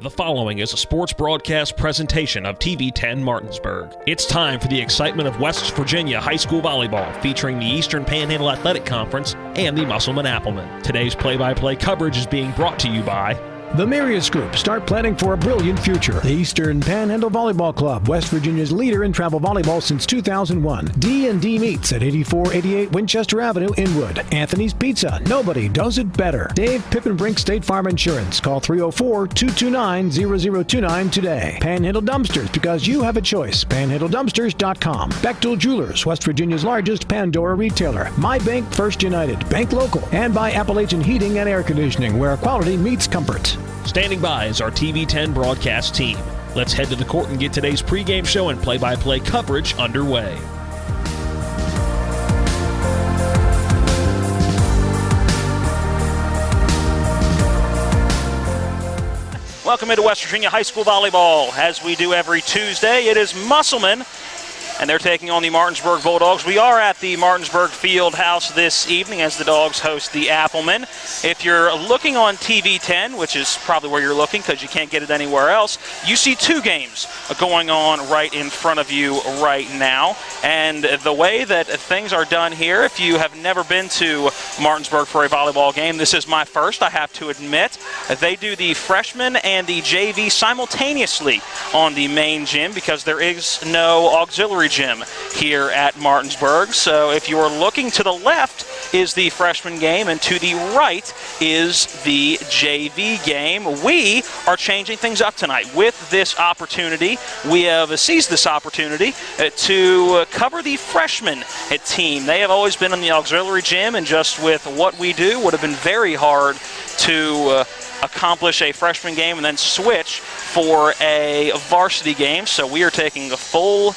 The following is a sports broadcast presentation of TV 10 Martinsburg. It's time for the excitement of West Virginia high school volleyball, featuring the Eastern Panhandle Athletic Conference and the Musselman Appleman. Today's play-by-play coverage is being brought to you by the Marius Group. Start planning for a brilliant future. The Eastern Panhandle Volleyball Club, West Virginia's leader in travel volleyball since 2001. D&D Meats at 8488 Winchester Avenue, Inwood. Anthony's Pizza. Nobody does it better. Dave Pippenbrink State Farm Insurance. Call 304-229-0029 today. Panhandle Dumpsters, because you have a choice. PanhandleDumpsters.com. Bechtel Jewelers, West Virginia's largest Pandora retailer. My Bank First United. Bank Local. And by Appalachian Heating and Air Conditioning, where quality meets comfort. Standing by is our TV 10 broadcast team. Let's head to the court and get today's pregame show and play-by-play coverage underway. Welcome into West Virginia High School Volleyball. As we do every Tuesday, it is Musselman, and they're taking on the Martinsburg Bulldogs. We are at the Martinsburg Field House this evening as the Dogs host the Applemen. If you're looking on TV 10, which is probably where you're looking because you can't get it anywhere else, you see two games going on right in front of you right now. And the way that things are done here, if you have never been to Martinsburg for a volleyball game, this is my first, I have to admit. They do the freshman and the JV simultaneously on the main gym because there is no auxiliary gym here at Martinsburg. So if you're looking to the left is the freshman game, and to the right is the JV game. We are changing things up tonight with this opportunity. We have seized this opportunity to cover the freshman team. They have always been in the auxiliary gym, and just with what we do would have been very hard to accomplish a freshman game and then switch for a varsity game. So we are taking a full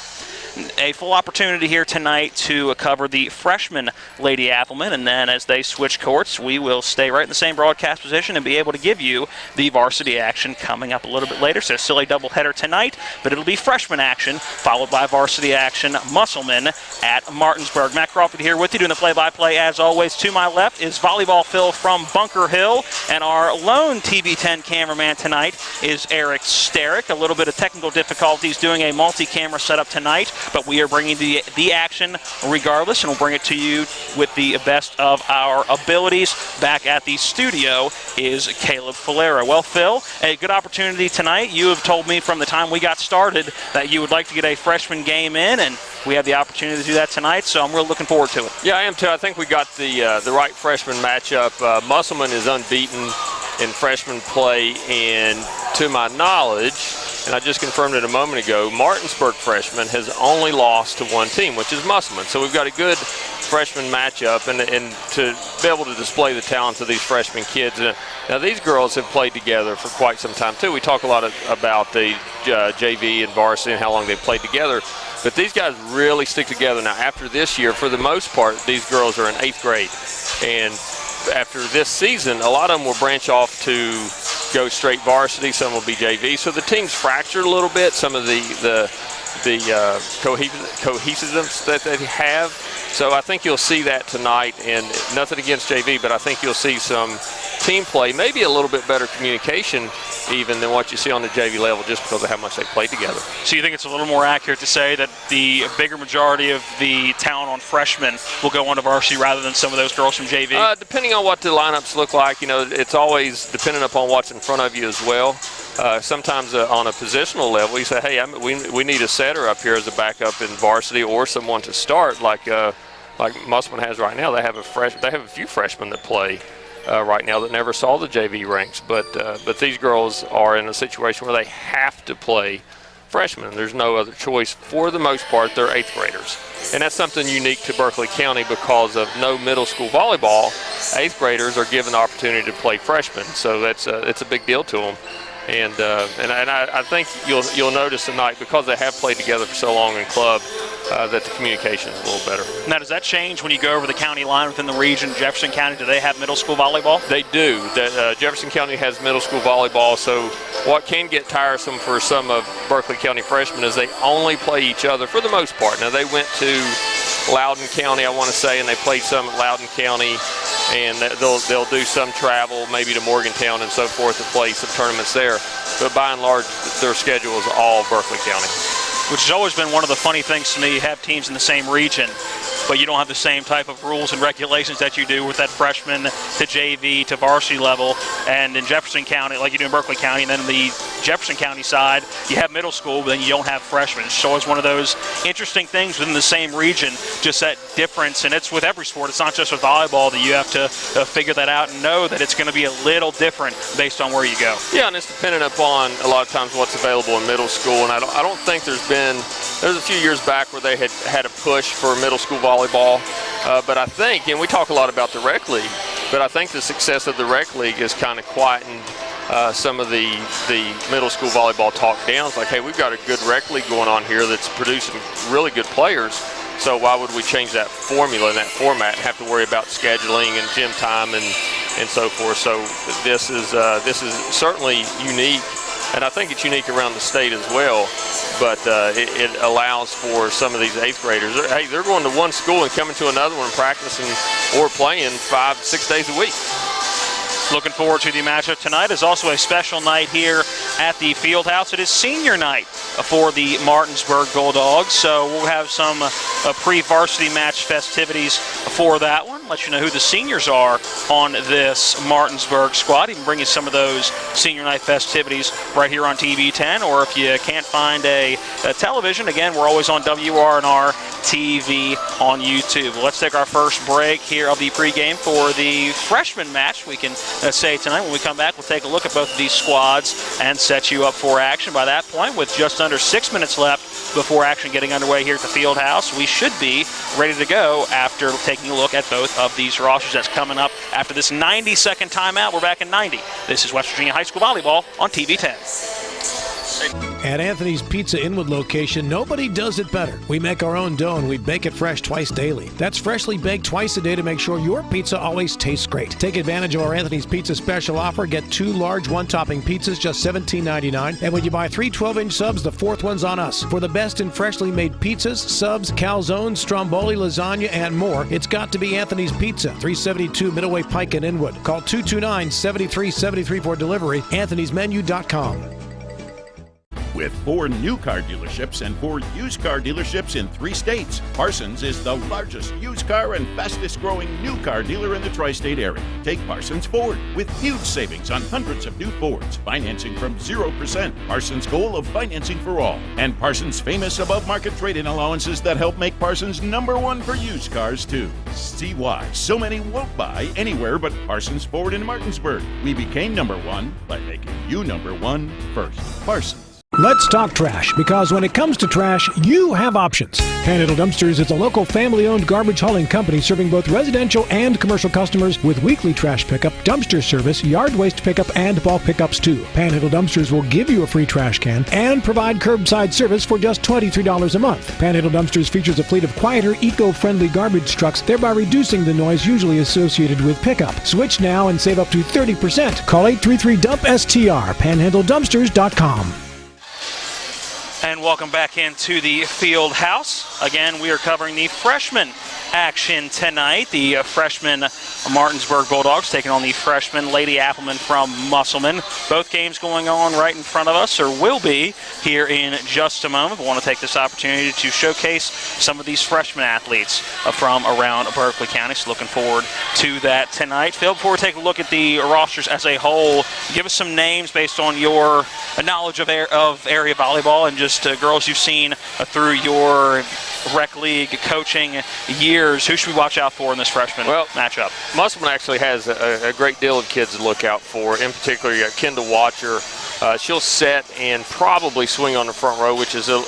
opportunity here tonight to cover the freshman Lady Appleman, and then as they switch courts, we will stay right in the same broadcast position and be able to give you the varsity action coming up a little bit later. So still a doubleheader tonight, but it'll be freshman action followed by varsity action, Musselman at Martinsburg. Matt Crawford here with you doing the play-by-play as always. To my left is Volleyball Phil from Bunker Hill, and our lone TV 10 cameraman tonight is Eric Sterick. A little bit of technical difficulties doing a multi-camera setup tonight, but we are bringing the action regardless, and we'll bring it to you with the best of our abilities. Back at the studio is Caleb Falera. Well, Phil, a good opportunity tonight. You have told me from the time we got started that you would like to get a freshman game in, and we have the opportunity to do that tonight, so I'm really looking forward to it. Yeah, I am too. I think we got the right freshman matchup. Musselman is unbeaten in freshman play, and to my knowledge, and I just confirmed it a moment ago, Martinsburg freshman has only lost to one team, which is Musselman. So we've got a good freshman matchup, and to be able to display the talents of these freshman kids. Now, these girls have played together for quite some time, too. We talk a lot about the JV and varsity and how long they've played together, but these guys really stick together. Now, after this year, for the most part, these girls are in 8th grade, and after this season, a lot of them will branch off to go straight varsity. Some will be JV. So the team's fractured a little bit. Some of the cohesiveness that they have. So I think you'll see that tonight, and nothing against JV, but I think you'll see some team play, maybe a little bit better communication even than what you see on the JV level, just because of how much they play together. So you think it's a little more accurate to say that the bigger majority of the talent on freshmen will go on to varsity rather than some of those girls from JV? Depending on what the lineups look like, you know, it's always dependent upon what's in front of you as well. Sometimes on a positional level, you say, hey, we need a setter up here as a backup in varsity, or someone to start, like Musselman has right now. They have a few freshmen that play right now that never saw the JV ranks, but these girls are in a situation where they have to play freshmen. There's no other choice. For the most part, they're 8th graders, and that's something unique to Berkeley County because of no middle school volleyball. 8th graders are given the opportunity to play freshmen, so it's a big deal to them. And I think you'll notice tonight, because they have played together for so long in club, that the communication is a little better. Now, does that change when you go over the county line within the region? Jefferson County, do they have middle school volleyball? They do. Jefferson County has middle school volleyball, so what can get tiresome for some of Berkeley County freshmen is they only play each other for the most part. Now, they went to Loudoun County, I want to say, and they played some at Loudoun County. and they'll do some travel, maybe to Morgantown and so forth, to play some tournaments there. But by and large, their schedule is all Berkeley County. Which has always been one of the funny things to me. You have teams in the same region, but you don't have the same type of rules and regulations that you do with that freshman to JV to varsity level. And in Jefferson County, like you do in Berkeley County, and then in the Jefferson County side, you have middle school, but then you don't have freshmen. It's always one of those interesting things within the same region, just that difference. And it's with every sport. It's not just with volleyball that you have to figure that out and know that it's going to be a little different based on where you go. Yeah, and it's dependent upon a lot of times what's available in middle school. And I don't think there's a few years back where they had a push for middle school volleyball, but I think, and we talk a lot about the rec league, but I think the success of the rec league has kind of quietened some of the middle school volleyball talk down. It's like, hey, we've got a good rec league going on here that's producing really good players, so why would we change that formula and that format and have to worry about scheduling and gym time and so forth? So this is certainly unique. And I think it's unique around the state as well, but it allows for some of these 8th graders. They're going to one school and coming to another one, practicing or playing 5-6 days a week. Looking forward to the matchup tonight. Is also a special night here at the field house. It is senior night for the Martinsburg Bulldogs, so we'll have some pre-varsity match festivities for that one. Let you know who the seniors are on this Martinsburg squad. Even bring you some of those senior night festivities right here on TV 10, or if you can't find a television, again, we're always on WRNR TV on YouTube. Let's take our first break here of the pregame for the freshman match. We can say tonight. When we come back, we'll take a look at both of these squads and set you up for action. By that point, with just under 6 minutes left before action getting underway here at the field house, we should be ready to go after taking a look at both of these rosters. That's coming up after this 90-second timeout. We're back in 90. This is West Virginia High School Volleyball on TV 10. At Anthony's Pizza Inwood location, nobody does it better. We make our own dough and we bake it fresh twice daily. That's freshly baked twice a day to make sure your pizza always tastes great. Take advantage of our Anthony's Pizza special offer. Get 2 large one-topping pizzas, just $17.99. And when you buy 3 12-inch subs, the 4th one's on us. For the best in freshly made pizzas, subs, calzones, stromboli, lasagna, and more, it's got to be Anthony's Pizza, 372 Middleway Pike in Inwood. Call 229-7373 for delivery. Anthony'sMenu.com. With 4 new car dealerships and 4 used car dealerships in 3 states, Parsons is the largest used car and fastest growing new car dealer in the tri-state area. Take Parsons Ford with huge savings on hundreds of new Fords, financing from 0%, Parsons' goal of financing for all, and Parsons' famous above-market trade-in allowances that help make Parsons #1 for used cars too. See why so many won't buy anywhere but Parsons Ford in Martinsburg. We became #1 by making you #1 first. Parsons. Let's talk trash, because when it comes to trash, you have options. Panhandle Dumpsters is a local family-owned garbage hauling company serving both residential and commercial customers with weekly trash pickup, dumpster service, yard waste pickup, and bulk pickups too. Panhandle Dumpsters will give you a free trash can and provide curbside service for just $23 a month. Panhandle Dumpsters features a fleet of quieter, eco-friendly garbage trucks, thereby reducing the noise usually associated with pickup. Switch now and save up to 30%. Call 833-DUMP-STR, panhandledumpsters.com. And welcome back into the field house. Again, we are covering the freshman action tonight. The freshman Martinsburg Bulldogs taking on the freshman Lady Appleman from Musselman. Both games going on right in front of us, or will be here in just a moment. We want to take this opportunity to showcase some of these freshman athletes from around Berkeley County. So looking forward to that tonight. Phil, before we take a look at the rosters as a whole, give us some names based on your knowledge of area volleyball and just girls you've seen through your rec league coaching years. Who should we watch out for in this freshman matchup? Musselman actually has a great deal of kids to look out for. In particular, you got Kendall Watcher. She'll set and probably swing on the front row, which is set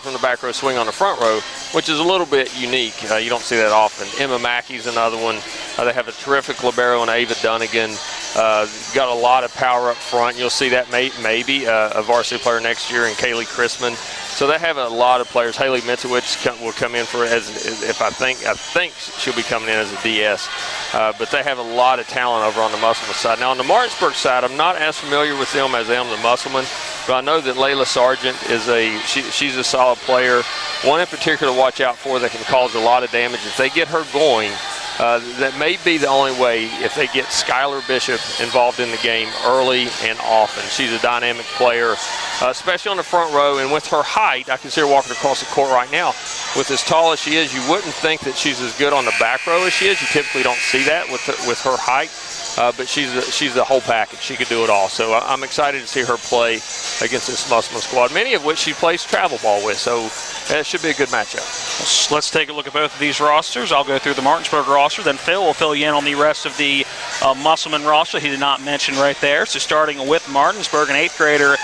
from the back row, swing on the front row, which is a little bit unique. You don't see that often. Emma Mackey's another one. They have a terrific libero in Ava Dunnigan. Got a lot of power up front. You'll see that maybe a varsity player next year in Kaylee Chrisman. So they have a lot of players. Haley Mitzowicz will come in for I think she'll be coming in as a DS. But they have a lot of talent over on the Musselman side. Now on the Martinsburg side, I'm not as familiar with them as I am the Musselman, but I know that Layla Sargent is she's a solid player. One in particular to watch out for that can cause a lot of damage. If they get her going, That may be the only way if they get Skylar Bishop involved in the game early and often. She's a dynamic player, especially on the front row, and with her height, I can see her walking across the court right now. With as tall as she is, you wouldn't think that she's as good on the back row as she is. You typically don't see that with her height. But she's the whole package. She could do it all. So I'm excited to see her play against this Musselman squad, many of which she plays travel ball with. So it should be a good matchup. Let's take a look at both of these rosters. I'll go through the Martinsburg roster, then Phil will fill you in on the rest of the Musselman roster. He did not mention right there. So starting with Martinsburg, an 8th grader,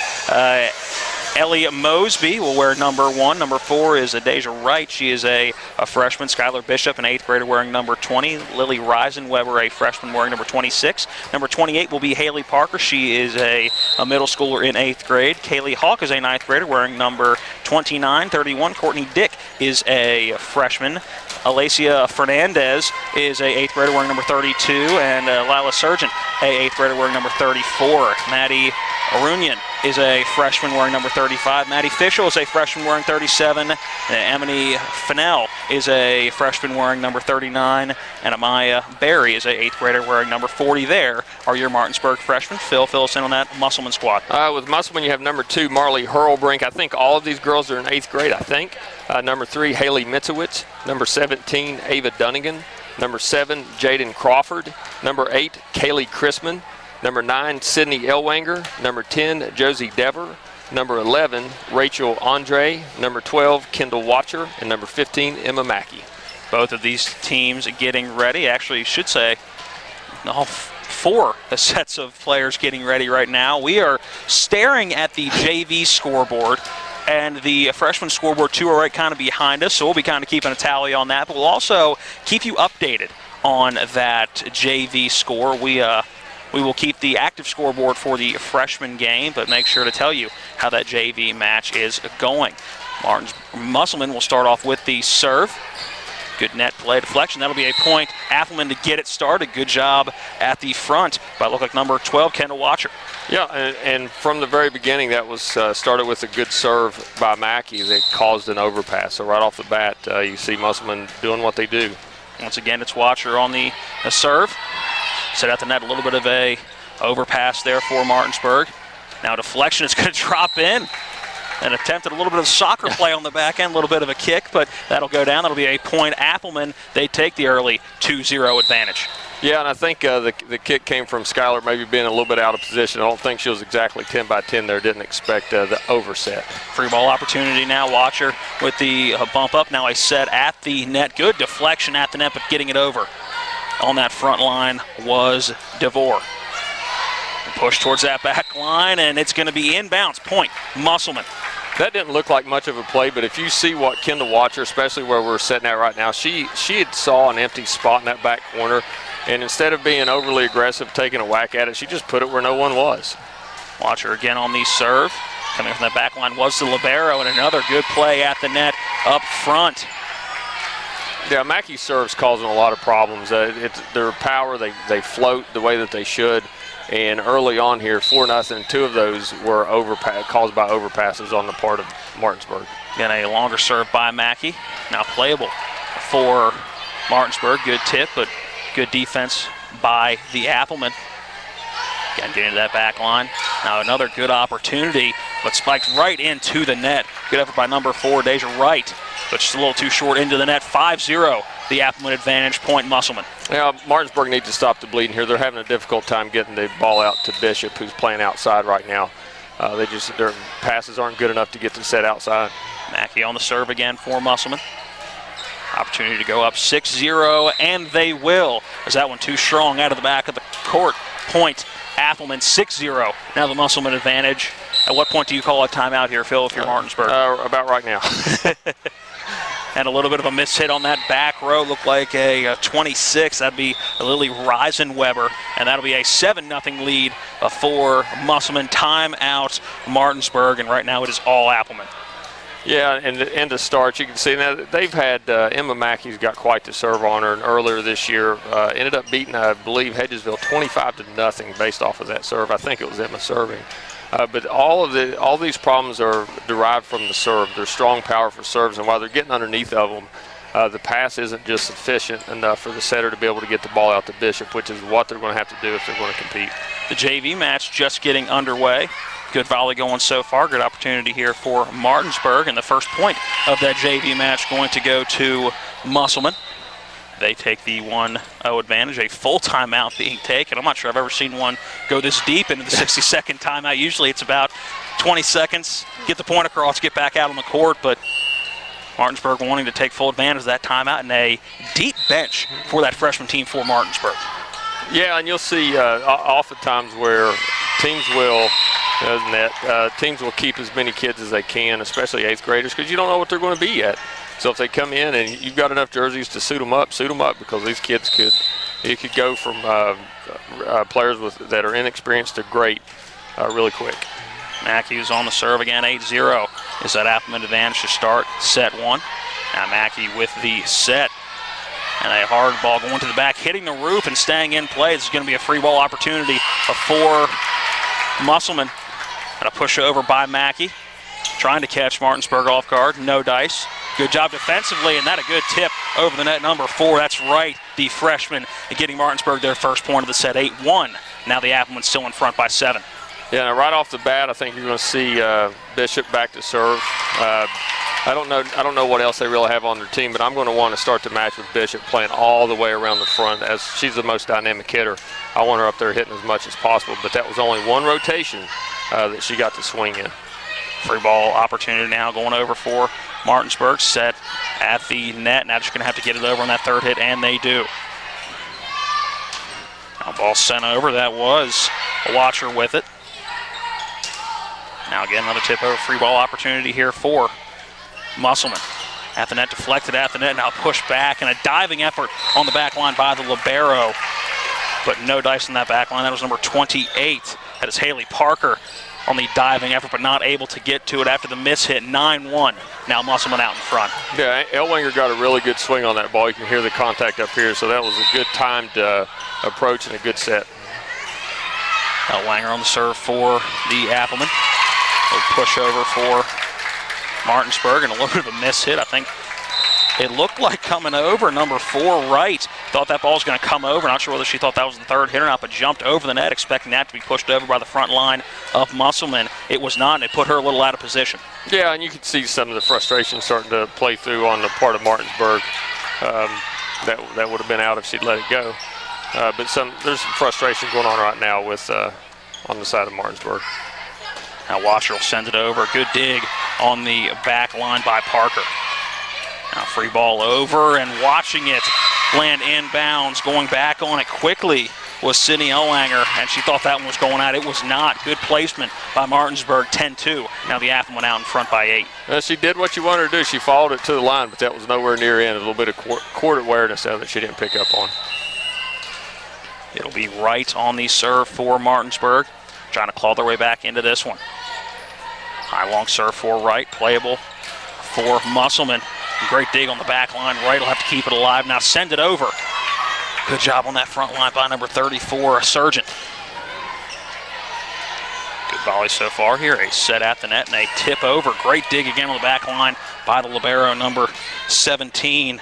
Ellie Mosby will wear number 1. Number 4 is Deja Wright. She is a freshman. Skylar Bishop, an 8th grader, wearing number 20. Lily Reisenweber, a freshman, wearing number 26. Number 28 will be Haley Parker. She is a middle schooler in 8th grade. Kaylee Hawk is a 9th grader, wearing number 29. 31, Courtney Dick is a freshman. Alacia Fernandez is a 8th grader wearing number 32, and Lila Surgeon, a 8th grader wearing number 34. Maddie Arunian is a freshman wearing number 35. Maddie Fischel is a freshman wearing 37. Emily Fennell is a freshman wearing number 39. And Amaya Berry is a 8th grader wearing number 40. There are your Martinsburg freshmen. Phil, fill us in on that Musselman squad. With Musselman, you have number 2, Marley Hurlbrink. I think all of these girls are in 8th grade, I think. Number 3, Haley Mitzowitz. Number 17, Ava Dunnigan. Number 7, Jaden Crawford. Number 8, Kaylee Chrisman. Number 9, Sydney Elwanger. Number 10, Josie Dever. Number 11, Rachel Andre. Number 12, Kendall Watcher. And number 15, Emma Mackey. Both of these teams getting ready. Actually, you should say all 4 sets of players getting ready right now. We are staring at the JV scoreboard, and the freshman scoreboard too are right kind of behind us, so we'll be kind of keeping a tally on that. But we'll also keep you updated on that JV score. We will keep the active scoreboard for the freshman game, but make sure to tell you how that JV match is going. Musselman will start off with the serve. Good net play deflection. That'll be a point. Appleman to get it started. Good job at the front by look like number 12, Kendall Watcher. Yeah, and from the very beginning, that was started with a good serve by Mackey that caused an overpass. So right off the bat, you see Musselman doing what they do. Once again, it's Watcher on the serve. Set out the net, a little bit of a overpass there for Martinsburg. Now deflection is going to drop in. And attempted a little bit of soccer play on the back end, a little bit of a kick, but that'll go down. That'll be a point. Appleman, they take the early 2-0 advantage. Yeah, and I think the kick came from Skylar maybe being a little bit out of position. I don't think she was exactly 10 by 10 there. Didn't expect the overset. Free ball opportunity now. Watcher with the bump up. Now a set at the net. Good deflection at the net, but getting it over on that front line was DeVore. Push towards that back line, and it's going to be inbounds. Point, Musselman. That didn't look like much of a play, but if you see what Kendall Watcher, especially where we're sitting at right now, she had saw an empty spot in that back corner, and instead of being overly aggressive, taking a whack at it, she just put it where no one was. Watcher again on the serve. Coming from the back line was the libero, and another good play at the net up front. Yeah, Mackey's serve's causing a lot of problems. Their power, they float the way that they should. And early on here, 4-0, 2 of those were caused by overpasses on the part of Martinsburg. Again, a longer serve by Mackey. Now playable for Martinsburg. Good tip, but good defense by the Appleman. Again, getting to that back line. Now another good opportunity, but spiked right into the net. Good effort by number 4, Deja Wright, but just a little too short into the net. 5-0, the Appleman advantage, point Musselman. Yeah, Martinsburg needs to stop the bleeding here. They're having a difficult time getting the ball out to Bishop, who's playing outside right now. Their passes aren't good enough to get to set outside. Mackey on the serve again for Musselman. Opportunity to go up 6-0, and they will. Is that one too strong out of the back of the court? Point Appleman, 6-0. Now the Musselman advantage. At what point do you call a timeout here, Phil, if you're Martinsburg? About right now. And a little bit of a miss hit on that back row. Looked like a 26. That'd be Lily Reisenweber. And that'll be a 7-0 lead for Musselman. Timeout Martinsburg. And right now it is all Appleman. Yeah, and to start, you can see that they've had Emma Mackey's got quite the serve on her. And earlier this year, ended up beating, I believe, Hedgesville 25-0 based off of that serve. I think it was Emma serving. But all these problems are derived from the serve. Their strong, powerful serves, and while they're getting underneath of them, the pass isn't just sufficient enough for the setter to be able to get the ball out to Bishop, which is what they're going to have to do if they're going to compete. The JV match just getting underway. Good volley going so far. Good opportunity here for Martinsburg. And the first point of that JV match going to go to Musselman. They take the 1-0 advantage, a full timeout being taken. I'm not sure I've ever seen one go this deep into the 60-second timeout. Usually it's about 20 seconds, get the point across, get back out on the court, but Martinsburg wanting to take full advantage of that timeout, and a deep bench for that freshman team for Martinsburg. Yeah, and you'll see oftentimes where teams will teams will keep as many kids as they can, especially 8th graders, because you don't know what they're going to be yet. So if they come in and you've got enough jerseys to suit them up, because these kids could go from players that are inexperienced to great really quick. Mackey's on the serve again, 8-0. Is that Appleman advantage to start set 1. Now Mackey with the set. And a hard ball going to the back, hitting the roof and staying in play. This is going to be a free ball opportunity for Musselman. And a push over by Mackey. Trying to catch Martinsburg off guard. No dice. Good job defensively, and that a good tip over the net, number 4. That's right, the freshman getting Martinsburg their first point of the set, 8-1. Now the Appleman's still in front by 7. Yeah, right off the bat, I think you're going to see Bishop back to serve. I don't know what else they really have on their team, but I'm going to want to start the match with Bishop playing all the way around the front, as she's the most dynamic hitter. I want her up there hitting as much as possible, but that was only one rotation that she got to swing in. Free ball opportunity now going over for Martinsburg, set at the net. Now just going to have to get it over on that third hit, and they do. Now ball sent over. That was a watcher with it. Now again, another tip over, free ball opportunity here for Musselman. At the net, deflected at the net, now pushed back, and a diving effort on the back line by the libero. But no dice on that back line. That was number 28. That is Haley Parker on the diving effort, but not able to get to it after the miss hit. 9-1. Now Musselman out in front. Yeah, Ellwanger got a really good swing on that ball. You can hear the contact up here, so that was a good timed approach and a good set. Ellwanger on the serve for the Appleman. A push over for Martinsburg, and a little bit of a miss hit. I think it looked like coming over. Number 4, right. Thought that ball was going to come over. Not sure whether she thought that was the third hit or not, but jumped over the net, expecting that to be pushed over by the front line of Musselman. It was not, and it put her a little out of position. Yeah, and you could see some of the frustration starting to play through on the part of Martinsburg. That would have been out if she'd let it go. But there's some frustration going on right now with on the side of Martinsburg. Now Washer sends it over. Good dig on the back line by Parker. Now free ball over, and watching it land inbounds, going back on it quickly was Sydney Ellwanger, and she thought that one was going out. It was not. Good placement by Martinsburg, 10-2. Now the Appleman out in front by 8. She did what you wanted her to do. She followed it to the line, but that was nowhere near in. A little bit of court awareness of it she didn't pick up on. It'll be right on the serve for Martinsburg, trying to claw their way back into this one. High long serve for right, playable for Musselman. Great dig on the back line. Right will have to keep it alive. Now send it over. Good job on that front line by number 34, Sargent. Good volley so far here. A set at the net and a tip over. Great dig again on the back line by the libero, number 17.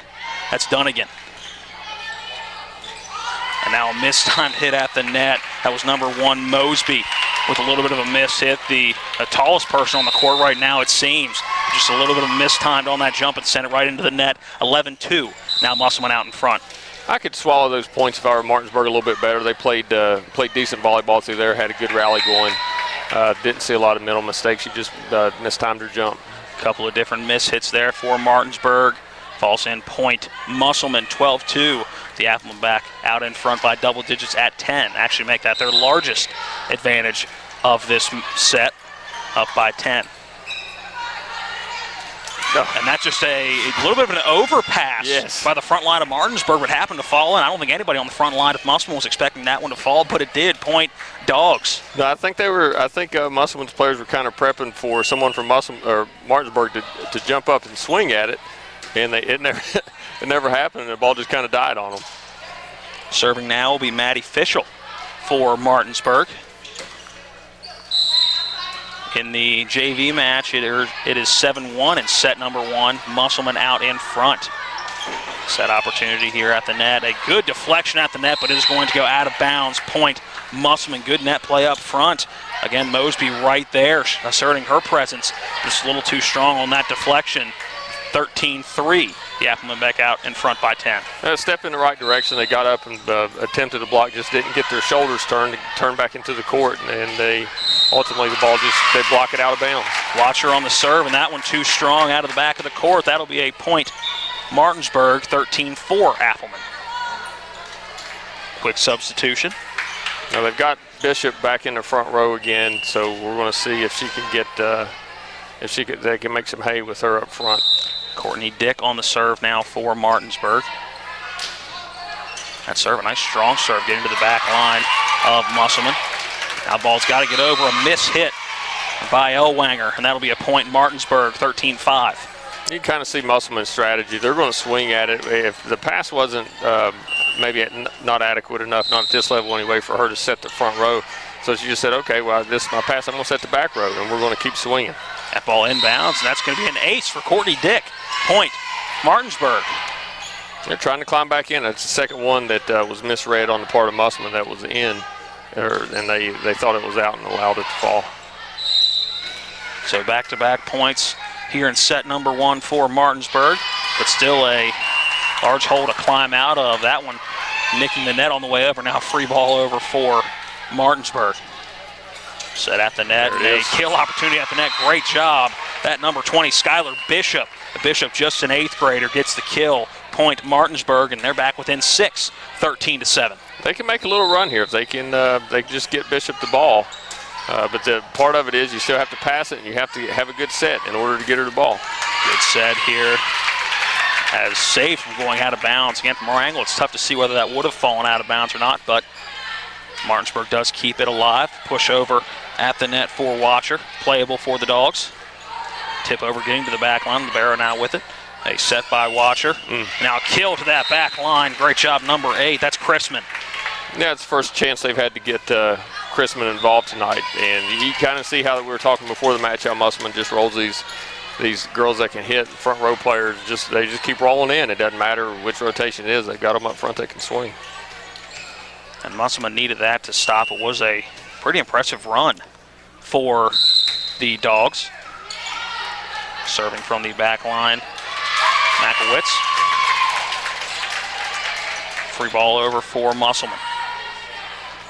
That's Dunnigan. And now a mistimed hit at the net. That was number 1, Mosby, with a little bit of a miss hit. The tallest person on the court right now, it seems. Just a little bit of mistimed on that jump and sent it right into the net. 11-2. Now Musselman out in front. I could swallow those points if I were Martinsburg a little bit better. They played decent volleyball through there, had a good rally going. Didn't see a lot of mental mistakes. She just mistimed her jump. A couple of different miss hits there for Martinsburg. False end point. Musselman 12-2. The Appleman back out in front by double digits at 10. Actually make that their largest advantage of this set, up by 10. And that's just a little bit of an overpass by the front line of Martinsburg. Would happen to fall in. I don't think anybody on the front line of Musselman was expecting that one to fall, but it did. Point Dogs. No, I think Musselman's players were kind of prepping for someone from Martinsburg to jump up and swing at it, and it never happened, and the ball just kind of died on them. Serving now will be Maddie Fischel for Martinsburg. In the JV match, it is 7-1 in set number 1. Musselman out in front. Set opportunity here at the net. A good deflection at the net, but it is going to go out of bounds. Point Musselman. Good net play up front. Again, Mosby right there, asserting her presence. Just a little too strong on that deflection. 13-3. The Appleman back out in front by 10. A step in the right direction. They got up and attempted to block, just didn't get their shoulders turned back into the court, and they ultimately the ball they block it out of bounds. Watcher on the serve, and that one too strong out of the back of the court. That'll be a point Martinsburg, 13-4 Appleman. Quick substitution. Now they've got Bishop back in the front row again, so we're going to see if she can get they can make some hay with her up front. Courtney Dick on the serve now for Martinsburg. That serve, a nice strong serve, getting to the back line of Musselman. Now ball's got to get over, a miss hit by Ellwanger, and that'll be a point Martinsburg, 13-5. You kind of see Musselman's strategy. They're going to swing at it. If the pass wasn't maybe not adequate enough, not at this level anyway, for her to set the front row. So she just said, okay, well, this is my pass. I'm going to set the back row, and we're going to keep swinging. That ball inbounds, and that's going to be an ace for Courtney Dick. Point Martinsburg. They're trying to climb back in. That's the second one that was misread on the part of Musselman that was in, and they thought it was out and allowed it to fall. So back-to-back points here in set number one for Martinsburg, but still a large hole to climb out of. That one nicking the net on the way over. Now free ball over for Martinsburg. Set at the net, a kill opportunity at the net. Great job. That number 20, Skylar Bishop. Bishop, just an 8th grader, gets the kill. Point Martinsburg, and they're back within 6, 13-7. They can make a little run here if they can. They can just get Bishop the ball. But the part of it is you still have to pass it, and you have to have a good set in order to get her the ball. Good set here. As safe from going out of bounds. Again, from our angle, it's tough to see whether that would have fallen out of bounds or not, but Martinsburg does keep it alive. Push over at the net for Watcher. Playable for the Dogs. Tip over getting to the back line. Libero now with it. A set by Watcher. Now a kill to that back line. Great job, number 8. That's Chrisman. Yeah, it's the first chance they've had to get Chrisman involved tonight. And you kind of see how we were talking before the match, how Musselman just rolls these girls that can hit. Front row players, they just keep rolling in. It doesn't matter which rotation it is. They've got them up front that can swing. And Musselman needed that to stop. It was a pretty impressive run for the Dogs. Serving from the back line, Makowitz. Free ball over for Musselman.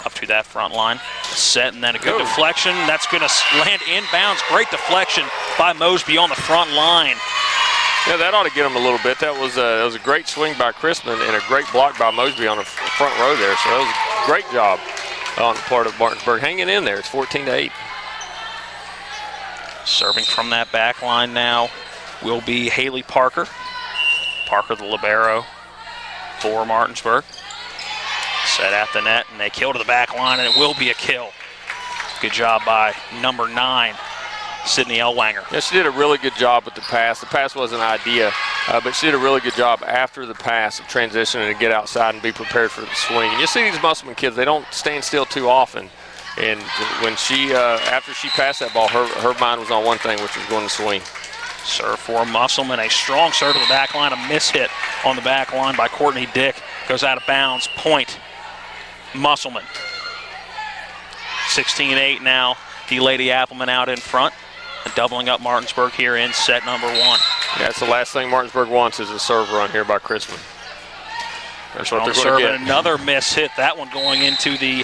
Up to that front line. Set, and then a good deflection. That's going to land inbounds. Great deflection by Mosby on the front line. Yeah, that ought to get them a little bit. That was a great swing by Chrisman and a great block by Mosby on the front row there. So that was a great job on the part of Martinsburg. Hanging in there. It's 14-8. Serving from that back line now will be Haley Parker. Parker, the libero for Martinsburg. Set at the net, and they kill to the back line, and it will be a kill. Good job by number 9, Sydney Ellwanger. Yeah, she did a really good job with the pass. The pass wasn't an idea, but she did a really good job after the pass of transitioning to get outside and be prepared for the swing. And you see these Musselman kids, they don't stand still too often. And when she, after she passed that ball, her mind was on one thing, which was going to swing. Serve for Musselman, a strong serve to the back line, a miss hit on the back line by Courtney Dick. Goes out of bounds, point Musselman. 16-8 now, the Lady Appleman out in front. Doubling up Martinsburg here in set number 1. Yeah, that's the last thing Martinsburg wants is a serve run here by Chrisman. That's what they're going to get. Another miss hit, that one going into the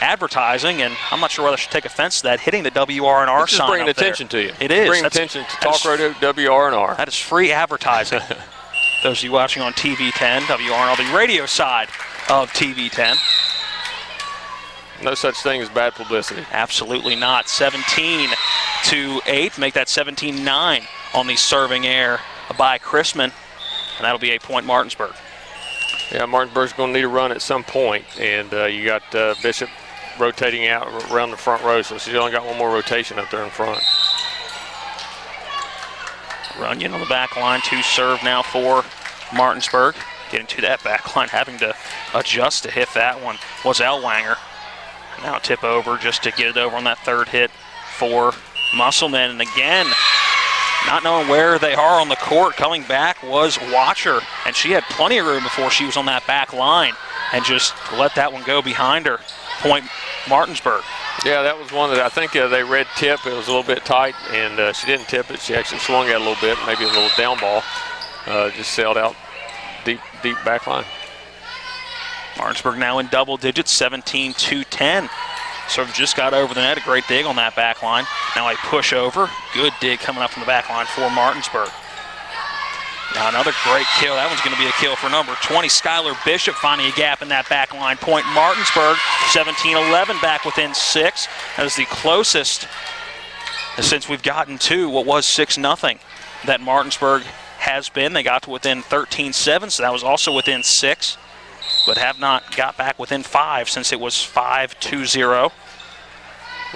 advertising, and I'm not sure whether I should take offense to that, hitting the WRNR it's just sign bringing up attention there. to you. It is. Bringing attention to Talk Radio WRNR. That is free advertising. Those of you watching on TV10, WRNR, the radio side of TV10. No such thing as bad publicity. Absolutely not. 17-8, make that 17-9 on the serving air by Chrisman, and that'll be a point Martinsburg. Yeah, Martinsburg's going to need a run at some point, and you got Bishop rotating out around the front row, so she's only got one more rotation up there in front. Runyon on the back line, 2 serve now for Martinsburg. Getting to that back line, having to adjust to hit that one was Ellwanger. Now tip over just to get it over on that third hit for Musselman. And again, not knowing where they are on the court. Coming back was Watcher, and she had plenty of room before she was on that back line and just let that one go behind her. Point Martinsburg. Yeah, that was one that I think they read tip. It was a little bit tight, and she didn't tip it. She actually swung it a little bit, maybe a little down ball. Just sailed out deep back line. Martinsburg now in double digits, 17-10. Sort of just got over the net. A great dig on that back line. Now a push over. Good dig coming up from the back line for Martinsburg. Now another great kill. That one's going to be a kill for number 20. Skylar Bishop finding a gap in that back line. Point Martinsburg, 17-11, back within 6. That is the closest since we've gotten to what was 6-0 that Martinsburg has been. They got to within 13-7, so that was also within 6, but have not got back within 5 since it was 5-2-0.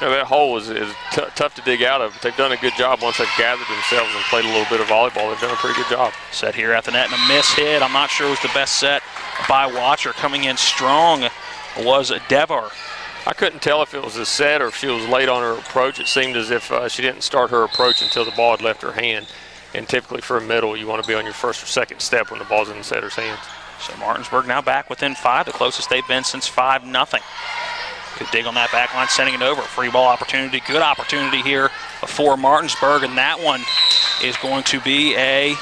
Yeah, that hole is tough to dig out of. They've done a good job once they've gathered themselves and played a little bit of volleyball. They've done a pretty good job. Set here at the net and a miss hit. I'm not sure it was the best set by Watcher. Coming in strong was Devar. I couldn't tell if it was a set or if she was late on her approach. It seemed as if she didn't start her approach until the ball had left her hand. And typically for a middle, you want to be on your first or second step when the ball's in the setter's hands. So Martinsburg now back within 5, the closest they've been since 5-0. Good dig on that back line, sending it over. Free ball opportunity, good opportunity here for Martinsburg, and that one is going to be a...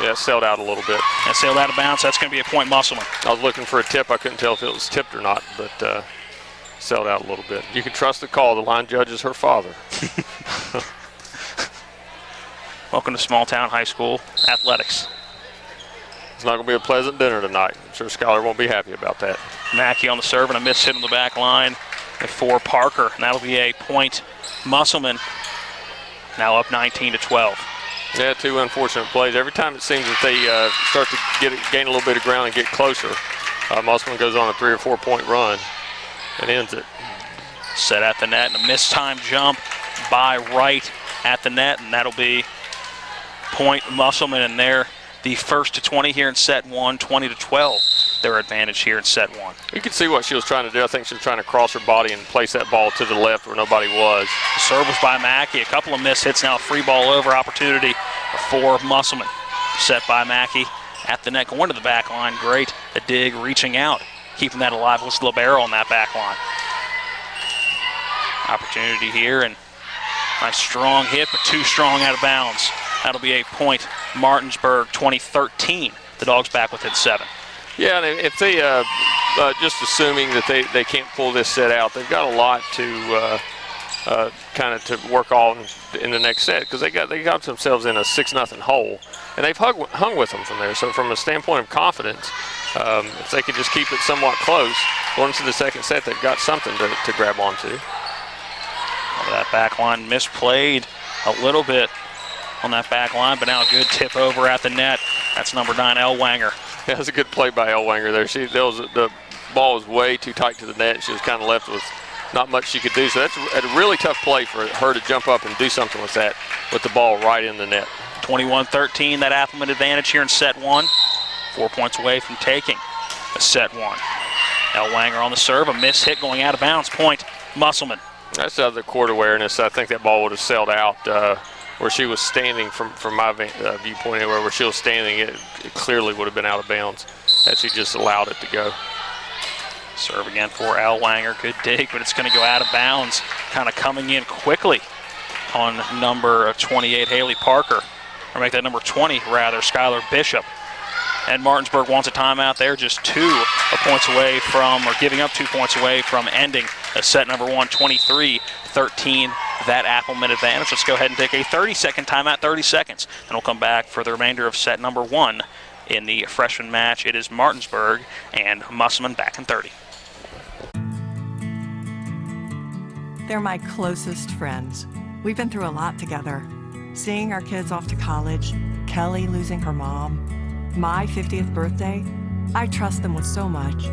Yeah, it sailed out a little bit. That sailed out of bounds. That's going to be a point Musselman. I was looking for a tip. I couldn't tell if it was tipped or not, but sailed out a little bit. You can trust the call. The line judge is her father. Welcome to Small Town High School Athletics. It's not going to be a pleasant dinner tonight. I'm sure Skylar won't be happy about that. Mackey on the serve and a miss hit on the back line for Parker. And that'll be a point Musselman, now up 19-12. Yeah, 2 unfortunate plays. Every time it seems that they start to gain a little bit of ground and get closer, Musselman goes on a 3 or 4 point run and ends it. Set at the net and a mistime jump by Wright at the net, and that'll be point Musselman, and they're the first to 20 here in set 1, 20-12. Their advantage here in set 1. You can see what she was trying to do. I think she was trying to cross her body and place that ball to the left where nobody was. The serve was by Mackey. A couple of miss hits now. Free ball over opportunity for Musselman. Set by Mackey at the net, going to the back line. Great. A dig, reaching out. Keeping that alive was Libero on that back line. Opportunity here, and nice strong hit, but too strong out of bounds. That'll be a point Martinsburg, 2013. The Dogs back within 7. Yeah, and if they, just assuming that they can't pull this set out, they've got a lot to kind of to work on in the next set, because they got themselves in a 6-0 hole, and they've hung with them from there. So from a standpoint of confidence, if they could just keep it somewhat close, going into the second set, they've got something to grab onto. That back line misplayed a little bit on that back line, but now a good tip over at the net. That's number 9, Elwanger. Yeah, that's a good play by Elwanger there. The ball was way too tight to the net. She was kind of left with not much she could do. So that's a really tough play for her to jump up and do something with that, with the ball right in the net. 21-13, that Appleman advantage here in set 1. 4 points away from taking a set 1. Elwanger on the serve, a miss hit going out of bounds. Point Musselman. That's the other court awareness. I think that ball would have sailed out where she was standing from my viewpoint anywhere. Where she was standing, it clearly would have been out of bounds had she just allowed it to go. Serve again for Elwanger. Good dig, but it's going to go out of bounds. Kind of coming in quickly on number 28, Haley Parker. Or make that number 20, rather, Skylar Bishop. And Martinsburg wants a timeout there, just 2 points away from, or giving up 2 points away from ending set number 1, 23-13, that Appleman advantage. Let's go ahead and take a 30-second timeout, 30 seconds. Then we'll come back for the remainder of set number 1 in the freshman match. It is Martinsburg and Musselman back in 30. They're my closest friends. We've been through a lot together. Seeing our kids off to college, Kelly losing her mom, my 50th birthday, I trust them with so much.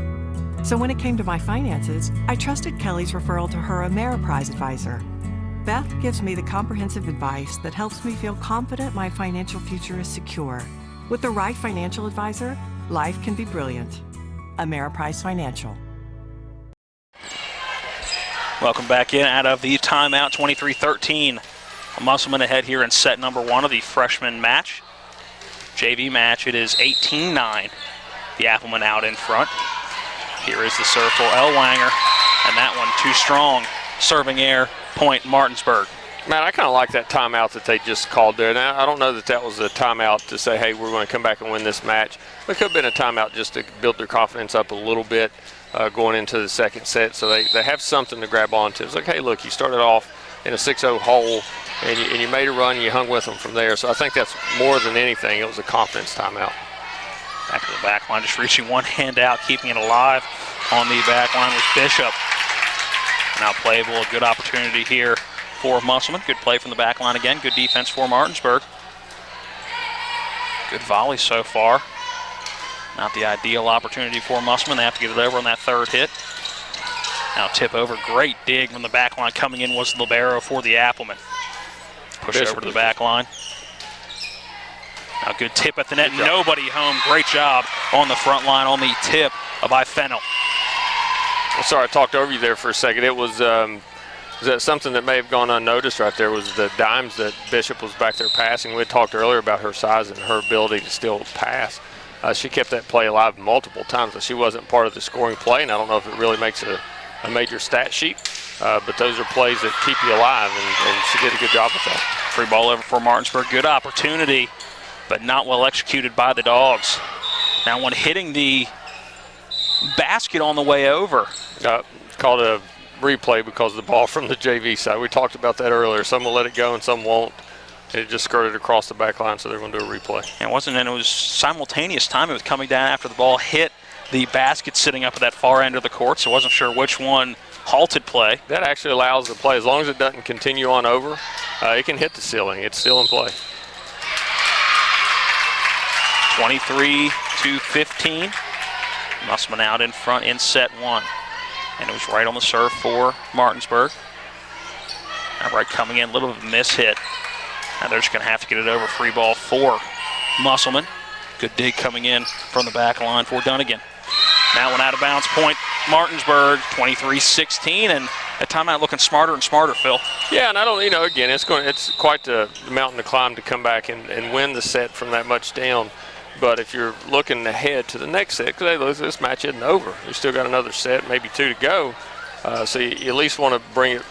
So when it came to my finances, I trusted Kelly's referral to her Ameriprise advisor. Beth gives me the comprehensive advice that helps me feel confident my financial future is secure. With the right financial advisor, life can be brilliant. Ameriprise Financial. Welcome back in out of the timeout, 23-13. Musselman ahead here in set number 1 of the freshman match. JV match, it is 18-9. The Appleman out in front. Here is the serve for Ellwanger, and that one too strong. Serving air, point Martinsburg. Man, I kind of like that timeout that they just called there. Now, I don't know that that was a timeout to say, hey, we're going to come back and win this match. It could have been a timeout just to build their confidence up a little bit going into the second set, so they have something to grab onto. It's like, hey, look, you started off in a 6-0 hole, and you made a run, and you hung with them from there. So I think that's more than anything, it was a confidence timeout. Back to the back line, just reaching one hand out, keeping it alive on the back line was Bishop. Now playable, a good opportunity here for Musselman. Good play from the back line again. Good defense for Martinsburg. Good volley so far. Not the ideal opportunity for Musselman. They have to get it over on that third hit. Now tip over. Great dig from the back line. Coming in was libero for the Appleman. Push over to the back line. Now good tip at the net. Nobody home. Great job on the front line on the tip by Fennell. Well, sorry, I talked over you there for a second. It was that something that may have gone unnoticed right there was the dimes that Bishop was back there passing. We had talked earlier about her size and her ability to still pass. She kept that play alive multiple times, but she wasn't part of the scoring play, and I don't know if it really makes a major stat sheet, but those are plays that keep you alive, and she did a good job with that. Free ball over for Martinsburg. Good opportunity, but not well executed by the Dogs. Now one hitting the basket on the way over. Called a replay because of the ball from the JV side. We talked about that earlier. Some will let it go and some won't. It just skirted across the back line, so they're going to do a replay. And it was simultaneous time. It was coming down after the ball hit the basket sitting up at that far end of the court, so I wasn't sure which one halted play. That actually allows the play, as long as it doesn't continue on over, it can hit the ceiling. It's still in play. 23-15. Musselman out in front in set 1. And it was right on the serve for Martinsburg. Outright coming in, a little bit of a miss hit. Now they're just going to have to get it over. Free ball for Musselman. Good dig coming in from the back line for Dunnigan. Now one out of bounds, point Martinsburg, 23-16, and that timeout looking smarter and smarter, Phil. Yeah, and I don't, again, it's quite the mountain to climb to come back and win the set from that much down. But if you're looking ahead to the next set, because this match isn't over. You still got another set, maybe 2 to go. So you at least want to bring it,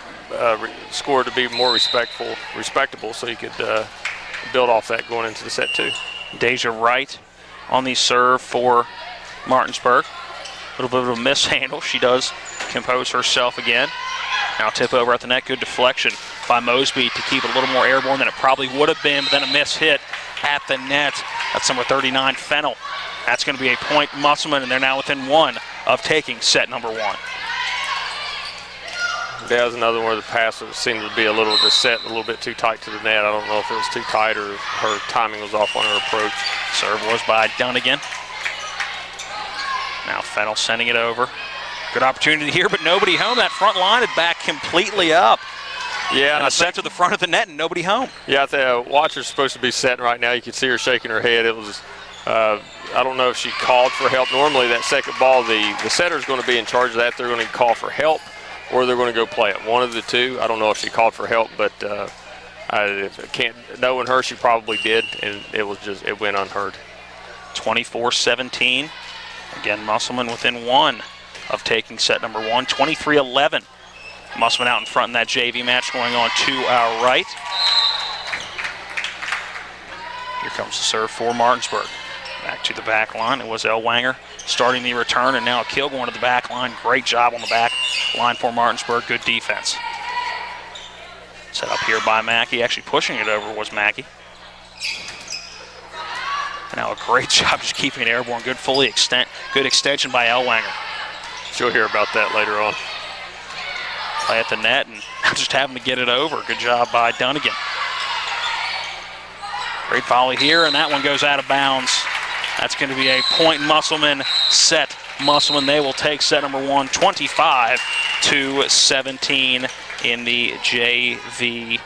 score to be more respectable, so you could build off that going into the set 2. Deja Wright on the serve for Martinsburg. A little bit of a mishandle. She does compose herself again. Now tip over at the net. Good deflection by Mosby to keep it a little more airborne than it probably would have been, but then a miss hit at the net. That's number 39, Fennell. That's going to be a point Musselman, and they're now within 1 of taking set number 1. There's another one where the pass seemed to be a little bit too tight to the net. I don't know if it was too tight or her timing was off on her approach. Serve was by Dunnigan. Now Fennell sending it over. Good opportunity here, but nobody home. That front line had backed completely up. Yeah, and a set to the front of the net and nobody home. Yeah, the watcher's supposed to be setting right now. You can see her shaking her head. It was, I don't know if she called for help. Normally that second ball, the setter's going to be in charge of that. They're going to call for help or they're going to go play it. One of the two. I don't know if she called for help, but knowing her, she probably did, and it went unheard. 24-17. Again, Musselman within 1 of taking set number 1. 23-11. Musselman out in front in that JV match going on to our right. Here comes the serve for Martinsburg. Back to the back line. It was Ellwanger starting the return, and now a kill going to the back line. Great job on the back line for Martinsburg. Good defense. Set up here by Mackey. Actually pushing it over was Mackey. And now a great job just keeping it airborne. Good good extension by Ellwanger. She'll hear about that later on. Play at the net and just having to get it over. Good job by Dunnigan. Great volley here, and that one goes out of bounds. That's going to be a point Musselman set. Musselman, they will take set number 1, 25-17 in the JV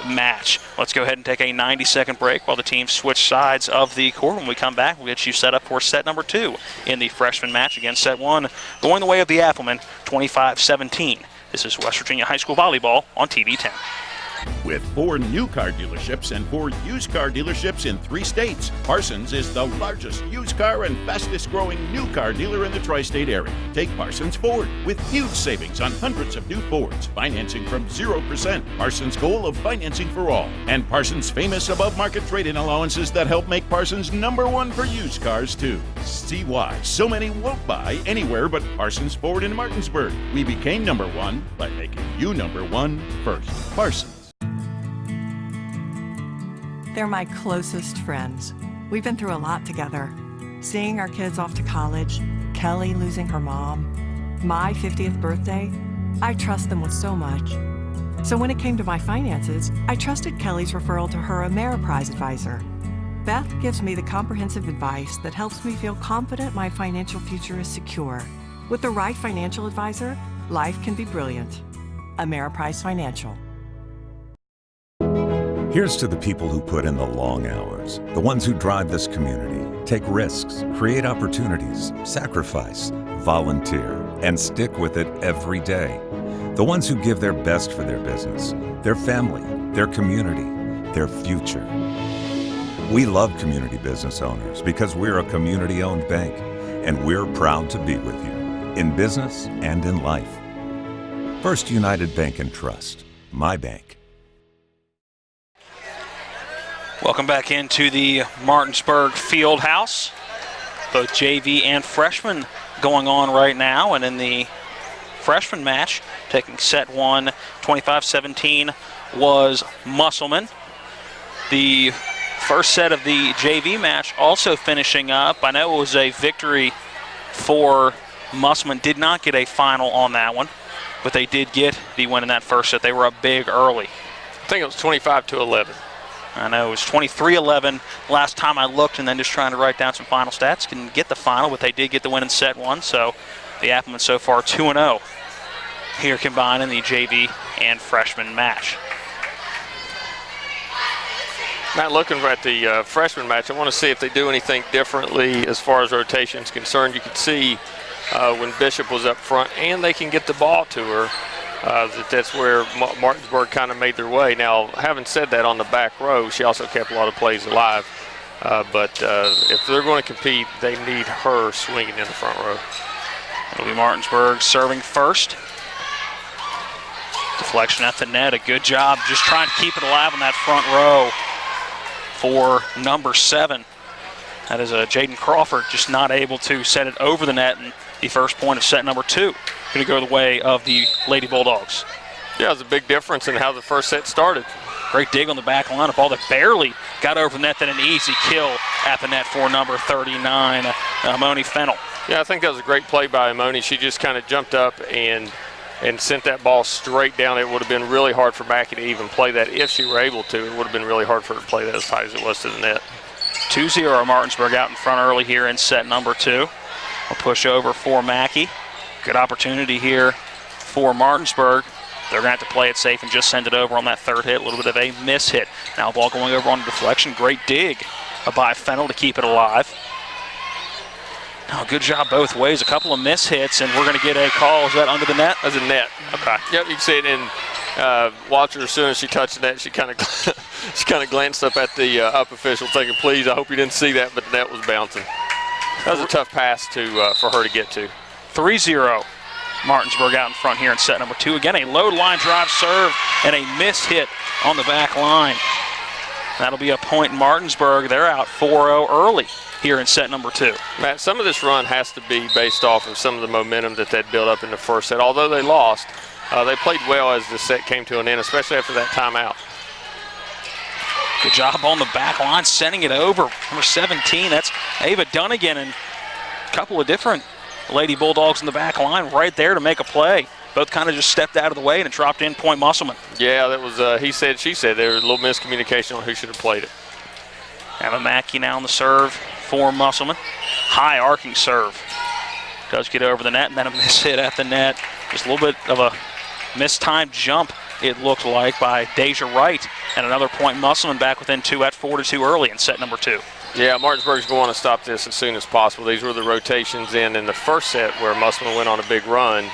match. Let's go ahead and take a 90-second break while the teams switch sides of the court. When we come back, we'll get you set up for set number 2 in the freshman match. Again, set 1 going the way of the Appleman, 25-17. This is West Virginia High School Volleyball on TV 10. With 4 new car dealerships and 4 used car dealerships in 3 states, Parsons is the largest used car and fastest growing new car dealer in the tri-state area. Take Parsons Ford with huge savings on hundreds of new Fords, financing from 0%, Parsons' goal of financing for all, and Parsons' famous above-market trade-in allowances that help make Parsons #1 for used cars too. See why so many won't buy anywhere but Parsons Ford in Martinsburg. We became #1 by making you #1 first. Parsons. They're my closest friends. We've been through a lot together. Seeing our kids off to college, Kelly losing her mom, my 50th birthday. I trust them with so much. So when it came to my finances, I trusted Kelly's referral to her Ameriprise advisor. Beth gives me the comprehensive advice that helps me feel confident my financial future is secure. With the right financial advisor, life can be brilliant. Ameriprise Financial. Here's to the people who put in the long hours, the ones who drive this community, take risks, create opportunities, sacrifice, volunteer, and stick with it every day. The ones who give their best for their business, their family, their community, their future. We love community business owners because we're a community-owned bank, and we're proud to be with you, in business and in life. First United Bank and Trust, my bank. Welcome back into the Martinsburg Field House. Both JV and freshman going on right now, and in the freshman match, taking set 1, 25-17, was Musselman. The first set of the JV match also finishing up. I know it was a victory for Musselman. Did not get a final on that one, but they did get the win in that first set. They were up big early. I think it was 25-11. I know it was 23-11 last time I looked, and then just trying to write down some final stats. Couldn't get the final, but they did get the win in set 1, so the Applemen so far 2-0 here combined in the JV and freshman match. Matt, looking at the freshman match, I want to see if they do anything differently as far as rotation is concerned. You could see when Bishop was up front, and they can get the ball to her. That's where Martinsburg kind of made their way. Now, having said that, on the back row, she also kept a lot of plays alive. But if they're going to compete, they need her swinging in the front row. It'll be Martinsburg serving first. Deflection at the net. A good job just trying to keep it alive on that front row for number 7. That is Jaden Crawford, just not able to set it over the net, and the first point of set number 2 going to go the way of the Lady Bulldogs. Yeah, it was a big difference in how the first set started. Great dig on the back line, a ball that barely got over the net, then an easy kill at the net for number 39, Moni Fennell. Yeah, I think that was a great play by Moni. She just kind of jumped up and sent that ball straight down. It would have been really hard for Mackey to even play that if she were able to. It would have been really hard for her to play that as tight as it was to the net. 2-0 Martinsburg out in front early here in set number 2. A push over for Mackey. Good opportunity here for Martinsburg. They're going to have to play it safe and just send it over on that third hit. A little bit of a miss hit. Now ball going over on the deflection. Great dig by Fennell to keep it alive. Now good job both ways. A couple of miss hits, and we're going to get a call. Is that under the net? That's a net. Okay. Yep, you can see it in watch her as soon as she touched the net. She kind of glanced up at the up official thinking, please, I hope you didn't see that, but the net was bouncing. That was a tough pass for her to get to. 3-0 Martinsburg out in front here in set number 2. Again, a low line drive serve and a miss hit on the back line. That'll be a point in Martinsburg. They're out 4-0 early here in set number 2. Matt, some of this run has to be based off of some of the momentum that they'd built up in the first set. Although they lost, they played well as the set came to an end, especially after that timeout. Good job on the back line, sending it over. Number 17, that's Ava Dunnigan, and a couple of different Lady Bulldogs in the back line right there to make a play. Both kind of just stepped out of the way and it dropped in point Musselman. Yeah, that was he said, she said. There was a little miscommunication on who should have played it. Ava Mackey now on the serve for Musselman. High arcing serve. Does get over the net, and then a miss hit at the net. Just a little bit of a mistimed jump, it looked like, by Deja Wright. And another point Musselman back within 2 at 4-2 early in set number 2. Yeah, Martinsburg's going to want to stop this as soon as possible. These were the rotations in the first set where Musselman went on a big run.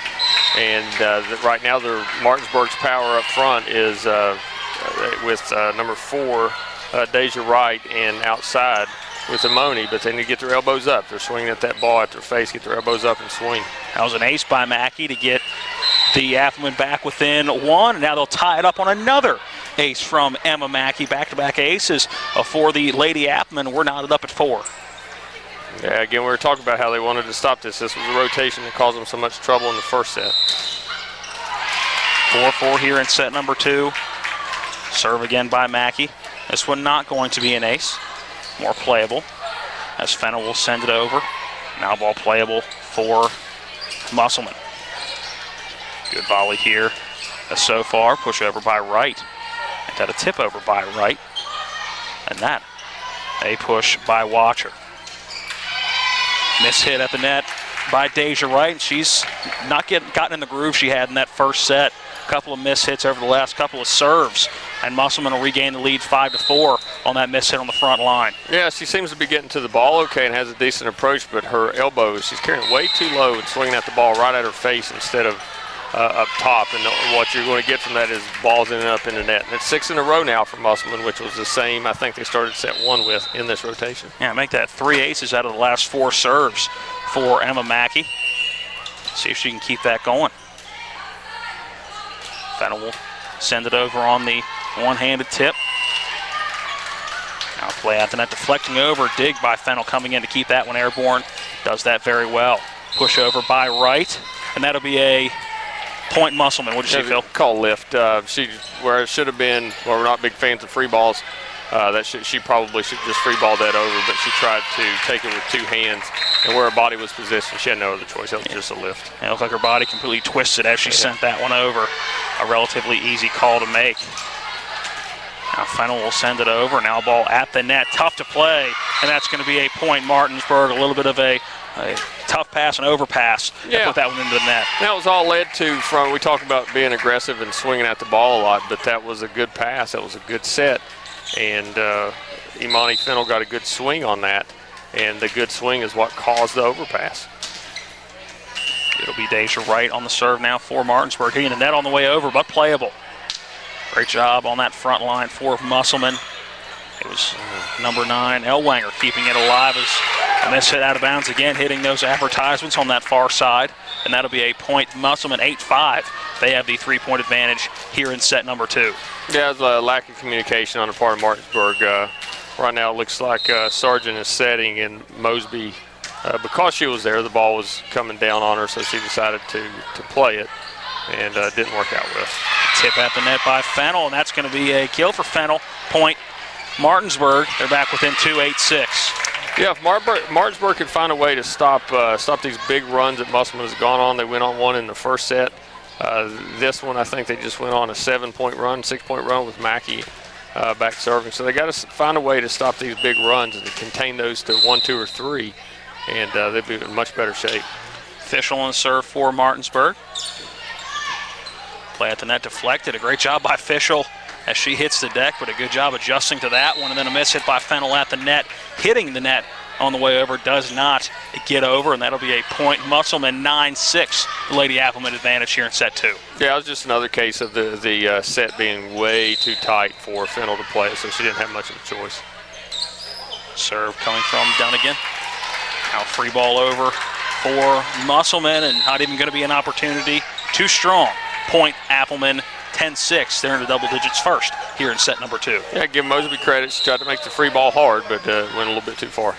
And right now, Martinsburg's power up front is with number 4, Deja Wright, and outside with Imoni, but they need to get their elbows up. They're swinging at that ball at their face, get their elbows up and swing. That was an ace by Mackey to get the Appleman back within 1, and now they'll tie it up on another ace from Emma Mackey. Back-to-back aces for the Lady Appleman. We're knotted up at 4. Yeah, again, we were talking about how they wanted to stop this. This was a rotation that caused them so much trouble in the first set. 4-4 here in set number 2. Serve again by Mackey. This one not going to be an ace. More playable as Fennel will send it over. Now ball playable for Musselman. Good volley here so far. Push over by Wright. And got a tip over by Wright. And that, a push by Watcher. Miss hit at the net by Deja Wright. She's not gotten in the groove she had in that first set. A couple of miss hits over the last couple of serves. And Musselman will regain the lead 5-4 on that miss hit on the front line. Yeah, she seems to be getting to the ball okay and has a decent approach, but her elbows, she's carrying way too low and swinging at the ball right at her face instead of up top. And what you're going to get from that is balls ending up in the net. And it's 6 in a row now for Musselman, which was the same I think they started set 1 with in this rotation. Yeah, make that 3 aces out of the last 4 serves for Emma Mackey. See if she can keep that going. Fennel will send it over on the one-handed tip. Now play out the net, deflecting over. Dig by Fennel coming in to keep that one airborne. Does that very well. Push over by Wright, and that'll be a point Musselman. What did she feel? Call lift. Where it should have been, well, we're not big fans of free balls. She probably should just free ball that over, but she tried to take it with 2 hands, and where her body was positioned, she had no other choice. That was just a lift. It looked like her body completely twisted as she sent that one over. A relatively easy call to make. Now Fennel will send it over. Now ball at the net. Tough to play, and that's going to be a point Martinsburg. A little bit of a tough pass and overpass. Yeah. Put that one into the net. That was all led to from, we talk about being aggressive and swinging at the ball a lot, but that was a good pass. That was a good set. And Imani Fennel got a good swing on that, and the good swing is what caused the overpass. It'll be Deja Wright on the serve now for Martinsburg, hitting the net on the way over, but playable. Great job on that front line for Musselman. It was number 9, Elwanger, keeping it alive as a miss hit out of bounds again, hitting those advertisements on that far side. And that'll be a point Musselman, 8-5. They have the 3-point advantage here in set number 2. Yeah, there's a lack of communication on the part of Martinsburg. Right now it looks like Sargent is setting, and Mosby, because she was there, the ball was coming down on her, so she decided to play it, and didn't work out with. Tip at the net by Fennel, and that's going to be a kill for Fennel. Point Martinsburg. They're back within 2, 8-6. Yeah, if Martinsburg could find a way to stop these big runs that Musselman has gone on. They went on one in the first set. This one, I think they just went on a 7-point run, 6-point run with Mackey back serving. So they got to find a way to stop these big runs and to contain those to 1, 2, or 3, and they'd be in much better shape. Fischel on the serve for Martinsburg. Play at the net deflected. A great job by Fischel as she hits the deck, but a good job adjusting to that one. And then a miss hit by Fennel at the net, hitting the net on the way over, does not get over, and that'll be a point Musselman, 9-6. The Lady Appleman advantage here in set 2. Yeah, it was just another case of the set being way too tight for Fennel to play, so she didn't have much of a choice. Serve coming from Dunnigan. Now free ball over for Musselman, and not even going to be an opportunity. Too strong. Point Appleman, 10-6. They're in the double digits first here in set number 2. Yeah, give Mosby credit. She tried to make the free ball hard, but went a little bit too far.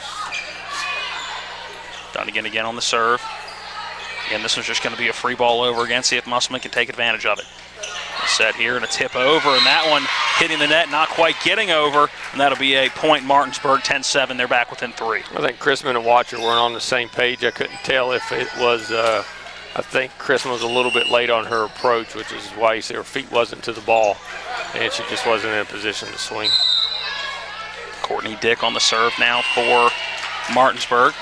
Dunnigan again on the serve. Again, this one's just going to be a free ball over again. See if Musselman can take advantage of it. Set here and a tip over, and that one hitting the net, not quite getting over, and that'll be a point Martinsburg, 10-7. They're back within 3. I think Chrisman and Watcher weren't on the same page. I couldn't tell if it was I think Chrisman was a little bit late on her approach, which is why you see her feet wasn't to the ball, and she just wasn't in a position to swing. Courtney Dick on the serve now for Martinsburg.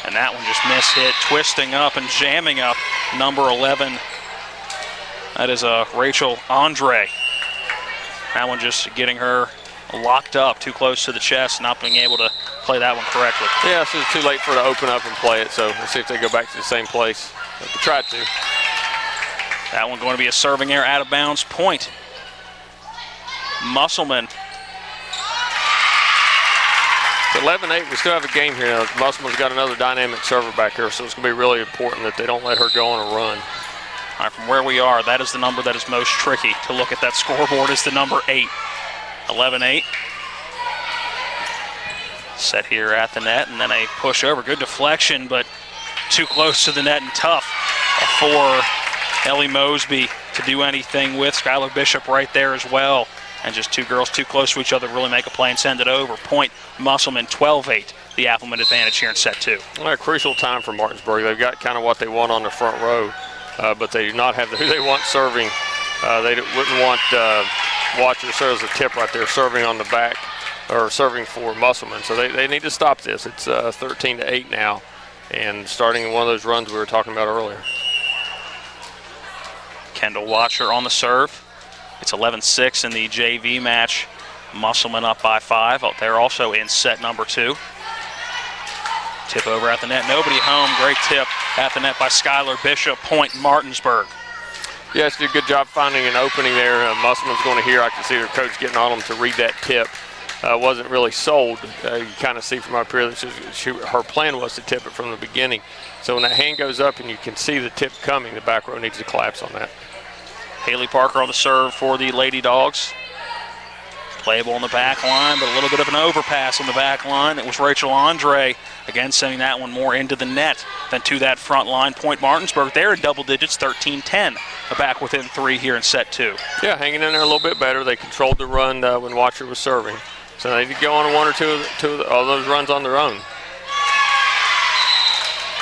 And that one just miss-hit, twisting up and jamming up number 11. That is Rachel Andre. That one just getting her locked up, too close to the chest, not being able to play that one correctly. Yeah, so it's too late for her to open up and play it, so we'll see if they go back to the same place. They tried to. That one going to be a serving error out of bounds, point Musselman. It's 11-8. We still have a game here. Now, Musselman's got another dynamic server back here, so it's going to be really important that they don't let her go on a run. All right, from where we are, that is the number that is most tricky to look at. That scoreboard is the number 8. 11-8. Set here at the net, and then a push over. Good deflection, but too close to the net and tough for Ellie Mosby to do anything with. Skylar Bishop right there as well. And just two girls too close to each other to really make a play and send it over. Point Musselman, 12-8, the Appleman advantage here in set 2. Well, a crucial time for Martinsburg. They've got kind of what they want on the front row, but they do not have who they want serving. They wouldn't want Watcher, so there's a tip right there, serving on the back, or serving for Musselman. So they need to stop this. It's 13-8 now, and starting in one of those runs we were talking about earlier. Kendall Watcher on the serve. It's 11-6 in the JV match. Musselman up by 5. They're also in set number 2. Tip over at the net. Nobody home. Great tip at the net by Skylar Bishop. Point Martinsburg. Yeah, she did a good job finding an opening there. Musselman's going to hear. I can see their coach getting on them to read that tip. Wasn't really sold. You kind of see from up here that her plan was to tip it from the beginning. So when that hand goes up and you can see the tip coming, the back row needs to collapse on that. Haley Parker on the serve for the Lady Dogs. Playable on the back line, but a little bit of an overpass on the back line. It was Rachel Andre, again sending that one more into the net than to that front line. Point Martinsburg, they're in double digits, 13-10. Back within 3 here in set 2. Yeah, hanging in there a little bit better. They controlled the run when Watcher was serving. So they need to go on one or two of those runs on their own.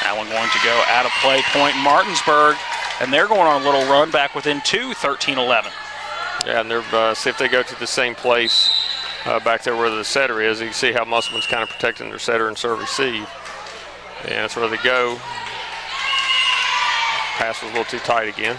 That one going to go out of play. Point Martinsburg. And they're going on a little run back within 2, 13-11. Yeah, and they're see if they go to the same place back there where the setter is. You can see how Musselman's kind of protecting their setter and serve receive. And that's where they go. Pass was a little too tight again.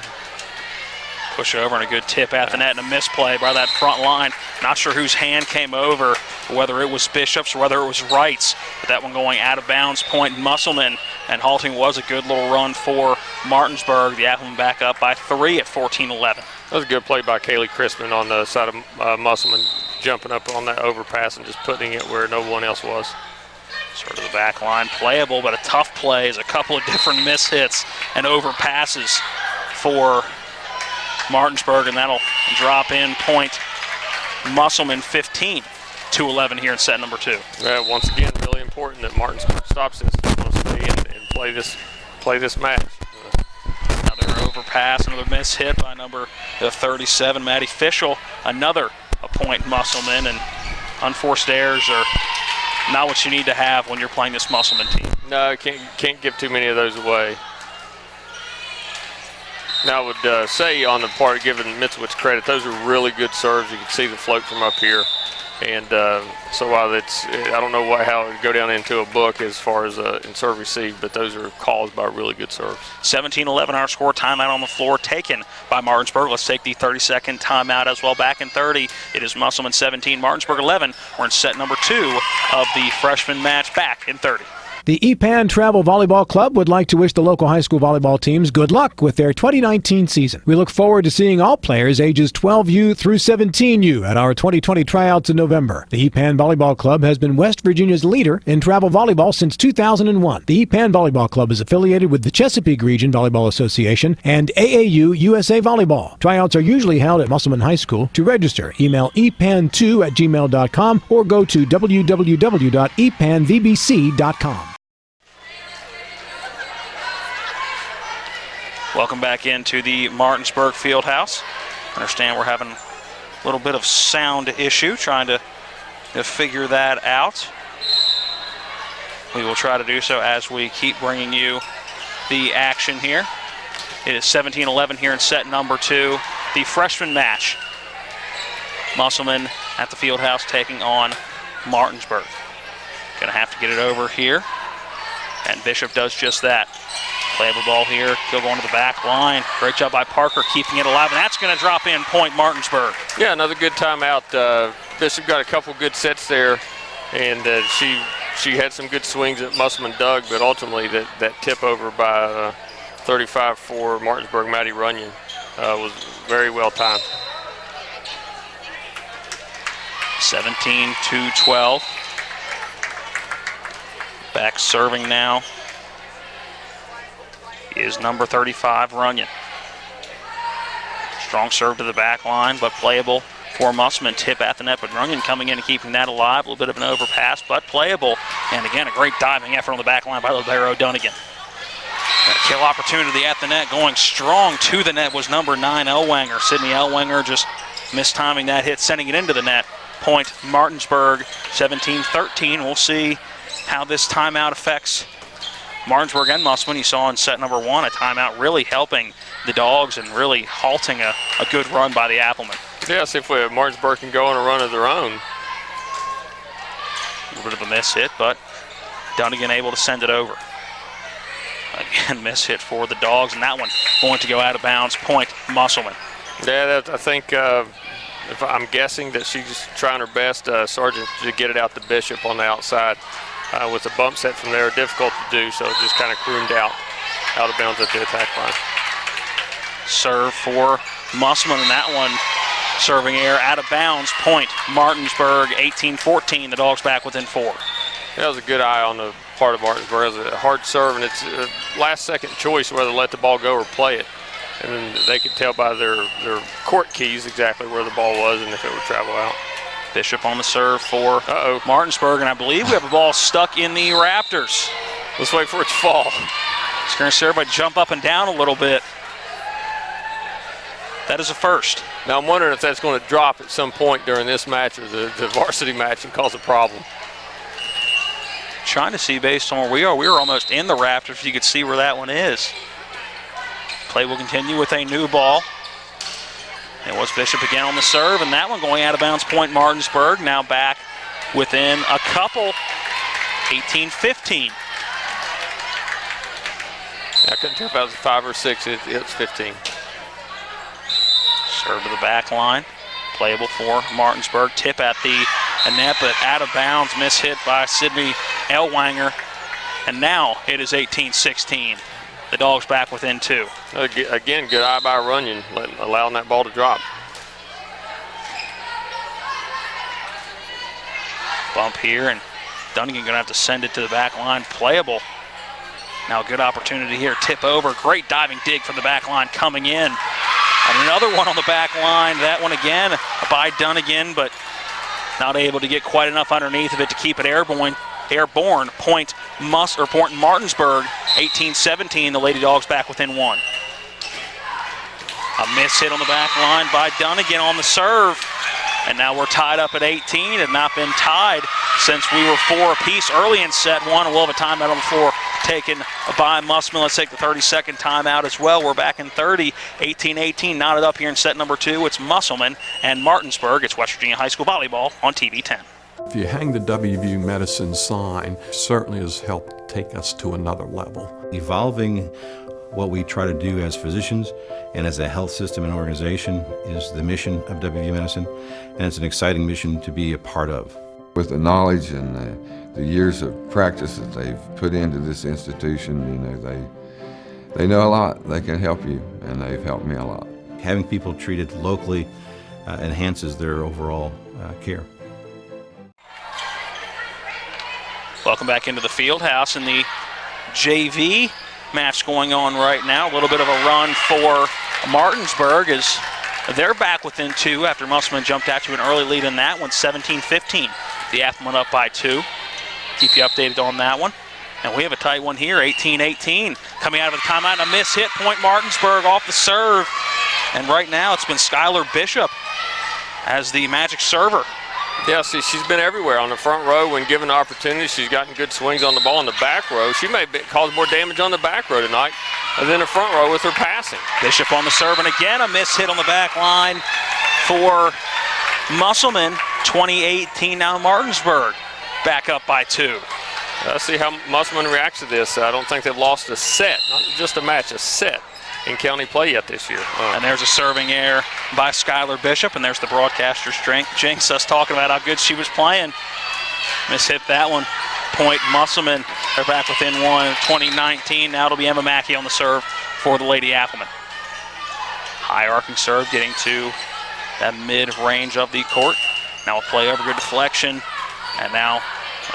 Push over and a good tip at the net and a misplay by that front line. Not sure whose hand came over, whether it was Bishop's or whether it was Wright's. But that one going out of bounds. Point Musselman, and halting was a good little run for Martinsburg. The Appleman back up by 3 at 14-11. That was a good play by Kaylee Crispin on the side of Musselman, jumping up on that overpass and just putting it where no one else was. Sort of the back line playable, but a tough play is a couple of different mishits and overpasses for Martinsburg, and that'll drop in. Point Musselman 15-11 here in set number 2. Yeah, once again, really important that Martinsburg stops this. They want to stay in and play this match. Another overpass, another mishit by number 37, Maddie Fischel. Another a point Musselman, and unforced errors are not what you need to have when you're playing this Musselman team. No, can't give too many of those away. Now I would say on the part of giving Mitzowitz credit, those are really good serves. You can see the float from up here. And so while it's, I don't know how it would go down into a book as far as in serve receive, but those are caused by really good serves. 17-11 our score. Timeout on the floor taken by Martinsburg. Let's take the 30-second timeout as well. Back in 30, it is Musselman 17, Martinsburg 11. We're in set number 2 of the freshman match. Back in 30. The EPAN Travel Volleyball Club would like to wish the local high school volleyball teams good luck with their 2019 season. We look forward to seeing all players ages 12U through 17U at our 2020 tryouts in November. The EPAN Volleyball Club has been West Virginia's leader in travel volleyball since 2001. The EPAN Volleyball Club is affiliated with the Chesapeake Region Volleyball Association and AAU USA Volleyball. Tryouts are usually held at Musselman High School. To register, email epan2@gmail.com or go to www.epanvbc.com. Welcome back into the Martinsburg Fieldhouse. Understand we're having a little bit of sound issue, trying to figure that out. We will try to do so as we keep bringing you the action here. It is 17-11 here in set number 2. The freshman match. Musselman at the Fieldhouse taking on Martinsburg. Gonna have to get it over here. And Bishop does just that. Playable ball here, Kill going to the back line. Great job by Parker keeping it alive, and that's going to drop in. Point Martinsburg. Yeah, another good timeout. Bishop got a couple good sets there, and she had some good swings that Musselman dug, but ultimately that tip over by 35 for Martinsburg, Maddie Runyon, was very well timed. 17-12. Back serving now is number 35, Runyon. Strong serve to the back line, but playable for Musselman. Tip at the net, but Runyon coming in and keeping that alive. A little bit of an overpass, but playable. And again, a great diving effort on the back line by Libero Dunnigan. That kill opportunity at the net, going strong to the net was number 9, Elwanger. Sydney Elwanger just mistiming that hit, sending it into the net. Point Martinsburg, 17-13. We'll see how this timeout affects Martinsburg and Musselman. You saw in set number 1 a timeout really helping the Dogs and really halting a good run by the Applemen. Yeah, see if Martinsburg can go on a run of their own. A little bit of a miss hit, but Dunnigan able to send it over. Again, miss hit for the Dogs, and that one going to go out of bounds. Point Musselman. Yeah, I think if I'm guessing that she's trying her best, Sargent, to get it out to Bishop on the outside. With the bump set from there, difficult to do, so it just kind of crooned out of bounds at the attack line. Serve for Musselman, and that one serving air out of bounds. Point Martinsburg, 18-14. The Dogs back within 4. That was a good eye on the part of Martinsburg. It was a hard serve, and it's a last-second choice whether to let the ball go or play it. And then they could tell by their court keys exactly where the ball was and if it would travel out. Bishop on the serve for Martinsburg, and I believe we have a ball stuck in the Raptors. Let's wait for it to fall. It's going to see everybody jump up and down a little bit. That is a first. Now I'm wondering if that's going to drop at some point during this match or the varsity match and cause a problem. Trying to see based on where we are. We were almost in the Raptors. You could see where that one is. Play will continue with a new ball. It was Bishop again on the serve, and that one going out of bounds. Point Martinsburg, now back within a couple, 18-15. I couldn't tell if that was 5 or 6. It's 15. Serve to the back line, playable for Martinsburg. Tip at the net, but out of bounds. Miss hit by Sydney Elwanger, and now it is 18-16. The Dogs back within 2. Again, good eye by Runyon, allowing that ball to drop. Bump here, and Dunnigan going to have to send it to the back line. Playable. Now a good opportunity here. Tip over. Great diving dig from the back line coming in. And another one on the back line. That one again by Dunnigan, but not able to get quite enough underneath of it to keep it airborne. Point Martinsburg, 18-17. The Lady Dogs back within 1. A miss hit on the back line by Dunnigan on the serve. And now we're tied up at 18. Have not been tied since we were 4 apiece early in set 1. And we'll have a timeout on the floor taken by Musselman. Let's take the 30-second timeout as well. We're back in 30, 18-18. Knotted up here in set number 2. It's Musselman and Martinsburg. It's West Virginia High School Volleyball on TV 10. If you hang the WVU Medicine sign, certainly has helped take us to another level. Evolving what we try to do as physicians and as a health system and organization is the mission of WVU Medicine, and it's an exciting mission to be a part of. With the knowledge and the years of practice that they've put into this institution, you know, they know a lot. They can help you, and they've helped me a lot. Having people treated locally enhances their overall care. Welcome back into the field house in the JV match going on right now. A little bit of a run for Martinsburg as they're back within 2 after Musselman jumped out to an early lead in that one, 17-15. The Applemen up by 2. Keep you updated on that one. And we have a tight one here, 18-18. Coming out of the timeout, and a miss hit. Point Martinsburg off the serve. And right now it's been Skylar Bishop as the Magic server. Yeah, see, she's been everywhere on the front row when given the opportunity. She's gotten good swings on the ball in the back row. She may cause more damage on the back row tonight than the front row with her passing. Bishop on the serve, and again a miss hit on the back line for Musselman. 20-18 now Martinsburg back up by 2. Let's see how Musselman reacts to this. I don't think they've lost a set, not just a match, a set in county play yet this year. And there's a serving error by Skylar Bishop, and there's the broadcaster's jinx us talking about how good she was playing. Miss hit that one. Point Musselman. They're back within 1. 20-19. Now it'll be Emma Mackey on the serve for the Lady Applemen. High arcing serve getting to that mid-range of the court. Now a play over, good deflection, and now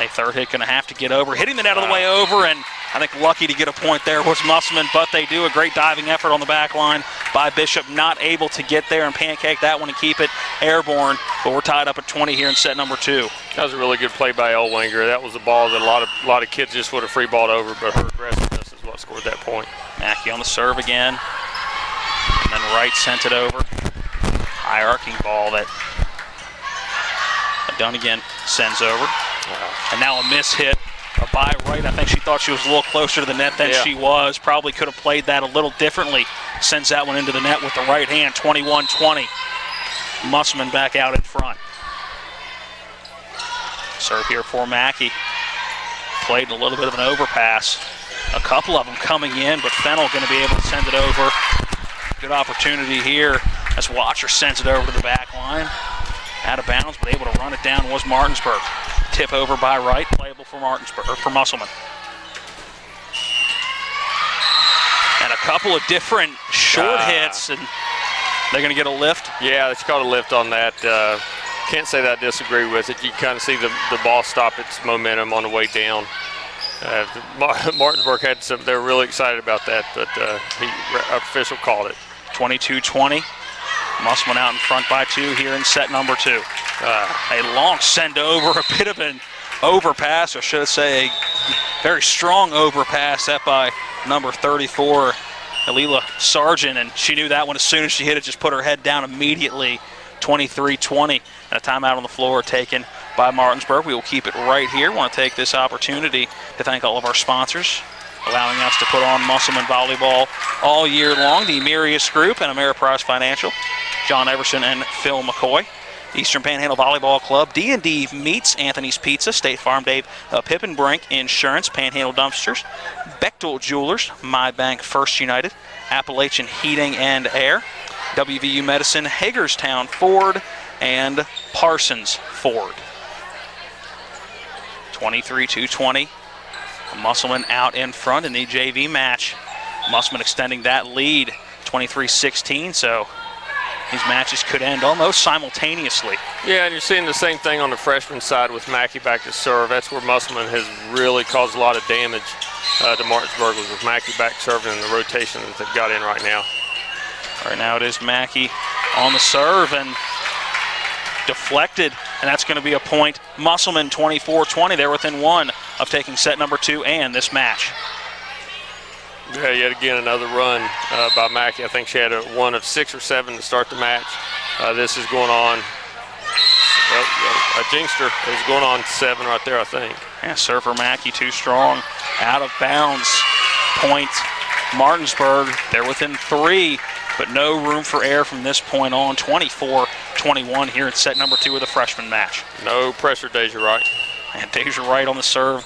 a third hit going to have to get over. Hitting the net on the way over, and I think lucky to get a point there was Musselman, but they do a great diving effort on the back line by Bishop, not able to get there and pancake that one and keep it airborne, but we're tied up at 20 here in set number 2. That was a really good play by Elwanger. That was a ball that a lot of kids just would have free balled over, but her aggressiveness is what scored that point. Mackey on the serve again, and then Wright sent it over. High arcing ball that Dunnigan sends over. And now a miss hit by Wright. I think she thought she was a little closer to the net than she was. Probably could have played that a little differently. Sends that one into the net with the right hand, 21-20. Musselman back out in front. Serve here for Mackey. Played a little bit of an overpass. A couple of them coming in, but Fennell going to be able to send it over. Good opportunity here as Watcher sends it over to the back line. Out of bounds, but able to run it down was Martinsburg. Tip over by Wright, playable for Martinsburg, or for Musselman. And a couple of different short hits, and they're going to get a lift. Yeah, it's got a lift on that. Can't say that I disagree with it. You kind of see the ball stop its momentum on the way down. Martinsburg had some, they were really excited about that, but official called it. 22-20. Musselman out in front by 2 here in set number 2. A long send over, a bit of an overpass, or should I say a very strong overpass set by number 34, Alila Sargent, and she knew that one as soon as she hit it, just put her head down immediately. 23-20, and a timeout on the floor taken by Martinsburg. We will keep it right here. Want to take this opportunity to thank all of our sponsors, allowing us to put on Musselman volleyball all year long. The Mirius Group and Ameriprise Financial, John Everson and Phil McCoy. Eastern Panhandle Volleyball Club, D&D Meats, Anthony's Pizza, State Farm Dave, Pippenbrink Insurance, Panhandle Dumpsters, Bechtel Jewelers, My Bank First United, Appalachian Heating and Air, WVU Medicine, Hagerstown Ford, and Parsons Ford. 23-20. Musselman out in front in the JV match. Musselman extending that lead, 23-16, so these matches could end almost simultaneously. Yeah, and you're seeing the same thing on the freshman side with Mackey back to serve. That's where Musselman has really caused a lot of damage to Martinsburg, was with Mackey back serving in the rotation that they've got in right now. Right now it is Mackey on the serve and deflected, and that's going to be a point. Musselman 24-20. They're within 1 of taking set number 2 and this match. Yeah, yet again another run by Mackey. I think she had one of 6 or 7 to start the match. This is going on. A jinxter is going on 7 right there, I think. Yeah, server Mackey too strong. Out of bounds. Point Martinsburg. They're within 3, but no room for error from this point on. 24-21 here in set number 2 of the freshman match. No pressure, Deja Wright. And Deja Wright on the serve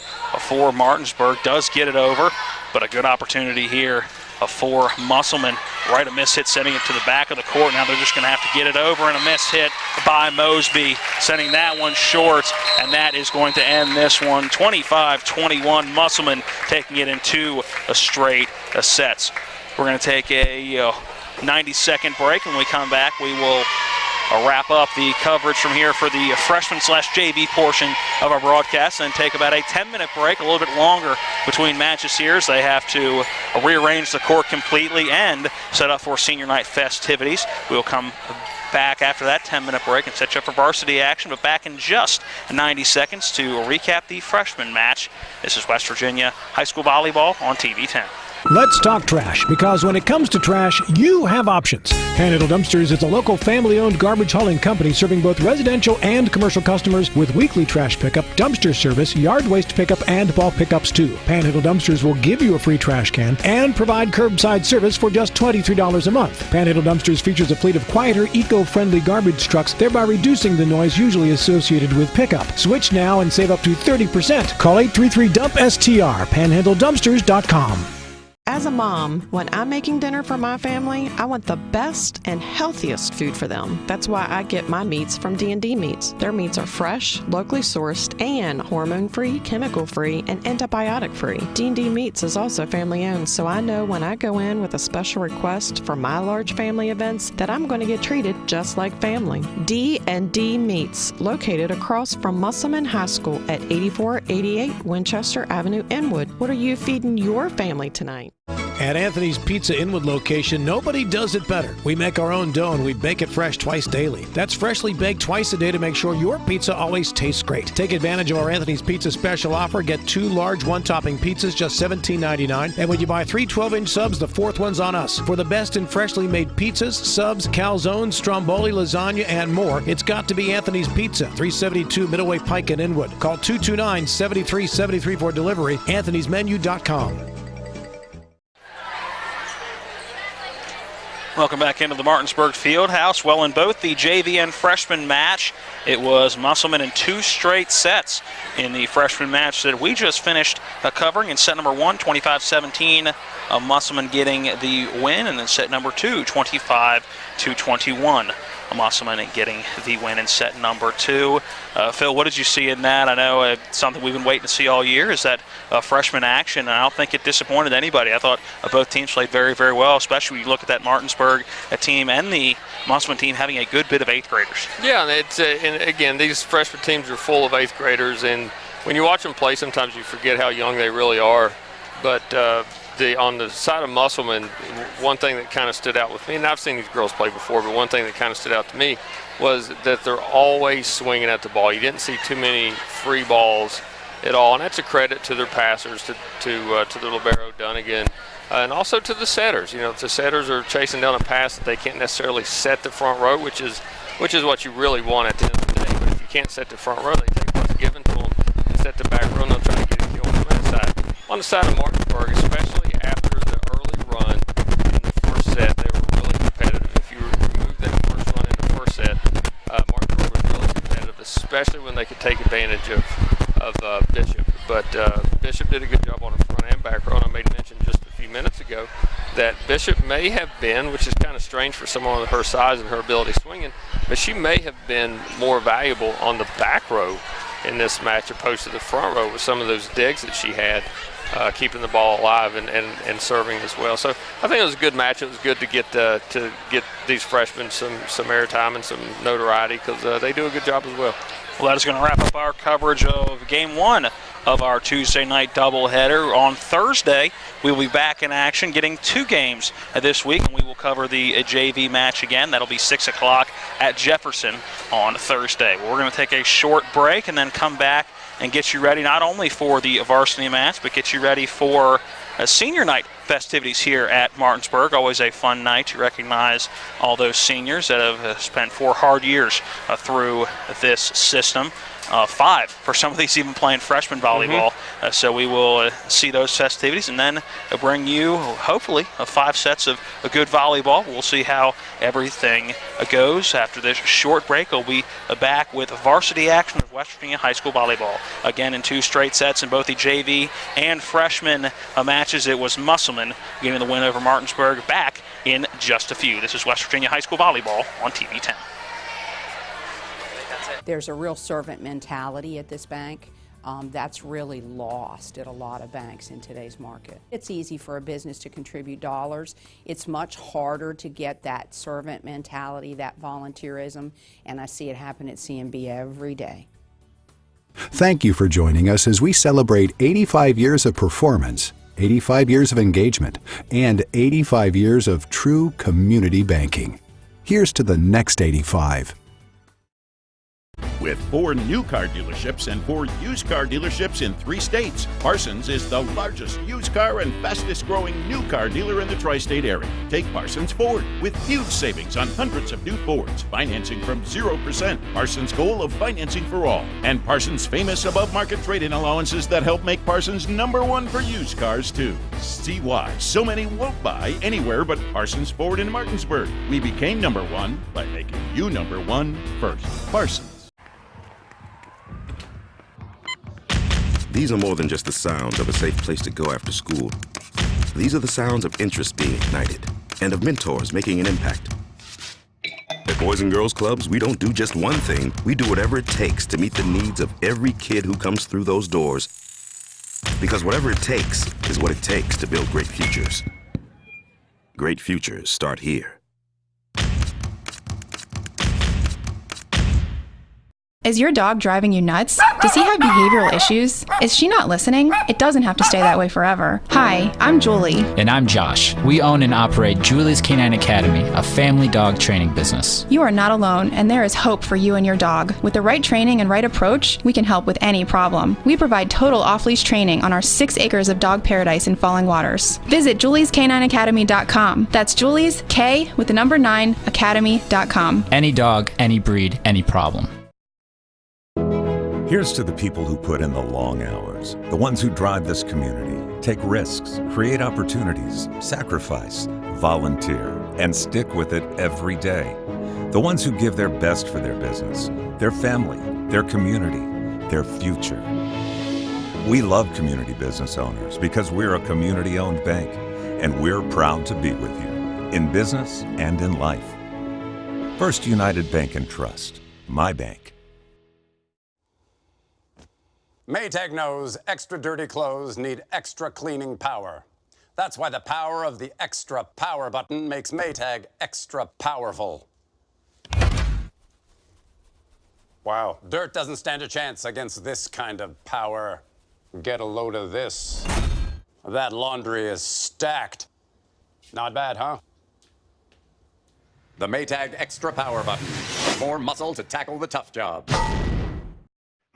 for Martinsburg does get it over, but a good opportunity here for Musselman. Wright, a miss hit, sending it to the back of the court. Now they're just going to have to get it over, and a miss hit by Mosby, sending that one short, and that is going to end this one. 25-21, Musselman taking it in 2 straight sets. We're going to take a 90-second break. When we come back, we will wrap up the coverage from here for the freshman/JV portion of our broadcast, and take about a 10-minute break, a little bit longer between matches here, as they have to rearrange the court completely and set up for senior night festivities. We'll come back after that 10-minute break and set you up for varsity action, but back in just 90 seconds to recap the freshman match. This is West Virginia High School Volleyball on TV 10. Let's talk trash, because when it comes to trash, you have options. Panhandle Dumpsters is a local family-owned garbage hauling company serving both residential and commercial customers with weekly trash pickup, dumpster service, yard waste pickup, and bulk pickups too. Panhandle Dumpsters will give you a free trash can and provide curbside service for just $23 a month. Panhandle Dumpsters features a fleet of quieter, eco-friendly garbage trucks, thereby reducing the noise usually associated with pickup. Switch now and save up to 30%. Call 833-DUMP-STR, panhandledumpsters.com. As a mom, when I'm making dinner for my family, I want the best and healthiest food for them. That's why I get my meats from D&D Meats. Their meats are fresh, locally sourced, and hormone-free, chemical-free, and antibiotic-free. D&D Meats is also family-owned, so I know when I go in with a special request for my large family events that I'm going to get treated just like family. D&D Meats, located across from Musselman High School at 8488 Winchester Avenue, Inwood. What are you feeding your family tonight? At Anthony's Pizza Inwood location, nobody does it better. We make our own dough and we bake it fresh twice daily. That's freshly baked twice a day to make sure your pizza always tastes great. Take advantage of our Anthony's Pizza special offer. Get 2 large one-topping pizzas, just $17.99. And when you buy 3 12-inch subs, the 4th one's on us. For the best in freshly made pizzas, subs, calzones, stromboli, lasagna, and more, it's got to be Anthony's Pizza, 372 Middleway Pike in Inwood. Call 229-7373 for delivery, anthonysmenu.com. Welcome back into the Martinsburg Fieldhouse. Well, in both the JV and freshman match, it was Musselman in 2 straight sets in the freshman match that we just finished covering. In set number 1, 25-17, Musselman getting the win, and then set number 2, 25-21. Musselman getting the win in set number 2. Phil, what did you see in that? I know something we've been waiting to see all year is that freshman action, and I don't think it disappointed anybody. I thought both teams played very, very well, especially when you look at that Martinsburg team and the Musselman team having a good bit of 8th graders. Yeah, and again, these freshman teams are full of 8th graders, and when you watch them play, sometimes you forget how young they really are. But on the side of Musselman, one thing that kind of stood out with me, and I've seen these girls play before, but one thing that kind of stood out to me was that they're always swinging at the ball. You didn't see too many free balls at all, and that's a credit to their passers, to the libero Dunnigan, and also to the setters. You know, if the setters are chasing down a pass that they can't necessarily set the front row, which is what you really want at the end of the day. But if you can't set the front row, they take what's given to them and set the back row, and they'll try to get a kill on that side. On the side of Martinsburg, especially after the early run in the first set, they were really competitive. If you remove that first run in the first set, Martinsburg was really competitive, especially when they could take advantage of Bishop. But Bishop did a good job on the front and back row, and I made mention just a few minutes ago that Bishop may have been, which is kind of strange for someone of her size and her ability swinging, but she may have been more valuable on the back row in this match opposed to the front row with some of those digs that she had. Keeping the ball alive and serving as well. So I think it was a good match. It was good to get these freshmen some airtime and some notoriety because they do a good job as well. Well, that is going to wrap up our coverage of Game 1 of our Tuesday night doubleheader. On Thursday, we will be back in action, getting 2 games this week, and we will cover the JV match again. That'll be 6 o'clock at Jefferson on Thursday. We're going to take a short break and then come back and get you ready not only for the varsity match, but get you ready for senior night festivities here at Martinsburg. Always a fun night to recognize all those seniors that have spent 4 hard years through this system. 5 for some of these even playing freshman volleyball. So we will see those festivities and then bring you hopefully 5 sets of a good volleyball. We'll see how everything goes after this short break. We'll be back with varsity action of West Virginia high school volleyball. Again in 2 straight sets in both the JV and freshman matches. It was Musselman getting the win over Martinsburg. Back in just a few. This is West Virginia high school volleyball on TV 10. There's a real servant mentality at this bank. That's really lost at a lot of banks in today's market. It's easy for a business to contribute dollars. It's much harder to get that servant mentality, that volunteerism, and I see it happen at CMB every day. Thank you for joining us as we celebrate 85 years of performance, 85 years of engagement, and 85 years of true community banking. Here's to the next 85. With 4 new car dealerships and 4 used car dealerships in 3 states, Parsons is the largest used car and fastest growing new car dealer in the tri-state area. Take Parsons Ford with huge savings on hundreds of new Fords, financing from 0%, Parsons' goal of financing for all, and Parsons' famous above-market trade-in allowances that help make Parsons #1 for used cars too. See why so many won't buy anywhere but Parsons Ford in Martinsburg. We became #1 by making you #1 first. Parsons. These are more than just the sounds of a safe place to go after school. These are the sounds of interest being ignited and of mentors making an impact. At Boys and Girls Clubs, we don't do just one thing. We do whatever it takes to meet the needs of every kid who comes through those doors. Because whatever it takes is what it takes to build great futures. Great futures start here. Is your dog driving you nuts? Does he have behavioral issues? Is she not listening? It doesn't have to stay that way forever. Hi, I'm Julie. And I'm Josh. We own and operate Julie's Canine Academy, a family dog training business. You are not alone, and there is hope for you and your dog. With the right training and right approach, we can help with any problem. We provide total off-leash training on our 6 acres of dog paradise in Falling Waters. Visit juliescanineacademy.com. That's Julie's, K with the number 9, academy.com. Any dog, any breed, any problem. Here's to the people who put in the long hours, the ones who drive this community, take risks, create opportunities, sacrifice, volunteer, and stick with it every day. The ones who give their best for their business, their family, their community, their future. We love community business owners because we're a community-owned bank, and we're proud to be with you, in business and in life. First United Bank and Trust, my bank. Maytag knows extra dirty clothes need extra cleaning power. That's why the power of the extra power button makes Maytag extra powerful. Wow, dirt doesn't stand a chance against this kind of power. Get a load of this. That laundry is stacked. Not bad, huh? The Maytag extra power button. More muscle to tackle the tough jobs.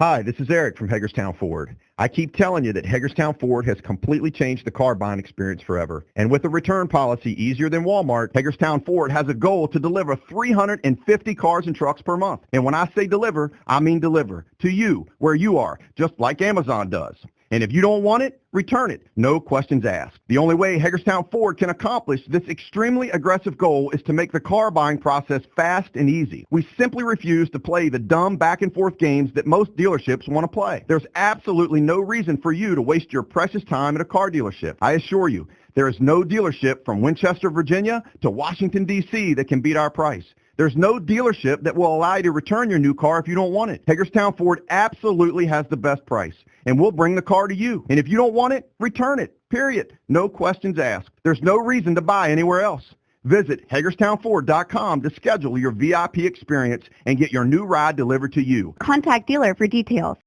Hi, this is Eric from Hagerstown Ford. I keep telling you that Hagerstown Ford has completely changed the car buying experience forever. And with a return policy easier than Walmart, Hagerstown Ford has a goal to deliver 350 cars and trucks per month. And when I say deliver, I mean deliver to you, where you are, just like Amazon does. And if you don't want it, return it. No questions asked. The only way Hagerstown Ford can accomplish this extremely aggressive goal is to make the car buying process fast and easy. We simply refuse to play the dumb back and forth games that most dealerships want to play. There's absolutely no reason for you to waste your precious time at a car dealership. I assure you, there is no dealership from Winchester, Virginia to Washington, D.C. that can beat our price. There's no dealership that will allow you to return your new car if you don't want it. Hagerstown Ford absolutely has the best price, and we'll bring the car to you. And if you don't want it, return it, period. No questions asked. There's no reason to buy anywhere else. Visit HagerstownFord.com to schedule your VIP experience and get your new ride delivered to you. Contact dealer for details.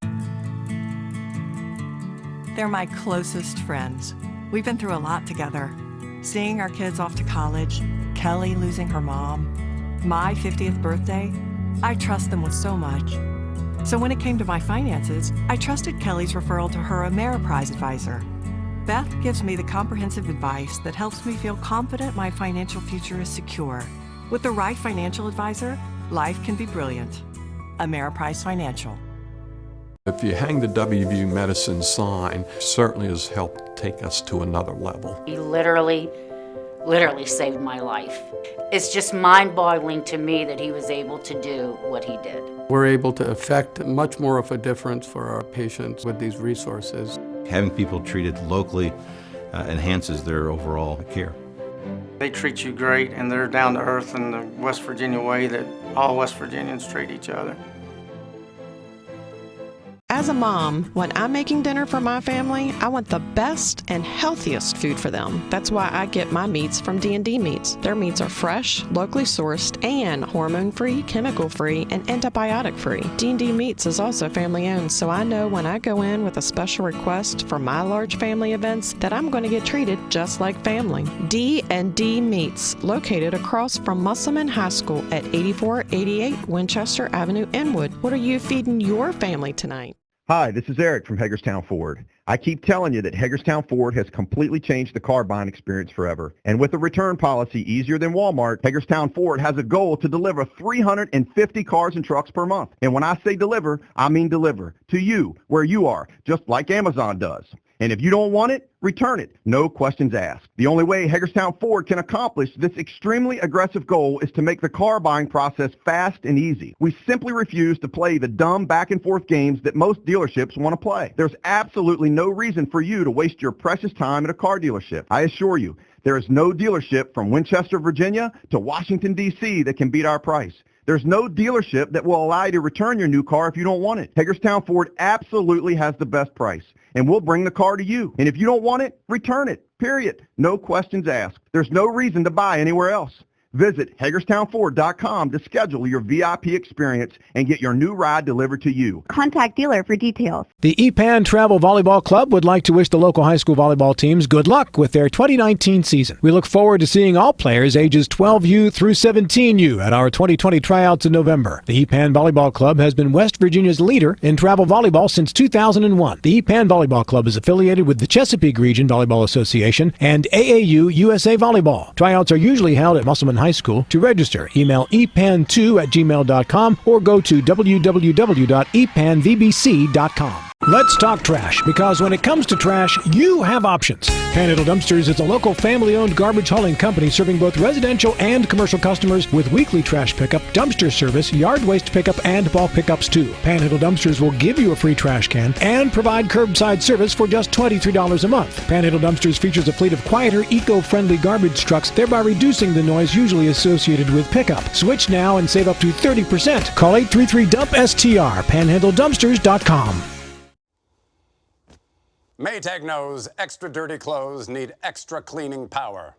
They're my closest friends. We've been through a lot together. Seeing our kids off to college, Kelly losing her mom, my 50th birthday, I trust them with so much. So when it came to my finances, I trusted Kelly's referral to her Ameriprise advisor. Beth gives me the comprehensive advice that helps me feel confident my financial future is secure. With the right financial advisor, life can be brilliant. Ameriprise Financial. If you hang the WVU Medicine sign, certainly has helped take us to another level. He literally saved my life. It's just mind-boggling to me that he was able to do what he did. We're able to affect much more of a difference for our patients with these resources. Having people treated locally enhances their overall care. They treat you great, and they're down to earth in the West Virginia way that all West Virginians treat each other. As a mom, when I'm making dinner for my family, I want the best and healthiest food for them. That's why I get my meats from D&D Meats. Their meats are fresh, locally sourced, and hormone-free, chemical-free, and antibiotic-free. D&D Meats is also family-owned, so I know when I go in with a special request for my large family events that I'm going to get treated just like family. D&D Meats, located across from Musselman High School at 8488 Winchester Avenue, Inwood. What are you feeding your family tonight? Hi, this is Eric from Hagerstown Ford. I keep telling you that Hagerstown Ford has completely changed the car buying experience forever. And with a return policy easier than Walmart, Hagerstown Ford has a goal to deliver 350 cars and trucks per month. And when I say deliver, I mean deliver to you, where you are, just like Amazon does. And if you don't want it, return it. No questions asked. The only way Hagerstown Ford can accomplish this extremely aggressive goal is to make the car buying process fast and easy. We simply refuse to play the dumb back and forth games that most dealerships want to play. There's absolutely no reason for you to waste your precious time at a car dealership. I assure you, there is no dealership from Winchester, Virginia to Washington, D.C. that can beat our price. There's no dealership that will allow you to return your new car if you don't want it. Hagerstown Ford absolutely has the best price, and we'll bring the car to you. And if you don't want it, return it, period. No questions asked. There's no reason to buy anywhere else. Visit HagerstownFord.com to schedule your VIP experience and get your new ride delivered to you. Contact dealer for details. The EPAN Travel Volleyball Club would like to wish the local high school volleyball teams good luck with their 2019 season. We look forward to seeing all players ages 12U through 17U at our 2020 tryouts in November. The EPAN Volleyball Club has been West Virginia's leader in travel volleyball since 2001. The EPAN Volleyball Club is affiliated with the Chesapeake Region Volleyball Association and AAU USA Volleyball. Tryouts are usually held at Musselman High School. To register, email epan2@gmail.com or go to www.epanvbc.com. Let's talk trash, because when it comes to trash, you have options. Panhandle Dumpsters is a local family-owned garbage hauling company serving both residential and commercial customers with weekly trash pickup, dumpster service, yard waste pickup, and bulk pickups too. Panhandle Dumpsters will give you a free trash can and provide curbside service for just $23 a month. Panhandle Dumpsters features a fleet of quieter, eco-friendly garbage trucks, thereby reducing the noise usually associated with pickup. Switch now and save up to 30%. Call 833-DUMP-STR, panhandledumpsters.com. Maytag knows extra dirty clothes need extra cleaning power.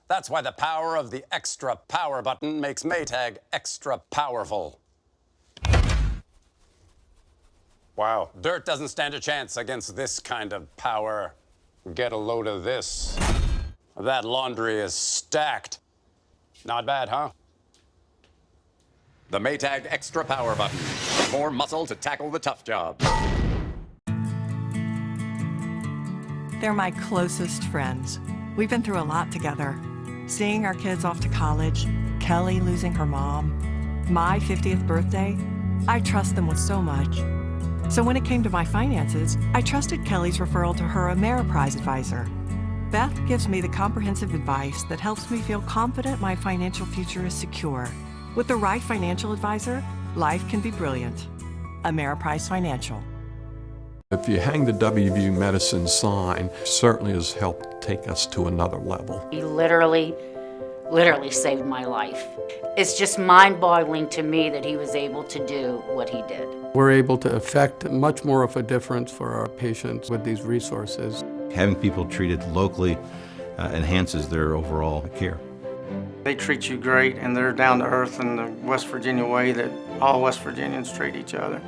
That's why the power of the extra power button makes Maytag extra powerful. Wow, dirt doesn't stand a chance against this kind of power. Get a load of this. That laundry is stacked. Not bad, huh? The Maytag extra power button. More muscle to tackle the tough job. They're my closest friends. We've been through a lot together. Seeing our kids off to college, Kelly losing her mom, my 50th birthday, I trust them with so much. So when it came to my finances, I trusted Kelly's referral to her Ameriprise advisor. Beth gives me the comprehensive advice that helps me feel confident my financial future is secure. With the right financial advisor, life can be brilliant. Ameriprise Financial. If you hang the WVU medicine sign, certainly has helped take us to another level. He literally saved my life. It's just mind-boggling to me that he was able to do what he did. We're able to affect much more of a difference for our patients with these resources. Having people treated locally enhances their overall care. They treat you great, and they're down to earth in the West Virginia way that all West Virginians treat each other.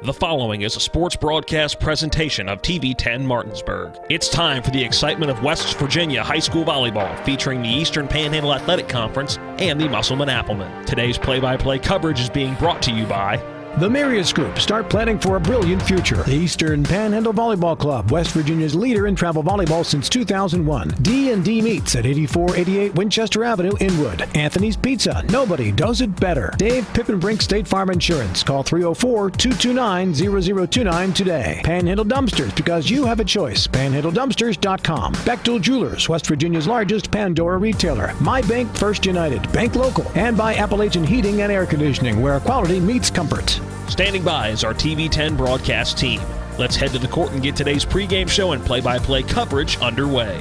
The following is a sports broadcast presentation of TV 10 Martinsburg. It's time for the excitement of West Virginia high school volleyball, featuring the Eastern Panhandle Athletic Conference and the Musselman Appleman. Today's play-by-play coverage is being brought to you by The Marius Group. Start planning for a brilliant future. The Eastern Panhandle Volleyball Club, West Virginia's leader in travel volleyball since 2001. D&D Meats at 8488 Winchester Avenue, Inwood. Anthony's Pizza. Nobody does it better. Dave Pippenbrink State Farm Insurance. Call 304-229-0029 today. Panhandle Dumpsters, because you have a choice. PanhandleDumpsters.com. Bechtel Jewelers, West Virginia's largest Pandora retailer. My Bank First United. Bank Local. And by Appalachian Heating and Air Conditioning, where quality meets comfort. Standing by is our TV 10 broadcast team. Let's head to the court and get today's pregame show and play-by-play coverage underway.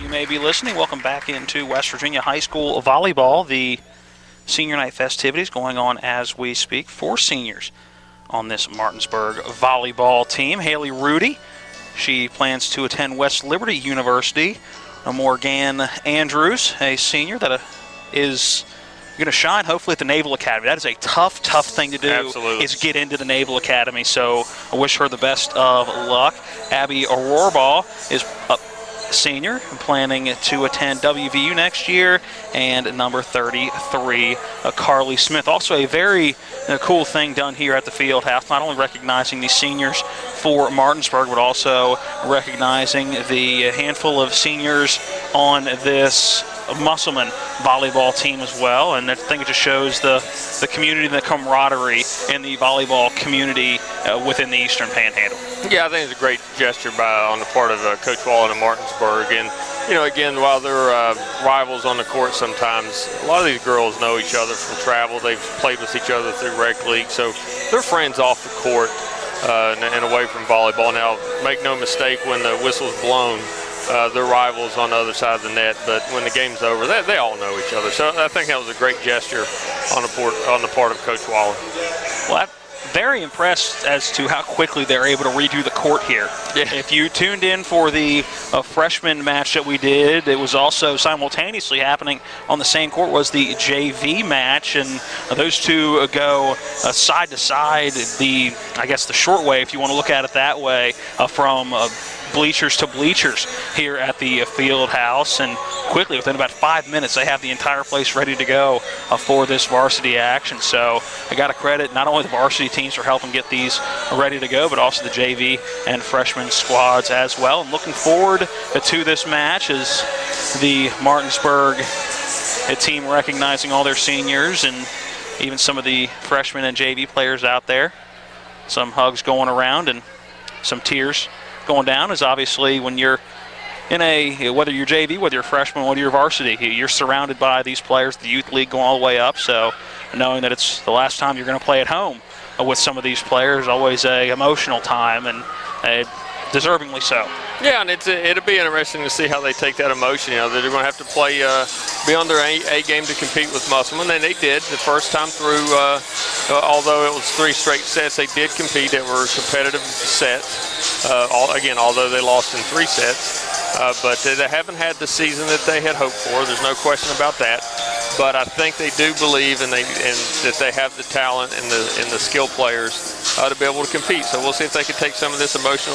You may be listening. Welcome back into West Virginia High School volleyball. The senior night festivities going on as we speak. 4 seniors on this Martinsburg volleyball team. Haley Rudy. She plans to attend West Liberty University. Morgan Andrews, a senior that is going to shine hopefully at the Naval Academy. That is a tough thing to do. Absolutely. Is get into the Naval Academy. So I wish her the best of luck. Abby Rohrball is a senior and planning to attend WVU next year. And number 33, Carly Smith. Also a very cool thing done here at the field house, not only recognizing the seniors for Martinsburg, but also recognizing the handful of seniors on this Musselman volleyball team as well, and I think it just shows the community and the camaraderie in the volleyball community within the Eastern Panhandle. Yeah, I think it's a great gesture on the part of Coach Wallen in Martinsburg. And, again, while they're rivals on the court sometimes, a lot of these girls know each other from travel. They've played with each other through rec league, so they're friends off the court and away from volleyball. Now, make no mistake, when the whistle's blown, they're rivals on the other side of the net, but when the game's over, they all know each other. So I think that was a great gesture on the part of Coach Wallen. Well, I'm very impressed as to how quickly they're able to redo the court here. Yeah. If you tuned in for the freshman match that we did, it was also simultaneously happening on the same court was the JV match, and those two go side to side, I guess the short way, if you want to look at it that way, from bleachers to bleachers here at the field house, and quickly within about 5 minutes they have the entire place ready to go for this varsity action. So I got to credit not only the varsity teams for helping get these ready to go, but also the JV and freshman squads as well. And looking forward to this match is the Martinsburg team recognizing all their seniors and even some of the freshmen and JV players out there. Some hugs going around and some tears going down, is obviously when you're in whether you're JV, whether you're freshman, whether you're varsity, you're surrounded by these players, the youth league going all the way up. So knowing that it's the last time you're going to play at home with some of these players, always a emotional time, and deservingly so. Yeah, and it'll be interesting to see how they take that emotion. They're going to have to play, be on their A game to compete with Musselman, and they did the first time through. Although it was 3 straight sets, they did compete. They were competitive sets. Although they lost in 3 sets, but they haven't had the season that they had hoped for. There's no question about that. But I think they do believe and that they have the talent and the skill players to be able to compete. So we'll see if they can take some of this emotion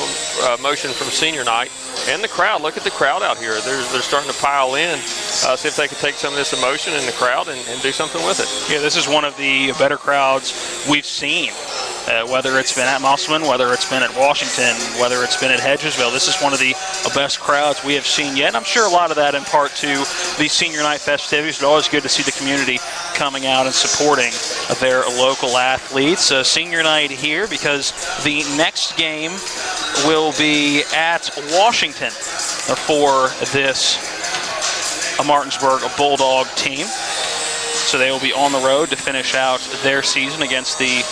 from senior night. And the crowd, look at the crowd out here. They're starting to pile in. See if they can take some of this emotion in the crowd and do something with it. Yeah, this is one of the better crowds we've seen. Whether it's been at Musselman, whether it's been at Washington, whether it's been at Hedgesville, this is one of the best crowds we have seen yet. And I'm sure a lot of that in part to the senior night festivities. It's always good to see the community coming out and supporting their local athletes. Senior night here because the next game will be at Washington for this Martinsburg Bulldog team. So they will be on the road to finish out their season against the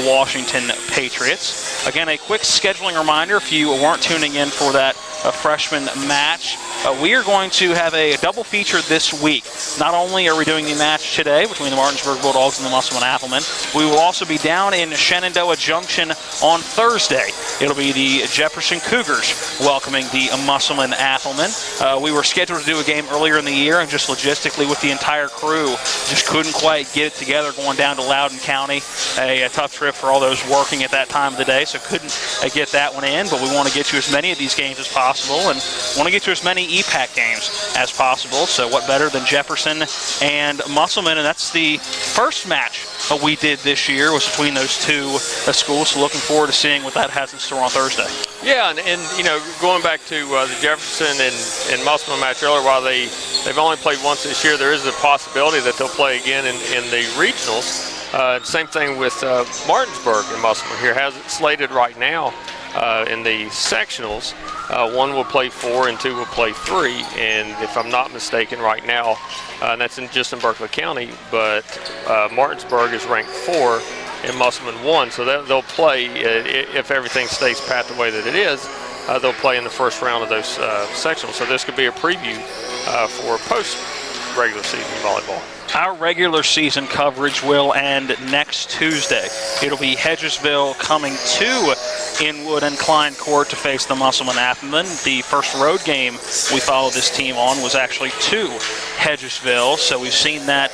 Washington Patriots. Again, a quick scheduling reminder if you weren't tuning in for that freshman match. We are going to have a double feature this week. Not only are we doing the match today between the Martinsburg Bulldogs and the Musselman Applemen, we will also be down in Shenandoah Junction on Thursday. It'll be the Jefferson Cougars welcoming the Musselman Applemen. We were scheduled to do a game earlier in the year, and just logistically with the entire crew, just couldn't quite get it together going down to Loudoun County. A tough trip for all those working at that time of the day, so couldn't get that one in, but we want to get you as many of these games as possible and want to get you as many EPAC games as possible. So what better than Jefferson and Musselman, and that's the first match we did this year was between those two schools, so looking forward to seeing what that has in store on Thursday. Yeah, and going back to the Jefferson and Musselman match earlier, while they've only played once this year, there is a possibility that they'll play again in the regionals. Same thing with Martinsburg and Musselman here. Has it slated right now in the sectionals. 1 will play 4 and 2 will play 3. And if I'm not mistaken right now, and that's just in Berkeley County, but Martinsburg is ranked 4 and Musselman 1. So they'll play, if everything stays pat the way that it is, they'll play in the first round of those sectionals. So this could be a preview for post-regular season volleyball. Our regular season coverage will end next Tuesday. It'll be Hedgesville coming to Inwood and Klein Court to face the Musselman Applemen. The first road game we followed this team on was actually to Hedgesville, so we've seen that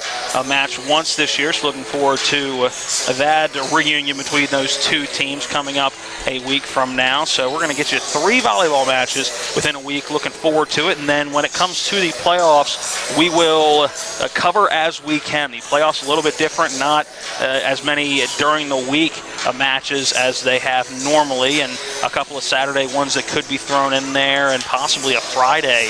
match once this year, so looking forward to that reunion between those two teams coming up a week from now. So we're going to get you 3 volleyball matches within a week, looking forward to it, and then when it comes to the playoffs, we will cover as we can. The playoffs a little bit different, not as many during the week matches as they have normally, and a couple of Saturday ones that could be thrown in there, and possibly a Friday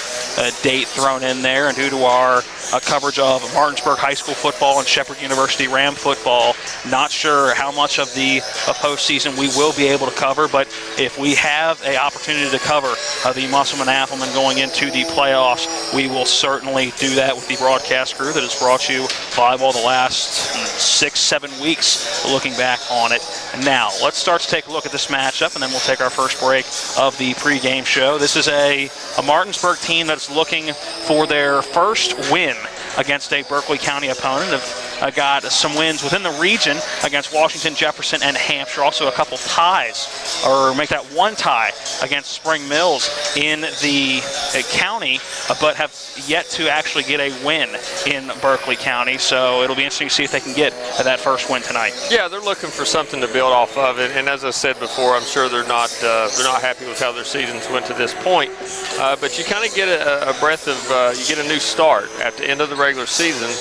date thrown in there, and due to our coverage of Martinsburg High School football and Shepherd University Ram football, not sure how much of the postseason we will be able to cover, but if we have an opportunity to cover the Musselman Appleman going into the playoffs, we will certainly do that with the broadcast crew that has brought you volleyball the last 6-7 weeks, looking back on it. Now, let's start to take a look at this matchup, and then we'll take our first break of the pregame show. This is a Martinsburg team that's looking for their first win against a Berkeley County opponent. Have got some wins within the region against Washington, Jefferson, and Hampshire. Also a couple ties, or make that one tie against Spring Mills in the county, but have yet to actually get a win in Berkeley County. So it'll be interesting to see if they can get that first win tonight. Yeah, they're looking for something to build off of it, and as I said before, I'm sure they're not happy with how their seasons went to this point. But you kind of get a breath of you get a new start at the end of the regular season.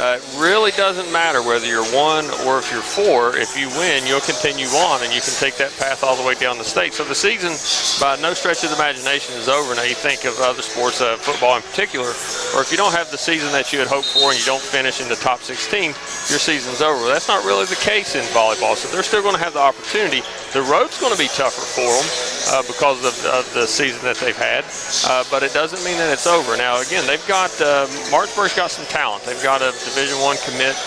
It really doesn't matter whether you're 1 or if you're 4. If you win, you'll continue on, and you can take that path all the way down the state. So the season, by no stretch of the imagination, is over. Now you think of other sports, football in particular, or if you don't have the season that you had hoped for and you don't finish in the top 16, your season's over. That's not really the case in volleyball, so they're still going to have the opportunity. The road's going to be tougher for them because of the season that they've had, but it doesn't mean that it's over. Now, again, they've got Martinsburg's got some talent. They've got a Division I commit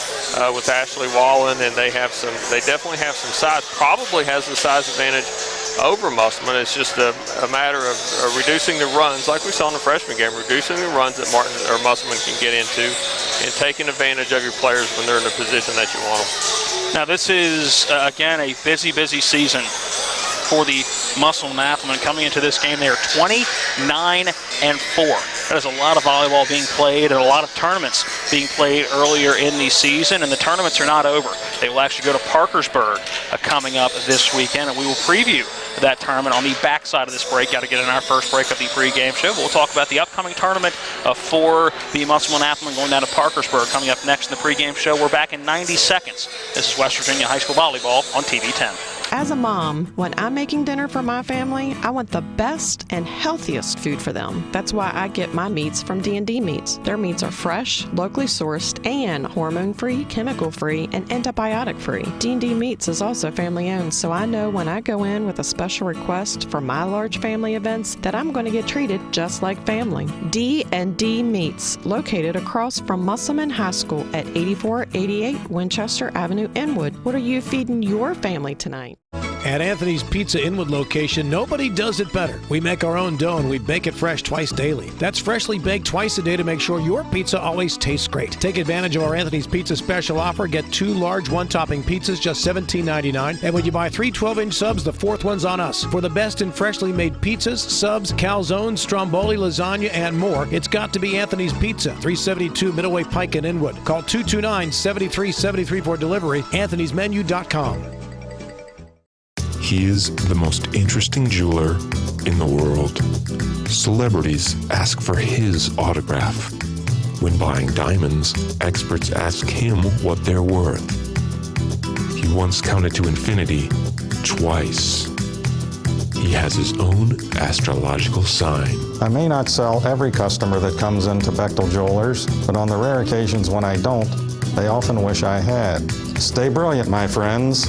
with Ashley Wallen, and they definitely have some size. Probably has the size advantage over Musselman. It's just a matter of reducing the runs, like we saw in the freshman game, reducing the runs that Musselman can get into, and taking advantage of your players when they're in the position that you want them. Now this is, again, a busy season for the Musselman Appleman. Coming into this game, they are 29-4. That is a lot of volleyball being played and a lot of tournaments being played earlier in the season, and the tournaments are not over. They will actually go to Parkersburg coming up this weekend, and we will preview that tournament on the backside of this break. Got to get in our first break of the pregame show. We'll talk about the upcoming tournament for the Musselman Appleman going down to Parkersburg coming up next in the pregame show. We're back in 90 seconds. This is West Virginia High School Volleyball on TV 10. As a mom, when I'm making dinner for my family, I want the best and healthiest food for them. That's why I get my meats from D&D Meats. Their meats are fresh, locally sourced, and hormone-free, chemical-free, and antibiotic-free. D&D Meats is also family-owned, so I know when I go in with a special request for my large family events that I'm going to get treated just like family. D&D Meats, located across from Musselman High School at 8488 Winchester Avenue, Inwood. What are you feeding your family tonight? At Anthony's Pizza Inwood location, nobody does it better. We make our own dough and we bake it fresh twice daily. That's freshly baked twice a day to make sure your pizza always tastes great. Take advantage of our Anthony's Pizza special offer. Get 2 large one-topping pizzas, just $17.99. And when you buy 3 12-inch subs, the 4th one's on us. For the best in freshly made pizzas, subs, calzones, stromboli, lasagna, and more, it's got to be Anthony's Pizza, 372 Middleway Pike in Inwood. Call 229-7373 for delivery, anthonysmenu.com. He is the most interesting jeweler in the world. Celebrities ask for his autograph. When buying diamonds, experts ask him what they're worth. He once counted to infinity twice. He has his own astrological sign. I may not sell every customer that comes into Bechtel Jewelers, but on the rare occasions when I don't, they often wish I had. Stay brilliant, my friends.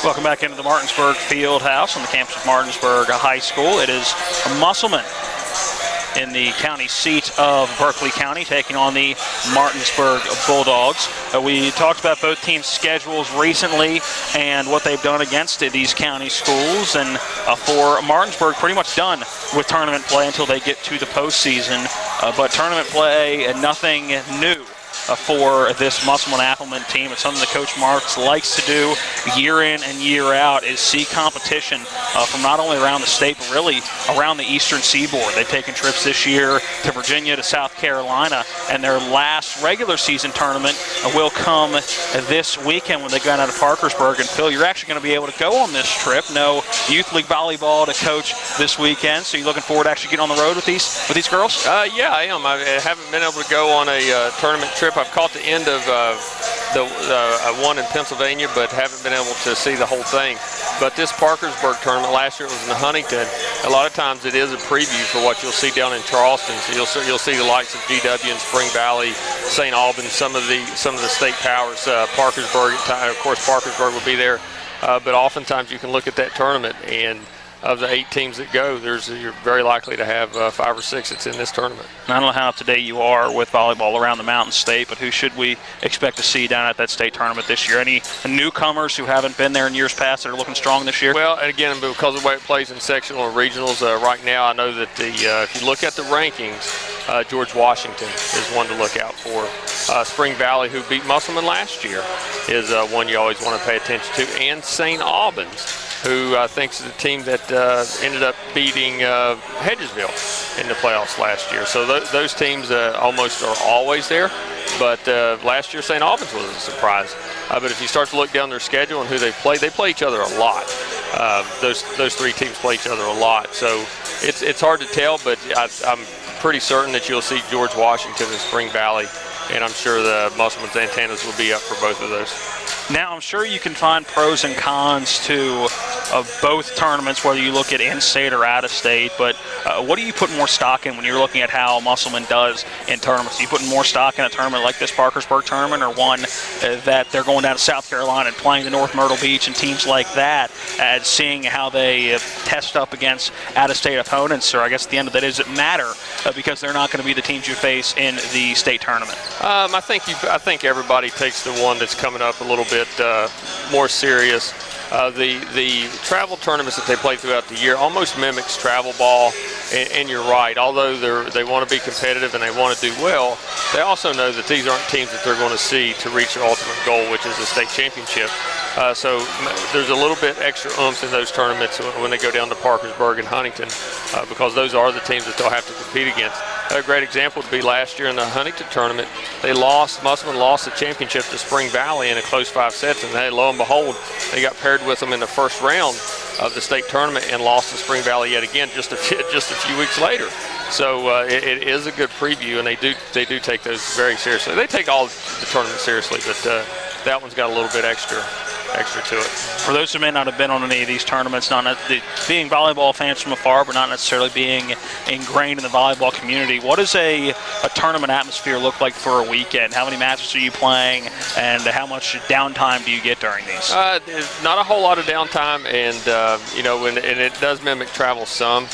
Welcome back into the Martinsburg Field House on the campus of Martinsburg High School. It is Musselman in the county seat of Berkeley County taking on the Martinsburg Bulldogs. We talked about both teams' schedules recently and what they've done against these county schools. And for Martinsburg, pretty much done with tournament play until they get to the postseason. But tournament play, nothing new for this Musselman Appleman team. It's something that Coach Marks likes to do year in and year out, is see competition from not only around the state, but really around the eastern seaboard. They've taken trips this year to Virginia, to South Carolina, and their last regular season tournament will come this weekend when they go down to Parkersburg. And Phil, you're actually going to be able to go on this trip. No Youth League volleyball to coach this weekend, so you're looking forward to actually getting on the road with these girls? Yeah, I am. I haven't been able to go on a tournament trip. I've caught the end of the one in Pennsylvania, but haven't been able to see the whole thing. But this Parkersburg tournament, last year it was in Huntington. A lot of times it is a preview for what you'll see down in Charleston. So you'll see the likes of GW and Spring Valley, St. Albans, some of the state powers. Parkersburg, of course, Parkersburg will be there. But oftentimes you can look at that tournament, and of the 8 teams that go, you're very likely to have 5 or 6 that's in this tournament. I don't know how up to date you are with volleyball around the Mountain State, but who should we expect to see down at that state tournament this year? Any newcomers who haven't been there in years past that are looking strong this year? Well, and again, because of the way it plays in sectional and regionals, right now I know that if you look at the rankings, George Washington is one to look out for. Spring Valley, who beat Musselman last year, is one you always want to pay attention to, and St. Albans, who I think is the team that ended up beating Hedgesville in the playoffs last year. So those teams almost are always there, but last year St. Albans was a surprise. But if you start to look down their schedule and who they play each other a lot. Those 3 teams play each other a lot. So it's hard to tell, but I'm pretty certain that you'll see George Washington and Spring Valley, and I'm sure the Musselman's antennas will be up for both of those. Now, I'm sure you can find pros and cons to both tournaments, whether you look at in-state or out-of-state, but what do you put more stock in when you're looking at how Musselman does in tournaments? Do you put more stock in a tournament like this Parkersburg tournament, or one that they're going down to South Carolina and playing the North Myrtle Beach and teams like that, and seeing how they test up against out-of-state opponents? Or I guess at the end of the day, does it matter because they're not going to be the teams you face in the state tournament? I think everybody takes the one that's coming up a little bit more serious. The travel tournaments that they play throughout the year almost mimics travel ball, and you're right. Although they want to be competitive and they want to do well, they also know that these aren't teams that they're going to see to reach their ultimate goal, which is the state championship. So there's a little bit extra oomph in those tournaments when they go down to Parkersburg and Huntington, because those are the teams that they'll have to compete against. A great example would be last year in the Huntington tournament. Musselman lost the championship to Spring Valley in a close 5 sets, and then lo and behold, they got paired with them in the first round of the state tournament and lost to Spring Valley yet again just a few weeks later. So it is a good preview, and they do take those very seriously. They take all the tournaments seriously, but that one's got a little bit extra to it. For those who may not have been on any of these tournaments, being volleyball fans from afar, but not necessarily being ingrained in the volleyball community, what does a tournament atmosphere look like for a weekend? How many matches are you playing, and how much downtime do you get during these? Not a whole lot of downtime, and and it does mimic travel some,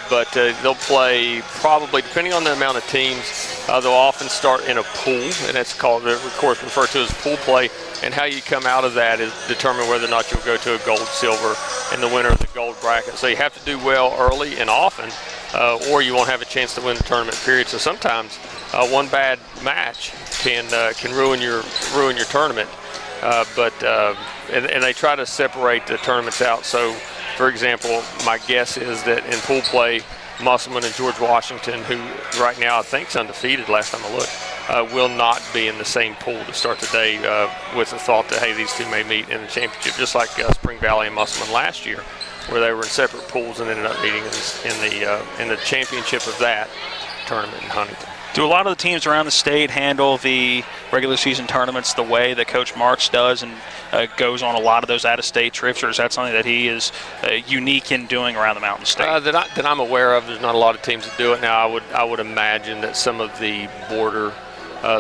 but they'll play probably, depending on the amount of teams, they'll often start in a pool, and that's called, of course, referred to as pool play. And how you come out of that is determine whether or not you'll go to a gold, silver, and the winner of the gold bracket. So you have to do well early and often, or you won't have a chance to win the tournament period. So sometimes one bad match can ruin your tournament. And they try to separate the tournaments out. So, for example, my guess is that in pool play, Musselman and George Washington, who right now I think is undefeated last time I looked, will not be in the same pool to start the day with the thought that, hey, these two may meet in the championship, just like Spring Valley and Musselman last year, where they were in separate pools and ended up meeting in the championship of that tournament in Huntington. Do a lot of the teams around the state handle the regular season tournaments the way that Coach March does and goes on a lot of those out-of-state trips, or is that something that he is unique in doing around the Mountain State? That I'm aware of, there's not a lot of teams that do it now. I would imagine that some of the border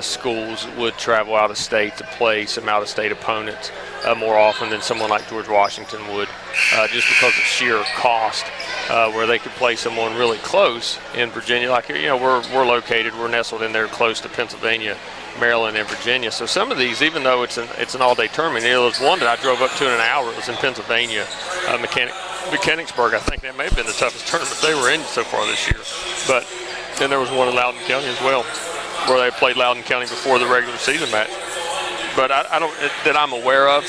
schools would travel out of state to play some out-of-state opponents more often than someone like George Washington would, just because of sheer cost. Where they could play someone really close in Virginia, like we're located, we're nestled in there close to Pennsylvania, Maryland, and Virginia. So some of these, even though it's an all-day tournament, there was one that I drove up to in an hour. It was in Pennsylvania, Mechanicsburg. I think that may have been the toughest tournament they were in so far this year. But then there was one in Loudoun County as well, where they played Loudoun County before the regular season match. But I don't, that I'm aware of,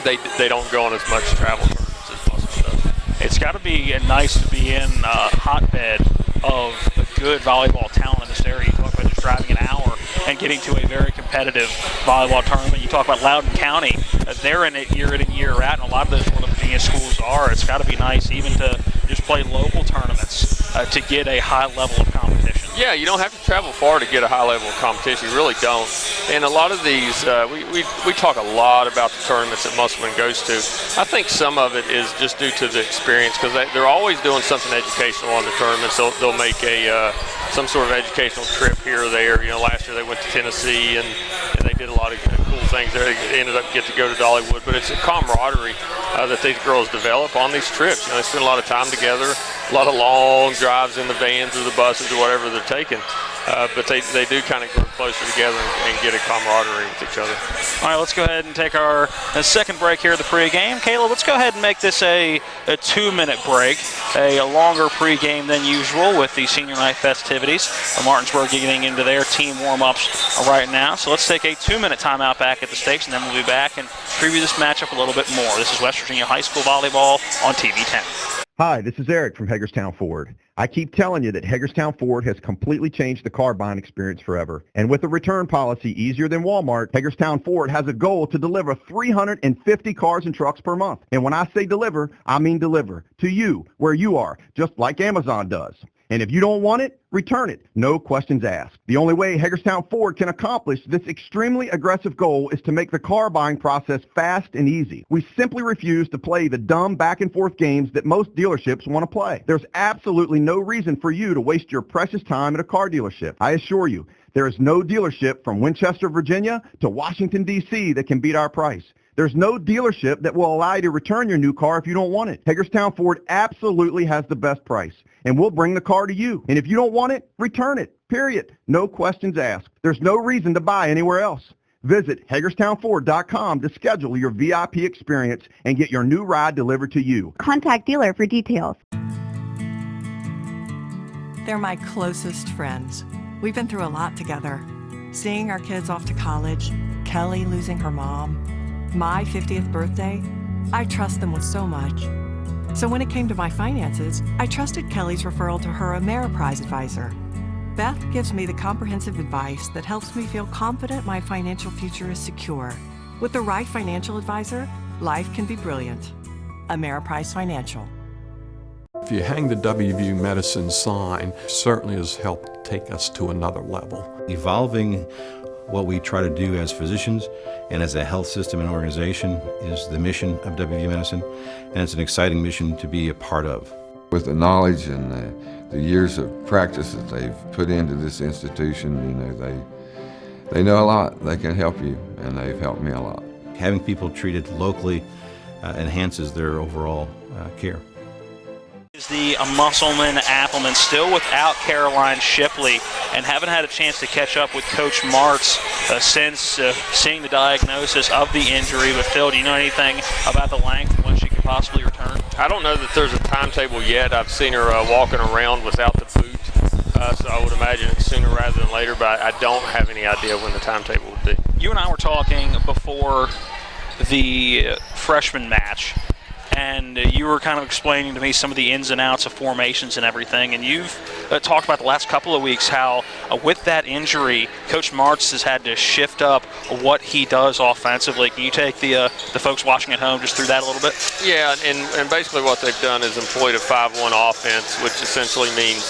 they don't go on as much travel tournaments as Musselman does. It's got to be nice to be in a hotbed of good volleyball talent in this area. You talk about just driving an hour and getting to a very competitive volleyball tournament. You talk about Loudoun County. They're in it year in and year out, and a lot of those Northern Virginia schools are. It's got to be nice even to just play local tournaments to get a high level of competition. Yeah, you don't have to travel far to get a high level of competition. You really don't. And a lot of these, we talk a lot about the tournaments that Musselman goes to. I think some of it is just due to the experience, because they're always doing something educational on the tournaments. They'll make some sort of educational trip here or there. You know, last year they went to Tennessee and they did a lot of cool things there. They ended up getting to go to Dollywood. But it's a camaraderie that these girls develop on these trips. You know, they spend a lot of time together, a lot of long drives in the vans or the buses or whatever they're taking. But they do kind of grow closer together and get a camaraderie with each other. All right, let's go ahead and take our second break here at the pregame. Caleb, let's go ahead and make this a 2-minute break, a longer pregame than usual with the senior night festivities. Martinsburg getting into their team warm-ups right now. So let's take a 2-minute timeout back at the station, and then we'll be back and preview this matchup a little bit more. This is West Virginia High School Volleyball on TV 10. Hi, this is Eric from Hagerstown Ford. I keep telling you that Hagerstown Ford has completely changed the car buying experience forever. And with a return policy easier than Walmart, Hagerstown Ford has a goal to deliver 350 cars and trucks per month. And when I say deliver, I mean deliver to you, where you are, just like Amazon does. And if you don't want it, return it. No questions asked. The only way Hagerstown Ford can accomplish this extremely aggressive goal is to make the car buying process fast and easy. We simply refuse to play the dumb back and forth games that most dealerships want to play. There's absolutely no reason for you to waste your precious time at a car dealership. I assure you, there is no dealership from Winchester, Virginia to Washington, D.C. that can beat our price. There's no dealership that will allow you to return your new car if you don't want it. Hagerstown Ford absolutely has the best price, and we'll bring the car to you. And if you don't want it, return it, period. No questions asked. There's no reason to buy anywhere else. Visit HagerstownFord.com to schedule your VIP experience and get your new ride delivered to you. Contact dealer for details. They're my closest friends. We've been through a lot together. Seeing our kids off to college, Kelly losing her mom, my 50th birthday, I trust them with so much. So when it came to my finances, I trusted Kelly's referral to her Ameriprise advisor. Beth gives me the comprehensive advice that helps me feel confident my financial future is secure. With the right financial advisor, life can be brilliant. Ameriprise Financial. If you hang the WVU Medicine sign, certainly has helped take us to another level. Evolving what we try to do as physicians and as a health system and organization is the mission of WVU Medicine, and it's an exciting mission to be a part of. With the knowledge and the years of practice that they've put into this institution, you know, they know a lot. They can help you, and they've helped me a lot. Having people treated locally enhances their overall care. Is the Musselman Appleman still without Caroline Shipley and haven't had a chance to catch up with Coach Martz since seeing the diagnosis of the injury. But Phil, do you know anything about the length and when she could possibly return? I don't know that there's a timetable yet. I've seen her walking around without the boot, so I would imagine it's sooner rather than later, but I don't have any idea when the timetable would be. You and I were talking before the freshman match, and you were kind of explaining to me some of the ins and outs of formations and everything, and you've talked about the last couple of weeks how with that injury, Coach Martz has had to shift up what he does offensively. Can you take the folks watching at home just through that a little bit? Yeah, and basically what they've done is employed a 5-1 offense, which essentially means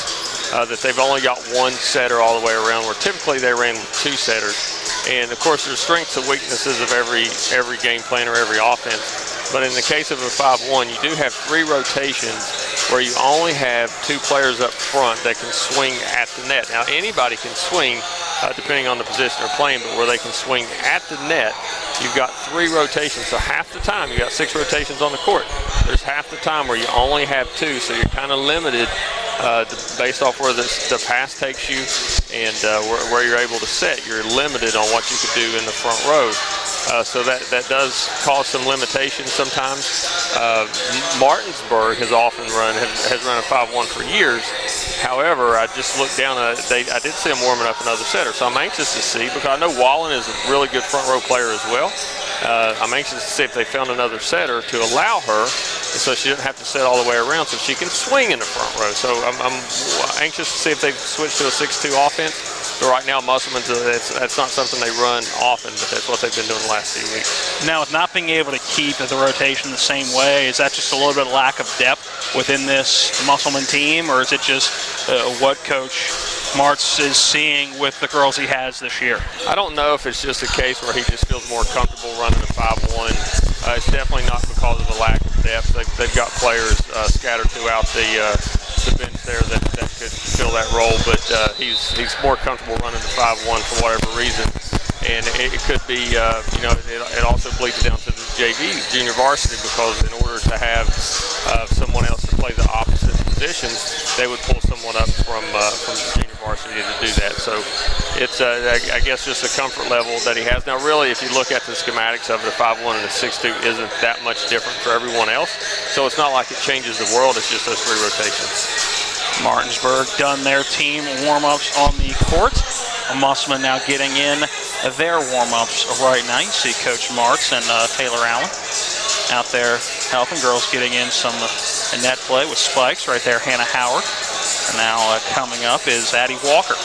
that they've only got one setter all the way around, where typically they ran with 2 setters. And of course there's strengths and weaknesses of every game plan or every offense. But in the case of a 5-1, you do have 3 rotations where you only have 2 players up front that can swing at the net. Now anybody can swing depending on the position they're playing, but where they can swing at the net, you've got 3 rotations. So half the time you got 6 rotations on the court. There's half the time where you only have 2, so you're kind of limited based off where the pass takes you and where you're able to set. You're limited on what you could do in the front row. So that does cause some limitations sometimes. Martinsburg has often run a 5-1 for years. However, I just looked down I did see them warming up another setter, so I'm anxious to see, because I know Wallen is a really good front row player as well. I'm anxious to see if they found another setter to allow her, so she doesn't have to set all the way around, so she can swing in the front row. So I'm anxious to see if they've switched to a 6-2 offense. But right now, Musselman's that's not something they run often, but that's what they've been doing the last few weeks. Now, with not being able to keep the rotation the same way, is that just a little bit of lack of depth within this Musselman team, or is it just what Coach Martz is seeing with the girls he has this year? I don't know if it's just a case where he just feels more comfortable running a 5-1. It's definitely not because of the lack of depth. They've got players scattered throughout the bench there that could fill that role, but he's more comfortable running the 5-1 for whatever reason. And it could be, it also bleeds down to the JV, junior varsity, because in order to have someone else to play the opposite positions, they would pull someone up from junior varsity to do that. So it's, I guess, just a comfort level that he has. Now, really, if you look at the schematics of it, a 5-1 and a 6-2 isn't that much different for everyone else. So it's not like it changes the world. It's just those 3 rotations. Martinsburg done their team warm-ups on the court. Musselman now getting in their warm-ups right now. You see Coach Martz and Taylor Allen out there helping. Girls getting in some net play with spikes right there, Hannah Howard. And now coming up is Addie Walker.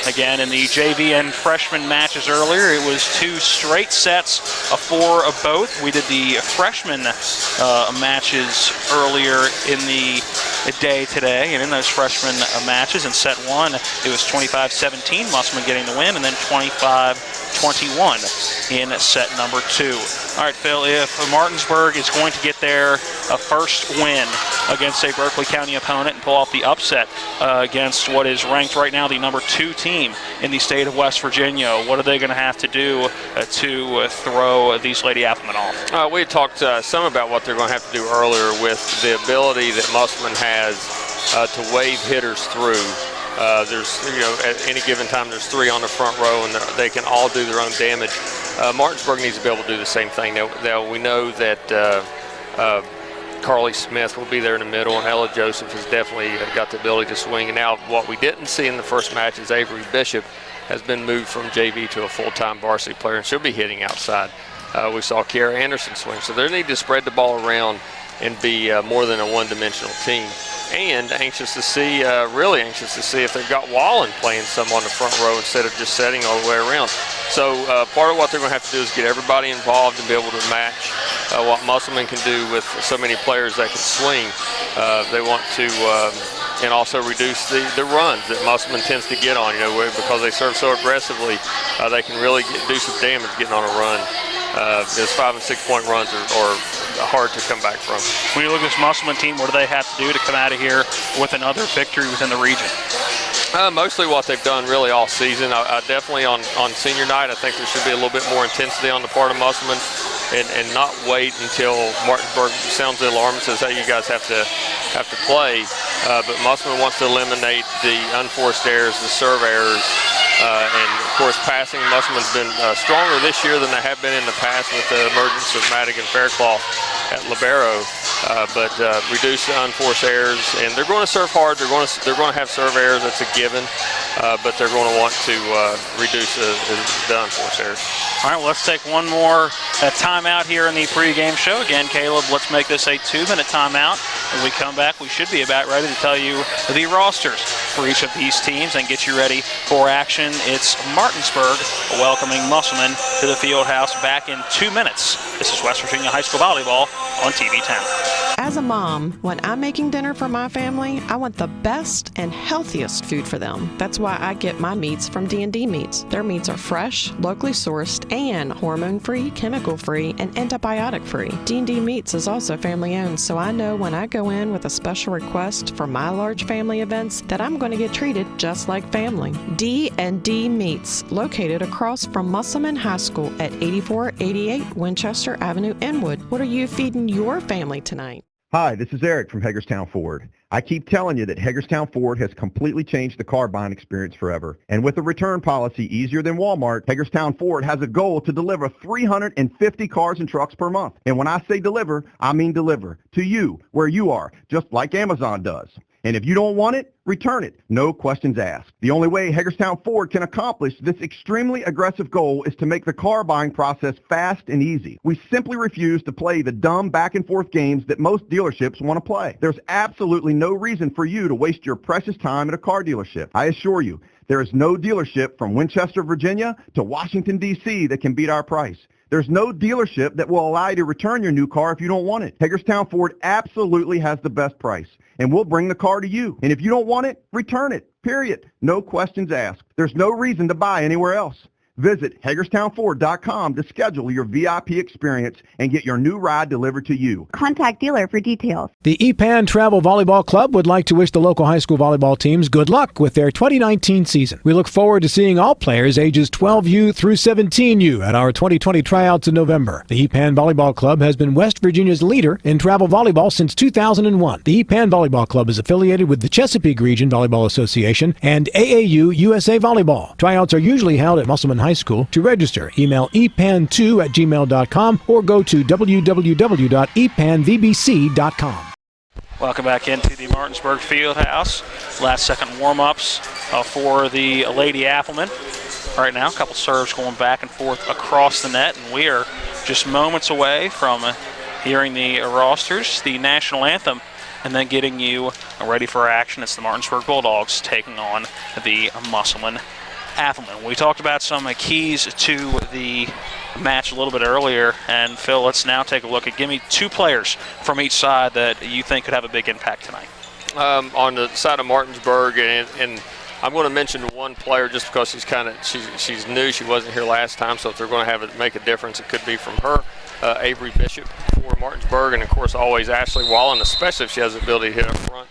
Again, in the JV and freshman matches earlier, it was 2 straight sets of 4 of both. We did the freshman matches earlier in the day today, and in those freshman matches in set 1, it was 25-17, Musselman getting the win, and then 25-21 in set number 2. All right, Phil, if Martinsburg is going to get their first win against a Berkeley County opponent and pull off the upset against what is ranked right now the number 2 team in the state of West Virginia, what are they going to have to do to throw these Lady Applemen off? We had talked some about what they're going to have to do earlier with the ability that Musselman has to wave hitters through. There's, at any given time, there's 3 on the front row, and they can all do their own damage. Martinsburg needs to be able to do the same thing. Now we know that Carly Smith will be there in the middle, and Ella Joseph has definitely got the ability to swing. And now what we didn't see in the first match is Avery Bishop has been moved from JV to a full-time varsity player, and she'll be hitting outside. We saw Kiara Anderson swing. So they need to spread the ball around and be more than a one-dimensional team. And anxious to see, really anxious to see if they've got Wallen playing some on the front row instead of just setting all the way around. So part of what they're going to have to do is get everybody involved and be able to match what Musselman can do with so many players that can swing. They want to, and also reduce the runs that Musselman tends to get on, because they serve so aggressively, they can really do some damage getting on a run. Those 5- and 6-point runs are hard to come back from. When you look at this Musselman team, what do they have to do to come out of here with another victory within the region? Mostly what they've done really all season. I definitely on senior night, I think there should be a little bit more intensity on the part of Musselman, and not wait until Martinsburg sounds the alarm and says, hey, you guys have to play. But Musselman wants to eliminate the unforced errors, the serve errors, and of course passing. Musselman's been stronger this year than they have been in the past with the emergence of Madigan Fairclough at libero, but reduce the unforced errors, and they're going to serve hard. They're going to have serve errors. That's a given, but they're going to want to reduce the unforced errors. All right, well, let's take one more timeout here in the pregame show. Again, Caleb, let's make this a 2-minute timeout. When we come back, we should be about ready to tell you the rosters for each of these teams and get you ready for action. It's Martinsburg welcoming Musselman to the field house back in 2 minutes. This is West Virginia High School Volleyball on TV 10. As a mom, when I'm making dinner for my family, I want the best and healthiest food for them. That's why I get my meats from D&D Meats. Their meats are fresh, locally sourced, and hormone-free, chemical-free, and antibiotic-free. D&D Meats is also family-owned, so I know when I go in with a special request for my large family events that I'm going to get treated just like family. D&D Meats, located across from Musselman High School at 8488 Winchester Avenue, Inwood. What are you feeding your family tonight? Hi, this is Eric from Hagerstown Ford. I keep telling you that Hagerstown Ford has completely changed the car buying experience forever. And with a return policy easier than Walmart, Hagerstown Ford has a goal to deliver 350 cars and trucks per month. And when I say deliver, I mean deliver to you, where you are, just like Amazon does. And if you don't want it, return it. No questions asked. The only way Hagerstown Ford can accomplish this extremely aggressive goal is to make the car buying process fast and easy. We simply refuse to play the dumb back and forth games that most dealerships want to play. There's absolutely no reason for you to waste your precious time at a car dealership. I assure you, there is no dealership from Winchester, Virginia to Washington, D.C. that can beat our price. There's no dealership that will allow you to return your new car if you don't want it. Hagerstown Ford absolutely has the best price, and we'll bring the car to you. And if you don't want it, return it, period. No questions asked. There's no reason to buy anywhere else. Visit HagerstownFord.com to schedule your VIP experience and get your new ride delivered to you. Contact dealer for details. The EPAN Travel Volleyball Club would like to wish the local high school volleyball teams good luck with their 2019 season. We look forward to seeing all players ages 12U through 17U at our 2020 tryouts in November. The EPAN Volleyball Club has been West Virginia's leader in travel volleyball since 2001. The EPAN Volleyball Club is affiliated with the Chesapeake Region Volleyball Association and AAU USA Volleyball. Tryouts are usually held at Musselman High School. To register, email epan2@gmail.com or go to www.epanvbc.com. Welcome back into the Martinsburg Fieldhouse. Last second warm-ups for the Lady Applemen. Right now, a couple serves going back and forth across the net, and we are just moments away from hearing the rosters, the national anthem, and then getting you ready for action. It's the Martinsburg Bulldogs taking on the Musselman Applemen. We talked about some keys to the match a little bit earlier, and Phil, let's now take a look at, give me two players from each side that you think could have a big impact tonight. On the side of Martinsburg, and I'm going to mention one player just because she's new. She wasn't here last time, so if they're going to make a difference, it could be from her. Avery Bishop for Martinsburg, and of course always Ashley Wallen, especially if she has the ability to hit up front.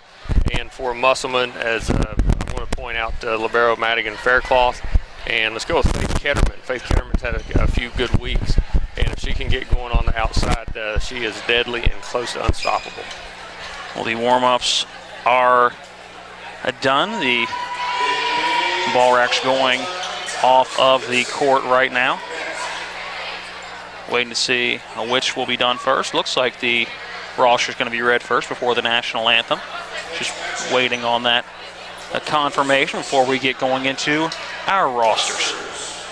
And for Musselman, as I want to point out, libero Madigan Faircloth, and let's go with Faith Ketterman. Faith Ketterman's had a few good weeks, and if she can get going on the outside, she is deadly and close to unstoppable. Well, the warm-ups are done. The ball rack's going off of the court right now. Waiting to see which will be done first. Looks like the roster is going to be read first before the national anthem. Just waiting on that confirmation before we get going into our rosters.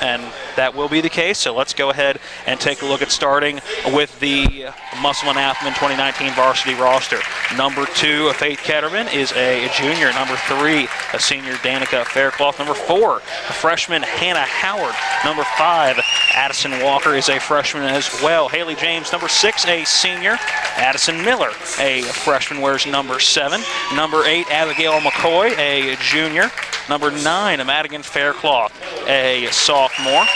And that will be the case, so let's go ahead and take a look at starting with the Musselman Applemen 2019 varsity roster. Number 2, Faith Ketterman, is a junior. Number 3, a senior, Danica Faircloth. Number 4, a freshman, Hannah Howard. Number 5, Addison Walker, is a freshman as well. Haley James, number 6, a senior. Addison Miller, a freshman, wears number 7. Number 8, Abigail McCoy, a junior. Number 9, Madigan Faircloth, a sophomore.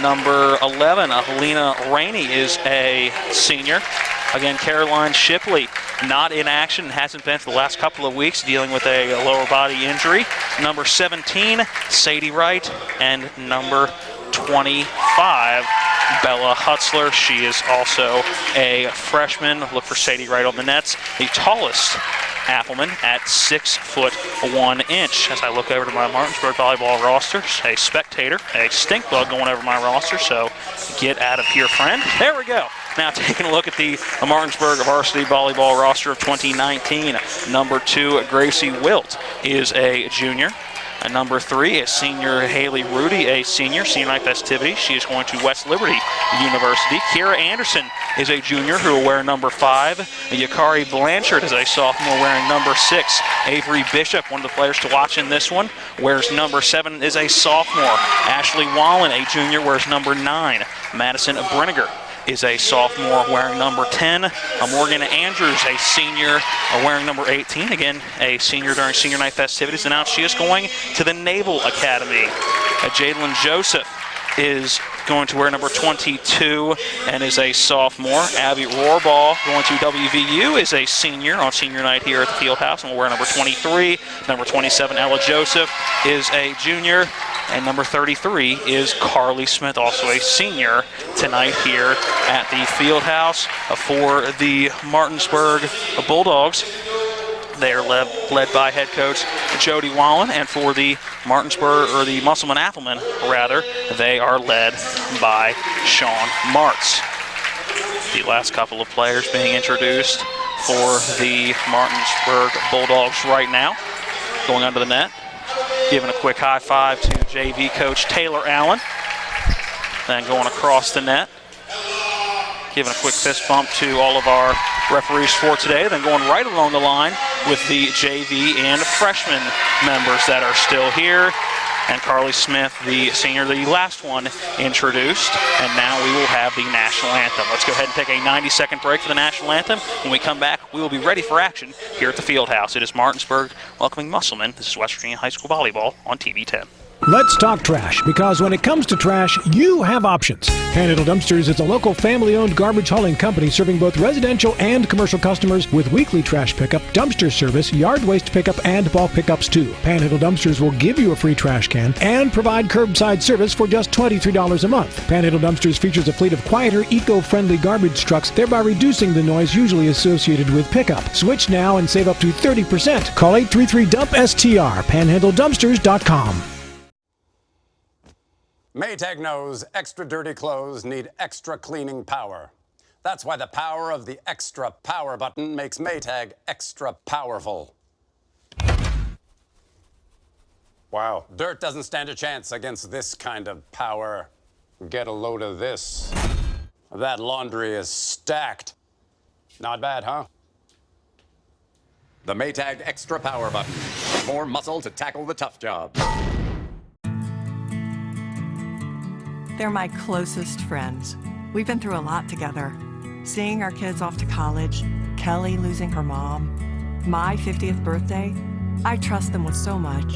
Number 11, Helena Rainey, is a senior. Again, Caroline Shipley, not in action, hasn't been for the last couple of weeks, dealing with a lower body injury. Number 17, Sadie Wright, and number 25, Bella Hutzler. She is also a freshman. Look for Sadie Wright on the nets. The tallest Appleman at 6'1". As I look over to my Martinsburg volleyball roster, a spectator, a stink bug going over my roster, so get out of here, friend. There we go. Now taking a look at the Martinsburg varsity volleyball roster of 2019. Number 2, Gracie Wilt, is a junior. Number 3, a senior, Haley Rudy, a senior night festivity. She is going to West Liberty University. Kira Anderson is a junior who will wear number 5. Yakari Blanchard is a sophomore wearing number 6. Avery Bishop, one of the players to watch in this one, wears number 7, is a sophomore. Ashley Wallen, a junior, wears number 9. Madison Brenniger is a sophomore wearing number 10. Morgan Andrews, a senior, wearing number 18. Again, a senior during senior night festivities. Announced she is going to the Naval Academy. Jalen Joseph is going to wear number 22 and is a sophomore. Abby Rohrball, going to WVU, is a senior on senior night here at the Fieldhouse and will wear number 23. Number 27, Ella Joseph, is a junior. And number 33 is Carly Smith, also a senior, tonight here at the Fieldhouse for the Martinsburg Bulldogs. They are led by head coach Jody Wallen, and for the the Musselman Applemen, rather, they are led by Sean Martz. The last couple of players being introduced for the Martinsburg Bulldogs right now. Going under the net, giving a quick high five to JV coach Taylor Allen. Then going across the net, giving a quick fist bump to all of our referees for today. Then going right along the line with the JV and freshman members that are still here. and Carly Smith, the senior, the last one introduced. And now we will have the national anthem. Let's go ahead and take a 90-second break for the national anthem. When we come back, we will be ready for action here at the Fieldhouse. It is Martinsburg welcoming Musselman. This is West Virginia High School Volleyball on TV 10. Let's talk trash, because when it comes to trash, you have options. Panhandle Dumpsters is a local family-owned garbage hauling company serving both residential and commercial customers with weekly trash pickup, dumpster service, yard waste pickup, and bulk pickups too. Panhandle Dumpsters will give you a free trash can and provide curbside service for just $23 a month. Panhandle Dumpsters features a fleet of quieter, eco-friendly garbage trucks, thereby reducing the noise usually associated with pickup. Switch now and save up to 30%. Call 833-DUMP-STR, panhandledumpsters.com. Maytag knows extra dirty clothes need extra cleaning power. That's why the power of the extra power button makes Maytag extra powerful. Wow, dirt doesn't stand a chance against this kind of power. Get a load of this. That laundry is stacked. Not bad, huh? The Maytag extra power button. More muscle to tackle the tough jobs. They're my closest friends. We've been through a lot together. Seeing our kids off to college, Kelly losing her mom, my 50th birthday, I trust them with so much.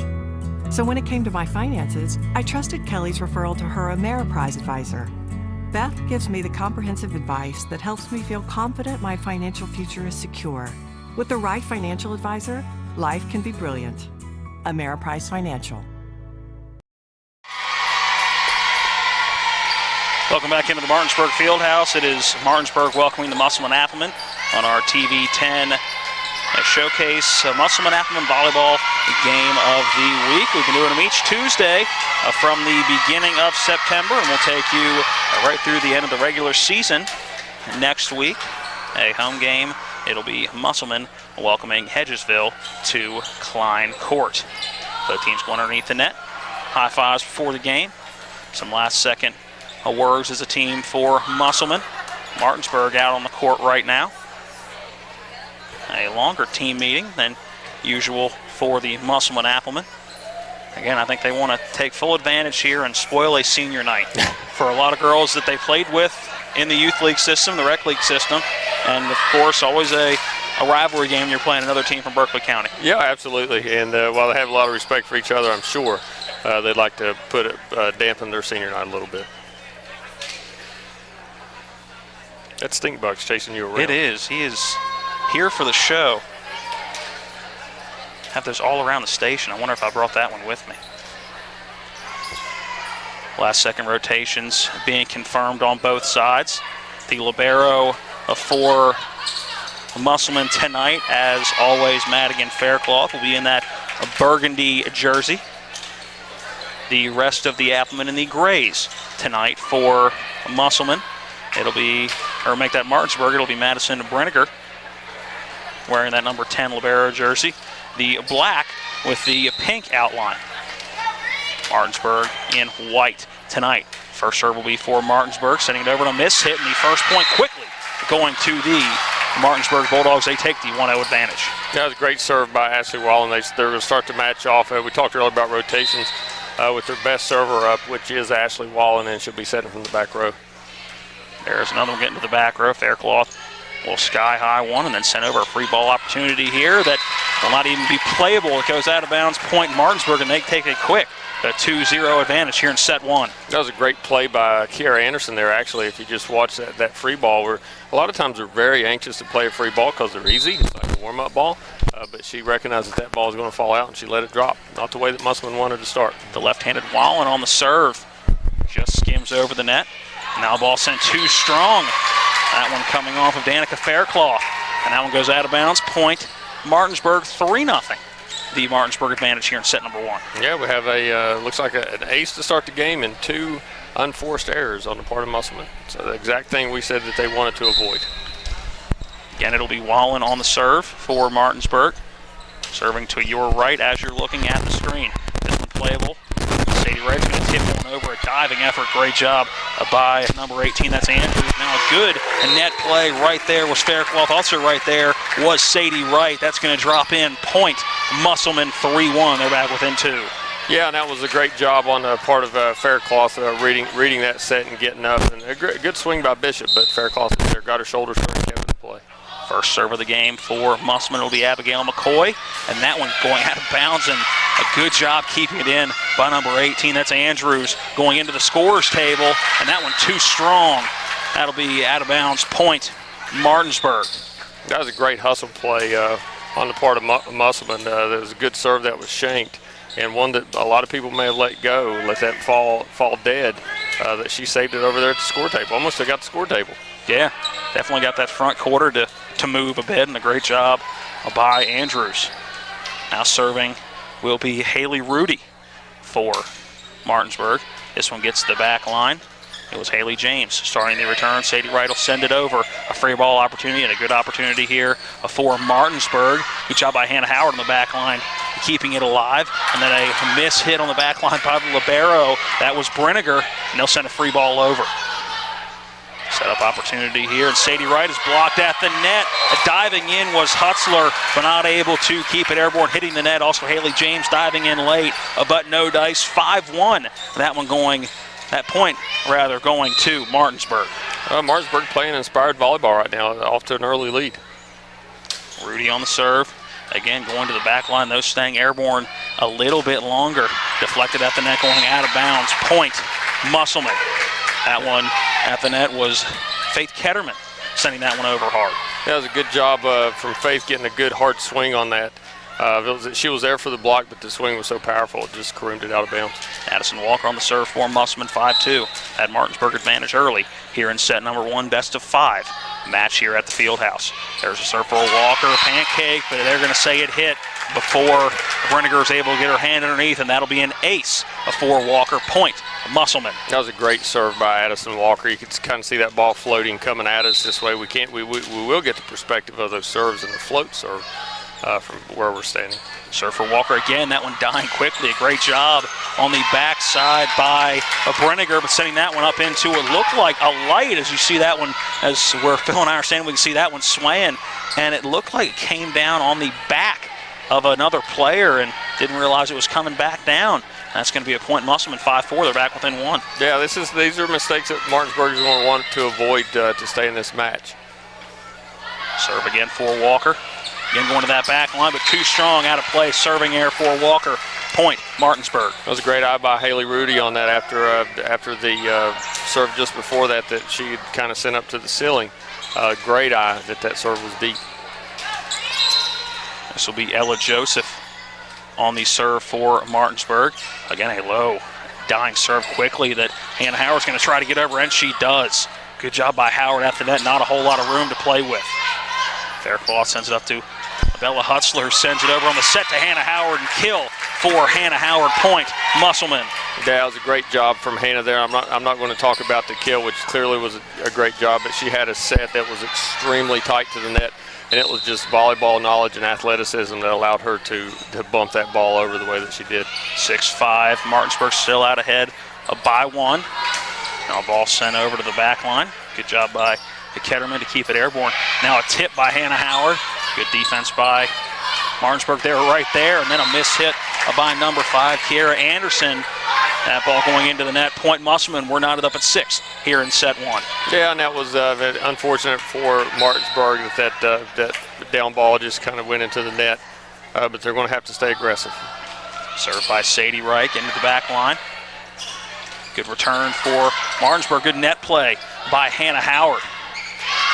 So when it came to my finances, I trusted Kelly's referral to her Ameriprise advisor. Beth gives me the comprehensive advice that helps me feel confident my financial future is secure. With the right financial advisor, life can be brilliant. Ameriprise Financial. Welcome back into the Martinsburg Fieldhouse. It is Martinsburg welcoming the Musselman-Appleman on our TV 10 showcase. Musselman-Appleman volleyball game of the week. We've been doing them each Tuesday from the beginning of September, and we'll take you right through the end of the regular season. Next week, a home game. It'll be Musselman welcoming Hedgesville to Klein Court. Both teams going underneath the net. High fives before the game. Some last-second words as a team for Musselman. Martinsburg out on the court right now. A longer team meeting than usual for the Musselman-Appleman. Again, I think they want to take full advantage here and spoil a senior night for a lot of girls that they played with in the youth league system, the rec league system, and of course always a rivalry game when you're playing another team from Berkeley County. Yeah, absolutely. And while they have a lot of respect for each other, I'm sure they'd like to put it, dampen their senior night a little bit. That Stinkbug's chasing you around. It is. He is here for the show. Have those all around the station. I wonder if I brought that one with me. Last second rotations being confirmed on both sides. The libero for Musselman tonight, as always, Madigan Faircloth will be in that burgundy jersey. The rest of the Appleman in the grays tonight for Musselman. It'll be, or make that Martinsburg, it'll be Madison Brenniger wearing that number 10 libero jersey. The black with the pink outline. Martinsburg in white tonight. First serve will be for Martinsburg, sending it over to a miss hit, and the first point quickly going to the Martinsburg Bulldogs. They take the 1-0 advantage. That was a great serve by Ashley Wallen. They're going to start to match off. We talked earlier about rotations with their best server up, which is Ashley Wallen, and she'll be setting from the back row. There's another one getting to the back row. Faircloth will sky-high one and then send over a free ball opportunity here that will not even be playable. It goes out of bounds, point Martinsburg, and they take it quick. A 2-0 advantage here in set one. That was a great play by Kiara Anderson there, actually. If you just watch that free ball, where a lot of times they're very anxious to play a free ball because they're easy. It's like a warm-up ball. But she recognized that ball was going to fall out, and she let it drop. Not the way that Musselman wanted to start. The left-handed Wallen on the serve. Just skims over the net. Now ball sent too strong. That one coming off of Danica Faircloth. And that one goes out of bounds. Point Martinsburg 3-0. The Martinsburg advantage here in set number one. Yeah, we have a, looks like an ace to start the game and two unforced errors on the part of Musselman. So the exact thing we said that they wanted to avoid. Again, it'll be Wallen on the serve for Martinsburg. Serving to your right as you're looking at the screen. This one playable. Sadie Wright's going to tip one over, a diving effort. Great job by number 18. That's Andrews. Now a good net play right there was Faircloth. Also right there was Sadie Wright. That's going to drop in. Point Musselman 3-1. They're back within two. Yeah, and that was a great job on the part of Faircloth, reading that set and getting up. And a good swing by Bishop, but Faircloth there got her shoulder straight and kept it in play. First serve of the game for Musselman will be Abigail McCoy, and that one going out of bounds, and a good job keeping it in by number 18. That's Andrews going into the scorer's table, and that one too strong. That'll be out of bounds, point Martinsburg. That was a great hustle play on the part of Musselman. There was a good serve that was shanked, and one that a lot of people may have let go, let that fall dead, that she saved it over there at the score table. Almost got the score table. Yeah, definitely got that front quarter to move a bit, and a great job by Andrews. Now serving will be Haley Rudy for Martinsburg. This one gets to the back line. It was Haley James starting the return. Sadie Wright will send it over. A free ball opportunity and a good opportunity here for Martinsburg. Good job by Hannah Howard on the back line, keeping it alive. And then a miss hit on the back line by the libero. That was Brenniger, and they'll send a free ball over. Set up opportunity here, and Sadie Wright is blocked at the net. Diving in was Hutzler, but not able to keep it airborne, hitting the net. Also Haley James diving in late, but no dice. 5-1. That point going to Martinsburg. Martinsburg playing inspired volleyball right now, off to an early lead. Rudy on the serve. Again, going to the back line. Those staying airborne a little bit longer. Deflected at the net, going out of bounds. Point Musselman. That one at the net was Faith Ketterman sending that one over hard. That was a good job from Faith getting a good hard swing on that. She was there for the block, but the swing was so powerful it just careened it out of bounds. Addison Walker on the serve for Musselman, 5-2. Had Martinsburg advantage early here in set number 1, best of 5 match here at the field house. There's a serve for Walker, a pancake, but they're going to say it hit before Brenniger is able to get her hand underneath, and that'll be an ace for Walker. Point Musselman. That was a great serve by Addison Walker. You could kind of see that ball floating coming at us this way. We will get the perspective of those serves in the float serve from where we're standing. Serve for Walker again. That one dying quickly. A great job on the backside by Brenniger, but sending that one up into what looked like a light. As you see that one, as where Phil and I are standing, we can see that one swaying, and it looked like it came down on the back of another player and didn't realize it was coming back down. That's going to be a point Musselman, 5-4. They're back within 1. Yeah, these are mistakes that Martinsburg is going to want to avoid to stay in this match. Serve again for Walker. Again going to that back line, but too strong, out of play. Serving air for Walker. Point Martinsburg. That was a great eye by Haley Rudy on that after the serve just before that she had kind of sent up to the ceiling. Great eye that serve was deep. This will be Ella Joseph on the serve for Martinsburg. Again, a low, dying serve quickly that Hannah Howard's going to try to get over, and she does. Good job by Howard at the net. Not a whole lot of room to play with. Faircloth sends it up to Bella Hutzler, who sends it over on the set to Hannah Howard, and kill for Hannah Howard. Point Musselman. Yeah, that was a great job from Hannah there. I'm not going to talk about the kill, which clearly was a great job, but she had a set that was extremely tight to the net. And it was just volleyball knowledge and athleticism that allowed her to bump that ball over the way that she did. 6-5. Martinsburg still out ahead by 1. Now a ball sent over to the back line. Good job by the Ketterman to keep it airborne. Now a tip by Hannah Howard. Good defense by Martinsburg. They were right there. And then a miss hit by number 5, Kiera Anderson. That ball going into the net. Point Musselman. We're knotted up at 6 here in set 1. Yeah, and that was unfortunate for Martinsburg that down ball just kind of went into the net. But they're going to have to stay aggressive. Served by Sadie Reich into the back line. Good return for Martinsburg. Good net play by Hannah Howard.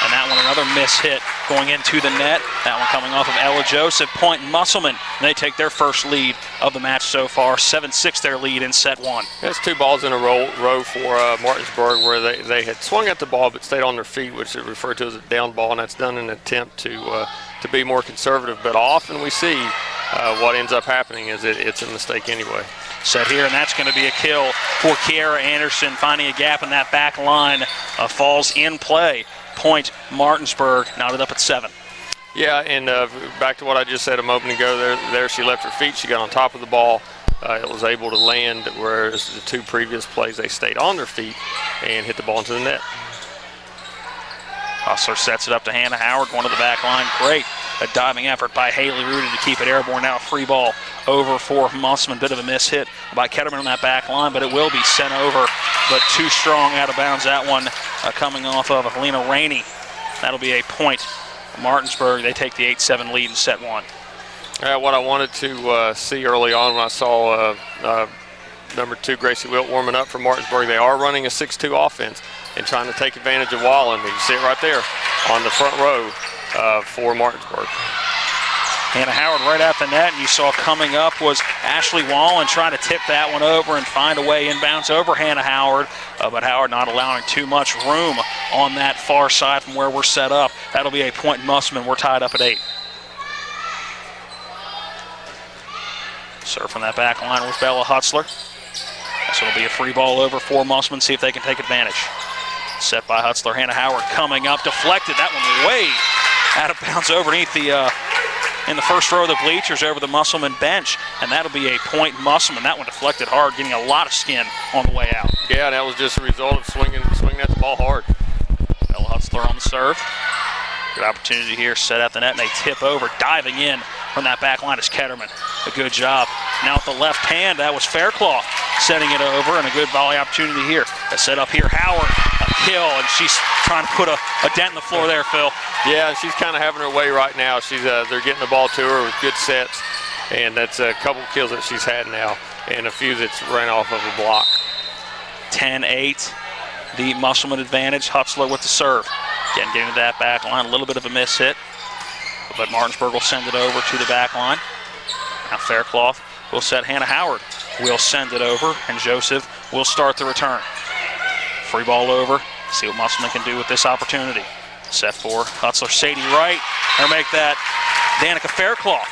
And that one, another miss hit going into the net. That one coming off of Ella Joseph. Point Musselman. And they take their first lead of the match so far. 7-6 their lead in set 1. That's 2 balls in a row for Martinsburg, where they had swung at the ball but stayed on their feet, which is referred to as a down ball, and that's done in an attempt to be more conservative. But often we see what ends up happening is it's a mistake anyway. Set here, and that's going to be a kill for Kiera Anderson, finding a gap in that back line. Falls in play. Point Martinsburg, knotted up at 7. Yeah, and back to what I just said a moment ago, there she left her feet. She got on top of the ball. It was able to land, whereas the 2 previous plays, they stayed on their feet and hit the ball into the net. Hustler sets it up to Hannah Howard, going to the back line. Great. A diving effort by Haley Rudy to keep it airborne. Now a free ball over for Musselman. Bit of a miss hit by Ketterman on that back line, but it will be sent over. But too strong out of bounds. That one coming off of Helena Rainey. That'll be a point. Martinsburg, they take the 8-7 lead in set one. What I wanted to see early on when I saw number 2, Gracie Wilt, warming up for Martinsburg, they are running a 6-2 offense and trying to take advantage of Wallen. You see it right there on the front row for Martinsburg. Hannah Howard right at the net, and you saw coming up was Ashley Wallen trying to tip that one over and find a way inbounds over Hannah Howard, but Howard not allowing too much room on that far side from where we're set up. That'll be a point in Musselman. We're tied up at 8. Serve from that back line with Bella Hutzler. So it'll be a free ball over for Musselman, see if they can take advantage. Set by Hutzler. Hannah Howard coming up, deflected. That one way out of bounds underneath the in the first row of the bleachers over the Musselman bench, and that'll be a point Musselman. That one deflected hard, getting a lot of skin on the way out. Yeah, that was just a result of swinging that ball hard. Bella Hutzler on the serve. Good opportunity here, set at the net, and they tip over, diving in from that back line is Ketterman. A good job. Now with the left hand, that was Faircloth setting it over, and a good volley opportunity here. A set up here, Howard, a kill, and she's trying to put a dent in the floor there, Phil. Yeah, she's kind of having her way right now. They're getting the ball to her with good sets, and that's a couple kills that she's had now, and a few that's ran off of a block. 10-8, the Musselman advantage. Hutzler with the serve. Getting to that back line, a little bit of a miss hit, but Martinsburg will send it over to the back line. Now Faircloth will set Hannah Howard. Will send it over, and Joseph will start the return. Free ball over. See what Musselman can do with this opportunity. Set for Hutzler, Sadie Wright, or make that Danica Faircloth.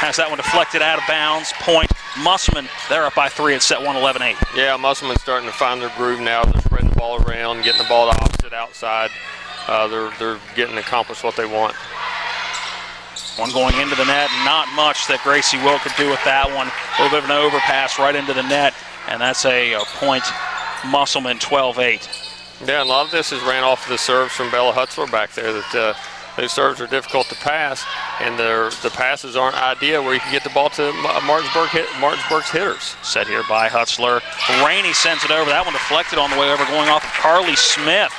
Has that one deflected out of bounds. Point Musselman. They're up by 3 at set 1, 11-8. Yeah, Musselman's starting to find their groove now. They're spreading the ball around, getting the ball to opposite outside. They're getting accomplished what they want. One going into the net, not much that Gracie Wilt could do with that one. A little bit of an overpass right into the net, and that's a point Musselman, 12-8. Yeah, and a lot of this is ran off of the serves from Bella Hutzler back there. That those serves are difficult to pass, and the passes aren't ideal where you can get the ball to Martinsburg's hitters. Set here by Hutzler. Rainey sends it over. That one deflected on the way over, going off of Carly Smith.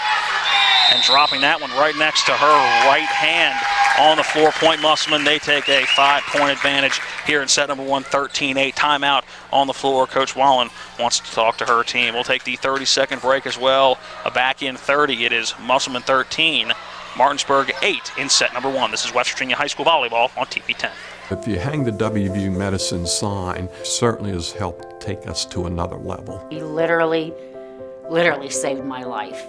And dropping that one right next to her right hand on the floor. Point Musselman, they take a 5-point advantage here in set number 1, 13-8. Timeout on the floor. Coach Wallen wants to talk to her team. We'll take the 30-second break as well. Back in 30, it is Musselman 13, Martinsburg 8 in set number 1. This is West Virginia High School Volleyball on TV 10. If you hang the WVU medicine sign, certainly has helped take us to another level. He literally saved my life.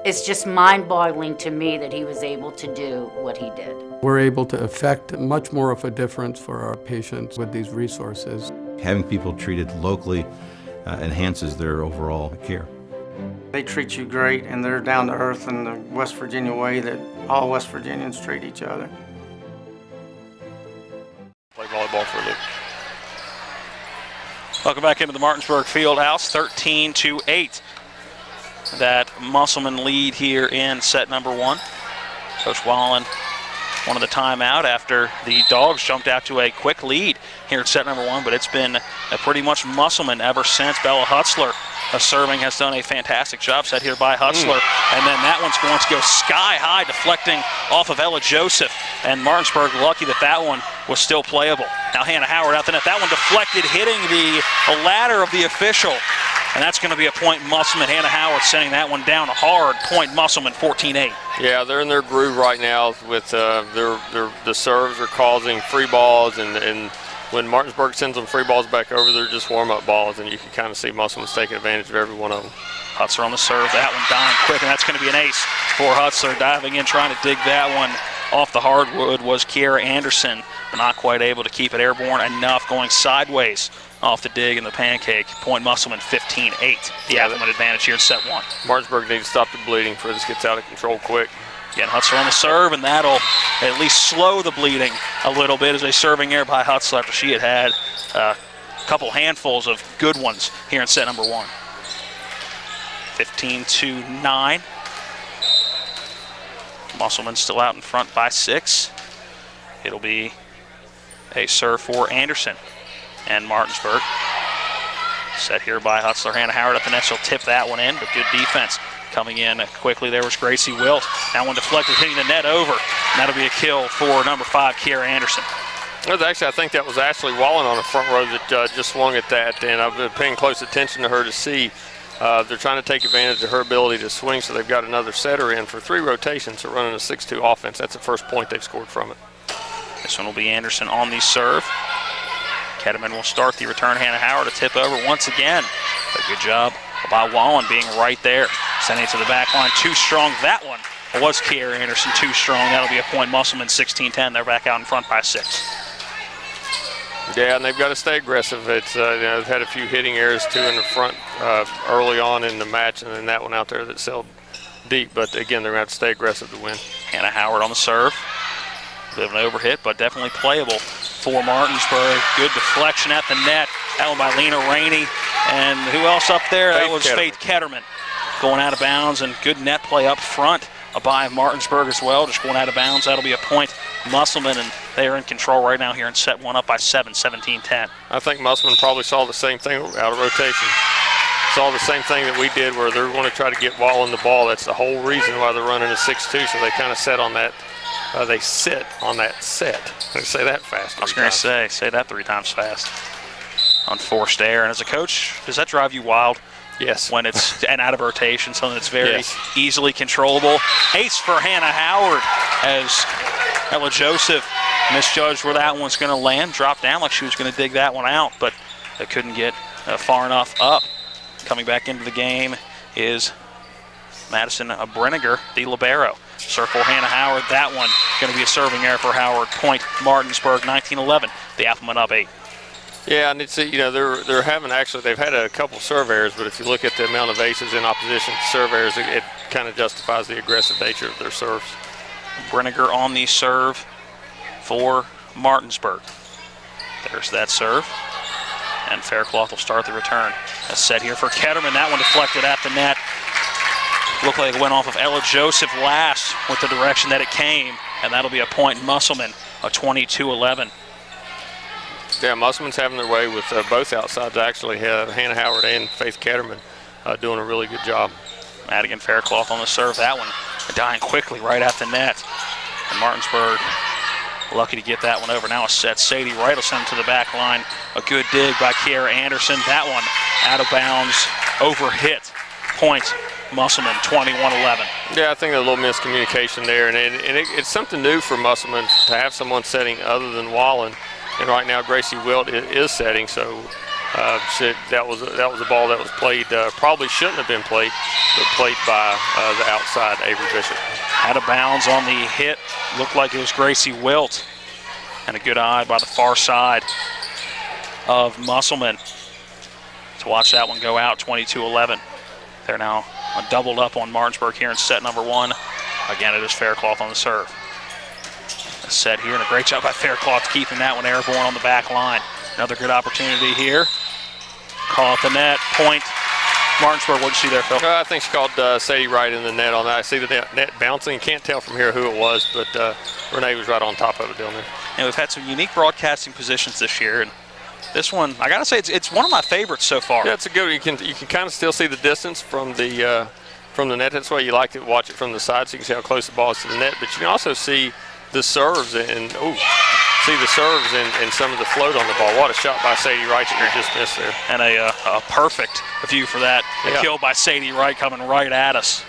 It's just mind-boggling to me that he was able to do what he did. We're able to affect much more of a difference for our patients with these resources. Having people treated locally enhances their overall care. They treat you great, and they're down to earth in the West Virginia way that all West Virginians treat each other. Play volleyball for a loop. Welcome back into the Martinsburg Fieldhouse, 13-8. That Musselman lead here in set number 1. Coach Wallen wanted the timeout after the Dogs jumped out to a quick lead here in set number 1, but it's been pretty much Musselman ever since. Bella Hutzler serving has done a fantastic job, set here by Hutzler, and then that one's going to go sky high, deflecting off of Ella Joseph, and Martinsburg lucky that one was still playable. Now Hannah Howard out the net. That one deflected, hitting the ladder of the official. And that's going to be a point Musselman. Hannah Howard sending that one down hard. Point Musselman, 14-8. Yeah, they're in their groove right now with the serves are causing free balls, and when Martinsburg sends them free balls back over, they're just warm-up balls, and you can kind of see Musselman's taking advantage of every one of them. Hutzler on the serve. That one dying quick, and that's going to be an ace for Hutzler. Diving in, trying to dig that one off the hardwood was Kiera Anderson, but not quite able to keep it airborne enough, going sideways off the dig and the pancake. Point Musselman, 15-8. The Appleman advantage here in set 1. Martinsburg needs to stop the bleeding before this gets out of control quick. Again, Hutzler on the serve, and that'll at least slow the bleeding a little bit as a serving error by Hutzler after she had a couple handfuls of good ones here in set number 1. 15-9. Musselman still out in front by 6. It'll be a serve for Anderson. and Martinsburg. Set here by Hutzler. Hannah Howard at the net. She'll tip that one in, but good defense. Coming in quickly there was Gracie Wilt. That one deflected, hitting the net over. And that'll be a kill for number 5, Kiera Anderson. Actually, I think that was Ashley Wallen on the front row that just swung at that, and I've been paying close attention to her to see they're trying to take advantage of her ability to swing, so they've got another setter in for 3 rotations. They're running a 6-2 offense. That's the first point they've scored from it. This one will be Anderson on the serve. Ketterman will start the return. Hannah Howard to tip over once again. A good job by Wallen being right there. Sending it to the back line. Too strong. That one was Kiera Anderson. Too strong. That'll be a point. Musselman 16-10. They're back out in front by 6. Yeah, and they've got to stay aggressive. It's they've had a few hitting errors too in the front early on in the match, and then that one out there that sailed deep. But again, they're going to have to stay aggressive to win. Hannah Howard on the serve. Bit of an overhit, but definitely playable for Martinsburg. Good deflection at the net. That one by Lena Rainey. And who else up there? That was Faith Ketterman going out of bounds, and good net play up front by Martinsburg as well, just going out of bounds. That'll be a point. Musselman, and they are in control right now here and set one up by 7, 17-10. I think Musselman probably saw the same thing out of rotation. Saw the same thing that we did where they're going to try to get Wallen the ball. That's the whole reason why they're running a 6-2, so they kind of set on that. They sit on that set. Let's say that fast. I was going to say that 3 times fast. Unforced error. And as a coach, does that drive you wild? Yes. When it's an out of rotation, something that's very easily controllable. Ace for Hannah Howard as Ella Joseph misjudged where that one's going to land. Dropped down like she was going to dig that one out, but they couldn't get far enough up. Coming back into the game is Madison Brenniger, the libero. Circle Hannah Howard. That one going to be a serving error for Howard. Point Martinsburg, 19-11. The Appleman up 8. Yeah, and it's they're having they've had a couple serve errors, but if you look at the amount of aces in opposition to serve errors, it kind of justifies the aggressive nature of their serves. Brenniger on the serve for Martinsburg. There's that serve. And Faircloth will start the return. A set here for Ketterman. That one deflected at the net. Looked like it went off of Ella Joseph last with the direction that it came, and that'll be a point. Musselman, a 22-11. Yeah, Musselman's having their way with both outsides, actually. Hannah Howard and Faith Ketterman doing a really good job. Madigan Faircloth on the serve. That one dying quickly right at the net. And Martinsburg lucky to get that one over. Now a set. Sadie Wright will send him to the back line. A good dig by Kiera Anderson. That one out of bounds, overhit. Point Musselman, 21-11. Yeah, I think a little miscommunication there, and it's something new for Musselman to have someone setting other than Wallen. And right now Gracie Wilt is setting, so that was a ball that was played, probably shouldn't have been played, but played by the outside Avery Bishop. Out of bounds on the hit, looked like it was Gracie Wilt. And a good eye by the far side of Musselman to watch that one go out, 22-11. They're now doubled up on Martinsburg here in set number 1. Again, it is Faircloth on the serve. A set here, and a great job by Faircloth keeping that one airborne on the back line. Another good opportunity here. Call at the net, point. Martinsburg, what did you see there, Phil? I think she called Sadie Wright in the net on that. I see the net bouncing. Can't tell from here who it was, but Renee was right on top of it down there. And we've had some unique broadcasting positions this year, and this one, I gotta say, it's one of my favorites so far. Yeah, it's a good. You can kind of still see the distance from the net. That's why you like to watch it from the side, so you can see how close the ball is to the net. But you can also see the serves and some of the float on the ball. What a shot by Sadie Wright that you just missed there. And a perfect view for that. A kill by Sadie Wright coming right at us.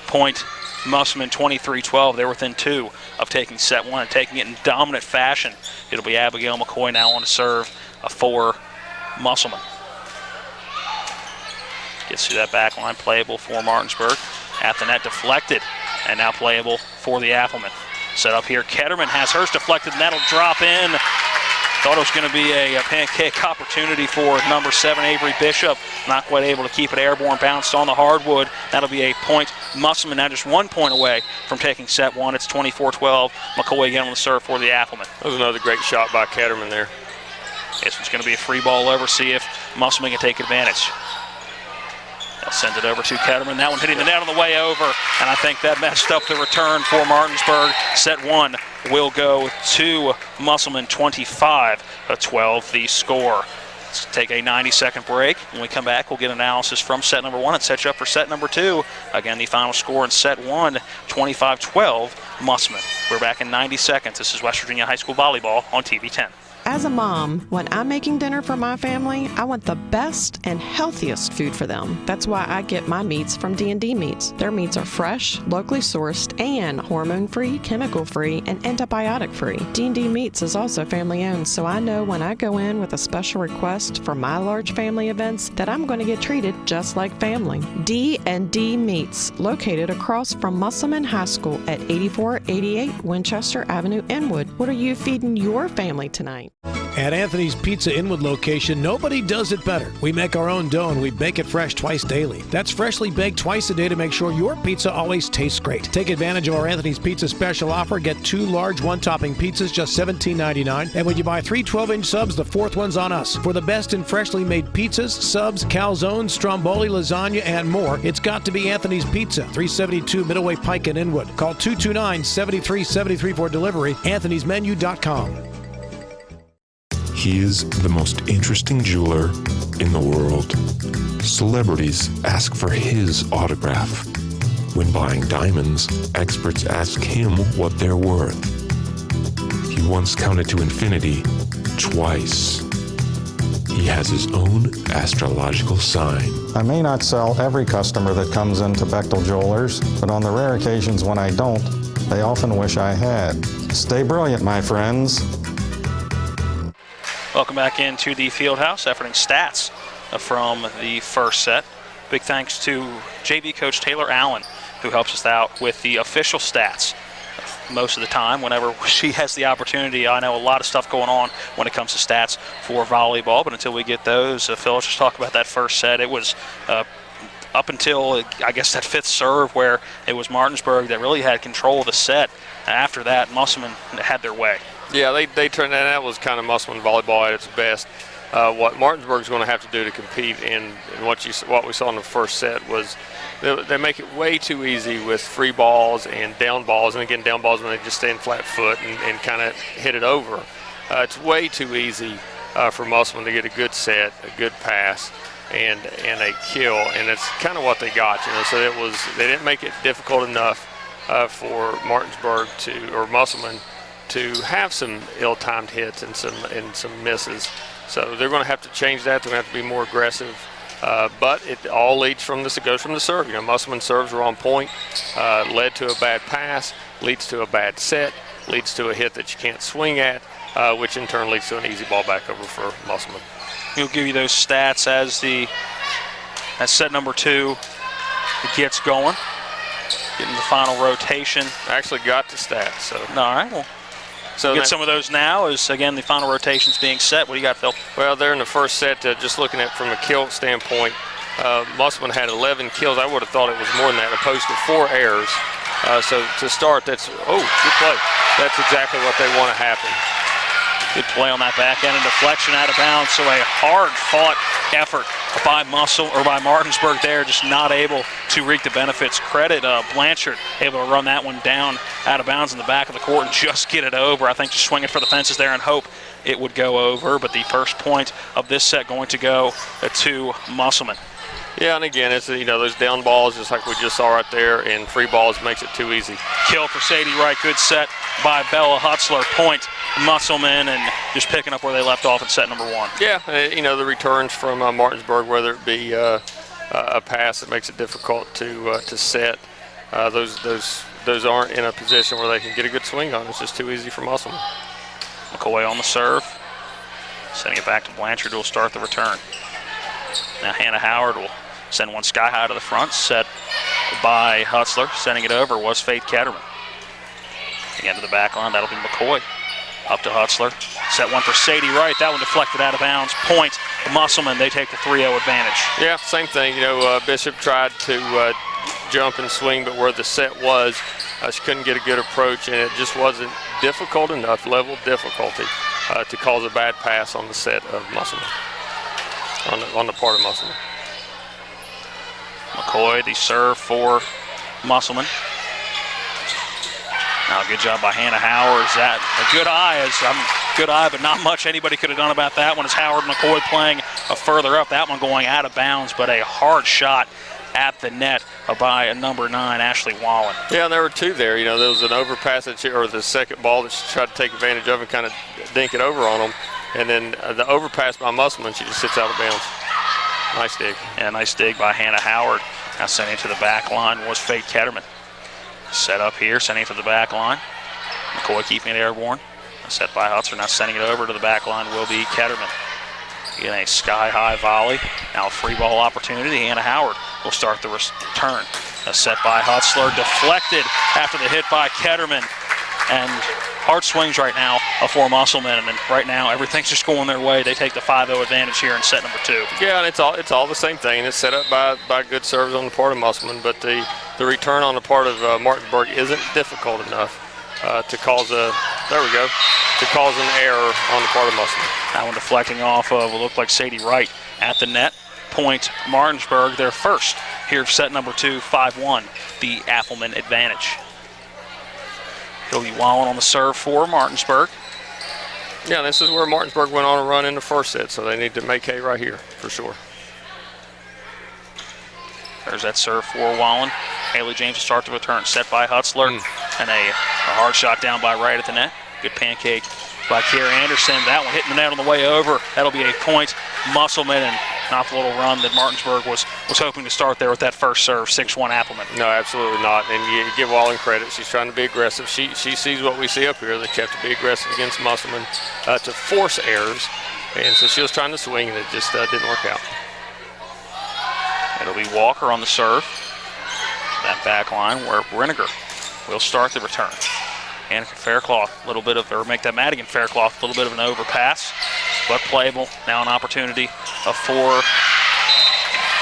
Point Musselman, 23-12. They're within 2 of taking set 1 and taking it in dominant fashion. It'll be Abigail McCoy now on to serve for Musselman. Gets through that back line, playable for Martinsburg. At the net, deflected, and now playable for the Appleman. Set up here, Ketterman has hers deflected, and that'll drop in. Thought it was going to be a pancake opportunity for number 7, Avery Bishop. Not quite able to keep it airborne, bounced on the hardwood. That'll be a point. Musselman now just 1 point away from taking set 1. It's 24-12. McCoy again on the serve for the Appleman. That was another great shot by Ketterman there. This one's going to be a free ball over, see if Musselman can take advantage. They'll send it over to Ketterman. That one hitting the net on the way over, and I think that messed up the return for Martinsburg. Set one will go to Musselman, 25-12 the score. Let's take a 90-second break. When we come back, we'll get analysis from set number one and set you up for set number two. Again, the final score in set one, 25-12, Musselman. We're back in 90 seconds. This is West Virginia High School Volleyball on TV 10. As a mom, when I'm making dinner for my family, I want the best and healthiest food for them. That's why I get my meats from D&D Meats. Their meats are fresh, locally sourced, and hormone-free, chemical-free, and antibiotic-free. D&D Meats is also family-owned, so I know when I go in with a special request for my large family events that I'm going to get treated just like family. D&D Meats, located across from Musselman High School at 8488 Winchester Avenue, Inwood. What are you feeding your family tonight? At Anthony's Pizza Inwood location, nobody does it better. We make our own dough and we bake it fresh twice daily. That's freshly baked twice a day to make sure your pizza always tastes great. Take advantage of our Anthony's Pizza special offer. Get 2 large one-topping pizzas, just $17.99. And when you buy 3 12-inch subs, the 4th one's on us. For the best in freshly made pizzas, subs, calzones, stromboli, lasagna, and more, it's got to be Anthony's Pizza, 372 Middleway Pike in Inwood. Call 229-7373 for delivery. Anthony'sMenu.com. He is the most interesting jeweler in the world. Celebrities ask for his autograph. When buying diamonds, experts ask him what they're worth. He once counted to infinity twice. He has his own astrological sign. I may not sell every customer that comes into Bechtel Jewelers, but on the rare occasions when I don't, they often wish I had. Stay brilliant, my friends. Welcome back into the field house, efforting stats from the first set. Big thanks to JV coach Taylor Allen, who helps us out with the official stats most of the time whenever she has the opportunity. I know a lot of stuff going on when it comes to stats for volleyball, but until we get those, Phil, let's just talk about that first set. It was up until, I guess, that 5th serve where it was Martinsburg that really had control of the set. After that, Musselman had their way. Yeah, they turned that was kind of Musselman volleyball at its best. What Martinsburg's going to have to do to compete in what we saw in the first set was they make it way too easy with free balls and down balls, and again down balls when they just stand flat foot and kind of hit it over. It's way too easy for Musselman to get a good set, a good pass, and a kill, and it's kind of what they got, you know. So they didn't make it difficult enough for Martinsburg or Musselman to have some ill-timed hits and some misses. So they're going to have to change that. They're going to have to be more aggressive. But it all leads from this. It goes from the serve. You know, Musselman serves were on point, led to a bad pass, leads to a bad set, leads to a hit that you can't swing at, which in turn leads to an easy ball back over for Musselman. He'll give you those stats as set number 2 gets going. Getting the final rotation. I actually got the stats. So. All right, well. So get some of those now as, again, the final rotation's being set. What do you got, Phil? Well, there in the first set, just looking at from a kill standpoint, Musselman had 11 kills. I would have thought it was more than that, opposed to 4 errors. So to start, good play. That's exactly what they want to happen. Good play on that back end and deflection out of bounds. So a hard-fought effort by Martinsburg there, just not able to reap the benefits. Credit Blanchard, able to run that one down out of bounds in the back of the court and just get it over. I think just swing it for the fences there and hope it would go over. But the first point of this set going to go to Musselman. Yeah, and again, it's those down balls, just like we just saw right there, and free balls makes it too easy. Kill for Sadie Wright. Good set by Bella Hutzler. Point Musselman, and just picking up where they left off in set number 1. Yeah, the returns from Martinsburg, whether it be a pass that makes it difficult to set, those aren't in a position where they can get a good swing on. It's just too easy for Musselman. McCoy on the serve, sending it back to Blanchard, who will start the return. Now Hannah Howard will send one sky high to the front, set by Hutzler. Sending it over was Faith Ketterman. Again to the back line, that'll be McCoy. Up to Hutzler. Set one for Sadie Wright. That one deflected out of bounds. Point Musselman. They take the 3-0 advantage. Yeah, same thing. Bishop tried to jump and swing, but where the set was, she couldn't get a good approach, and it just wasn't difficult enough, level of difficulty, to cause a bad pass on the set of Musselman. On the part of Musselman. McCoy, the serve for Musselman. Now, good job by Hannah Howard. That a good eye, but not much anybody could have done about that one. As Howard and McCoy playing further up. That one going out of bounds, but a hard shot at the net by number 9, Ashley Wallen. Yeah, and there were two there. You know, there was an overpass or the second ball that she tried to take advantage of and kind of dink it over on them. And then the overpass by Musselman, she just sits out of bounds. Nice dig. Yeah, nice dig by Hannah Howard. Now sending it to the back line was Faith Ketterman. Set up here, sending it to the back line. McCoy keeping it airborne. Set by Hutzler. Now sending it over to the back line will be Ketterman. Getting a sky-high volley. Now a free ball opportunity. Hannah Howard will start the return. A set by Hutzler. Deflected after the hit by Ketterman. And hard swings right now for Musselman, and right now everything's just going their way. They take the 5-0 advantage here in set number 2. Yeah, and it's all the same thing. It's set up by good serves on the part of Musselman, but the return on the part of Martinsburg isn't difficult enough to cause an error on the part of Musselman. That one deflecting off of what looked like Sadie Wright at the net. Point Martinsburg, their first here for set number 2, 5-1, the Appleman advantage. It'll be Wallen on the serve for Martinsburg. Yeah, this is where Martinsburg went on a run in the first set, so they need to make hay right here for sure. There's that serve for Wallen. Haley James to start the return. Set by Hutzler. And a hard shot down by Wright at the net. Good pancake by Carrie Anderson. That one hitting the net on the way over. That'll be a point. Musselman, and not the little run that Martinsburg was hoping to start there with that first serve, 6-1 Appleman. No, absolutely not. And you give Wallen credit. She's trying to be aggressive. She sees what we see up here, that you have to be aggressive against Musselman to force errors. And so she was trying to swing, and it just didn't work out. It'll be Walker on the serve. That back line where Brenniger will start the return. Annika Faircloth, make that Madigan Faircloth, a little bit of an overpass, but playable. Now an opportunity for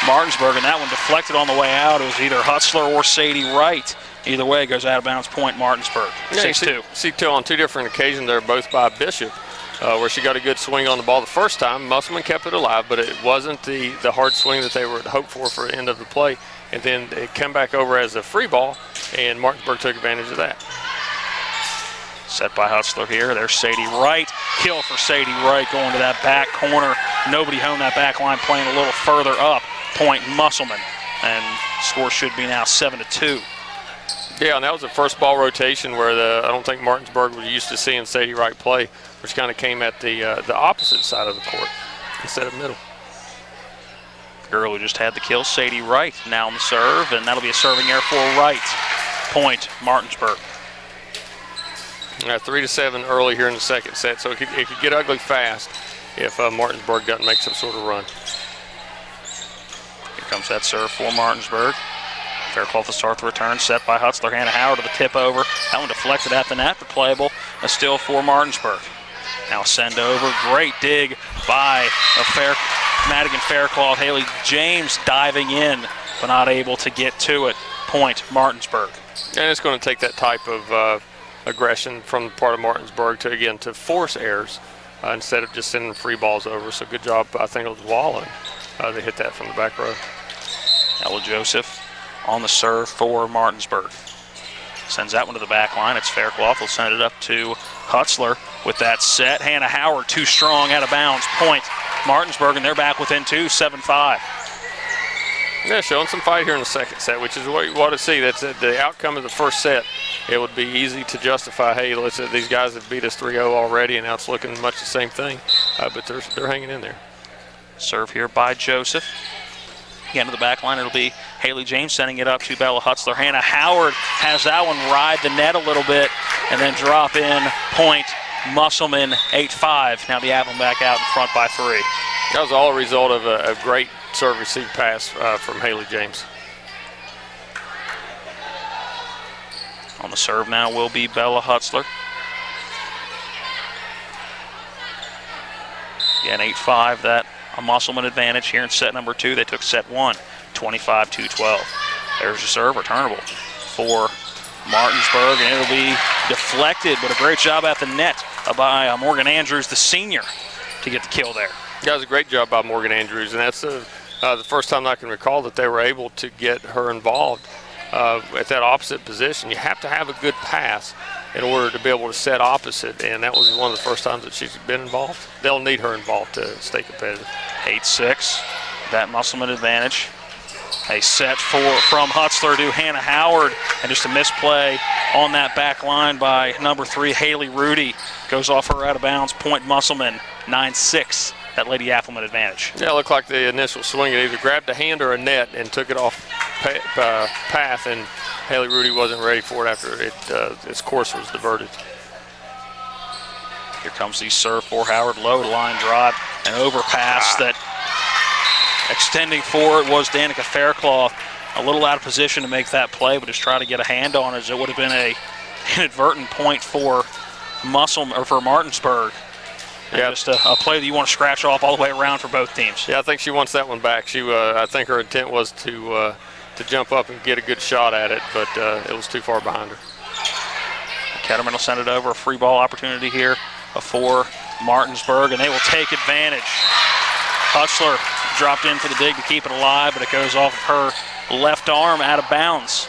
Martinsburg, and that one deflected on the way out. It was either Hutzler or Sadie Wright. Either way, it goes out of bounds, point Martinsburg, 6-2. See on two different occasions there, both by Bishop, where she got a good swing on the ball the first time. Musselman kept it alive, but it wasn't the hard swing that they were hoped for the end of the play. And then it came back over as a free ball, and Martinsburg took advantage of that. Set by Hutzler here. There's Sadie Wright. Kill for Sadie Wright going to that back corner. Nobody home that back line, playing a little further up. Point Musselman. And score should be now 7-2. Yeah, and that was the first ball rotation where I don't think Martinsburg was used to seeing Sadie Wright play, which kind of came at the opposite side of the court instead of middle. The girl who just had the kill, Sadie Wright, now on the serve, and that'll be a serving error for Wright. Point Martinsburg. 3-7 early here in the second set, so it could get ugly fast if Martinsburg doesn't make some sort of run. Here comes that serve for Martinsburg. Faircloth to start the return, set by Hutzler. Hannah Howard to the tip over. That one deflected at the net, but playable. A still for Martinsburg. Now send over. Great dig by Madigan Faircloth. Haley James diving in, but not able to get to it. Point Martinsburg. And it's going to take that type of aggression from the part of Martinsburg to force errors instead of just sending free balls over. So good job, I think it was Wallen. They hit that from the back row. Ella Joseph on the serve for Martinsburg. Sends that one to the back line. It's Faircloth. Will send it up to Hutzler with that set. Hannah Howard too strong, out of bounds. Point Martinsburg, and they're back within 2, 7-5. Yeah, showing some fight here in the second set, which is what you want to see. That's the outcome of the first set. It would be easy to justify, hey, these guys have beat us 3-0 already, and now it's looking much the same thing. But they're hanging in there. Serve here by Joseph. Again to the back line, it'll be Haley James sending it up to Bella Hutzler. Hannah Howard has that one ride the net a little bit and then drop in. Point Musselman, 8-5. Now the Appleman back out in front by 3. That was all a result of a great serve receive pass from Haley James. On the serve now will be Bella Hutzler. Again, 8-5, that a Musselman advantage here in set number 2. They took set 1, 25-12. There's the serve, returnable for Martinsburg, and it'll be deflected, but a great job at the net by Morgan Andrews, the senior, to get the kill there. That was a great job by Morgan Andrews, and that's the first time I can recall that they were able to get her involved at that opposite position. You have to have a good pass in order to be able to set opposite, and that was one of the first times that she's been involved. They'll need her involved to stay competitive. 8-6, that Musselman advantage. A set from Hutzler to Hannah Howard, and just a misplay on that back line by number 3, Haley Rudy. Goes off her out of bounds, point Musselman, 9-6, that Lady Affelman advantage. Yeah, it looked like the initial swing, it either grabbed a hand or a net and took it off path, and Haley Rudy wasn't ready for it after its course was diverted. Here comes the serve for Howard, low line drive, an overpass that extending forward was Danica Faircloth. A little out of position to make that play, but just try to get a hand on it, as it would have been an inadvertent point for Musselman or for Martinsburg. And just a play that you want to scratch off all the way around for both teams. Yeah, I think she wants that one back. I think her intent was to jump up and get a good shot at it, but it was too far behind her. Ketterman will send it over. A free ball opportunity here for Martinsburg, and they will take advantage. Hutzler dropped in for the dig to keep it alive, but it goes off of her left arm out of bounds.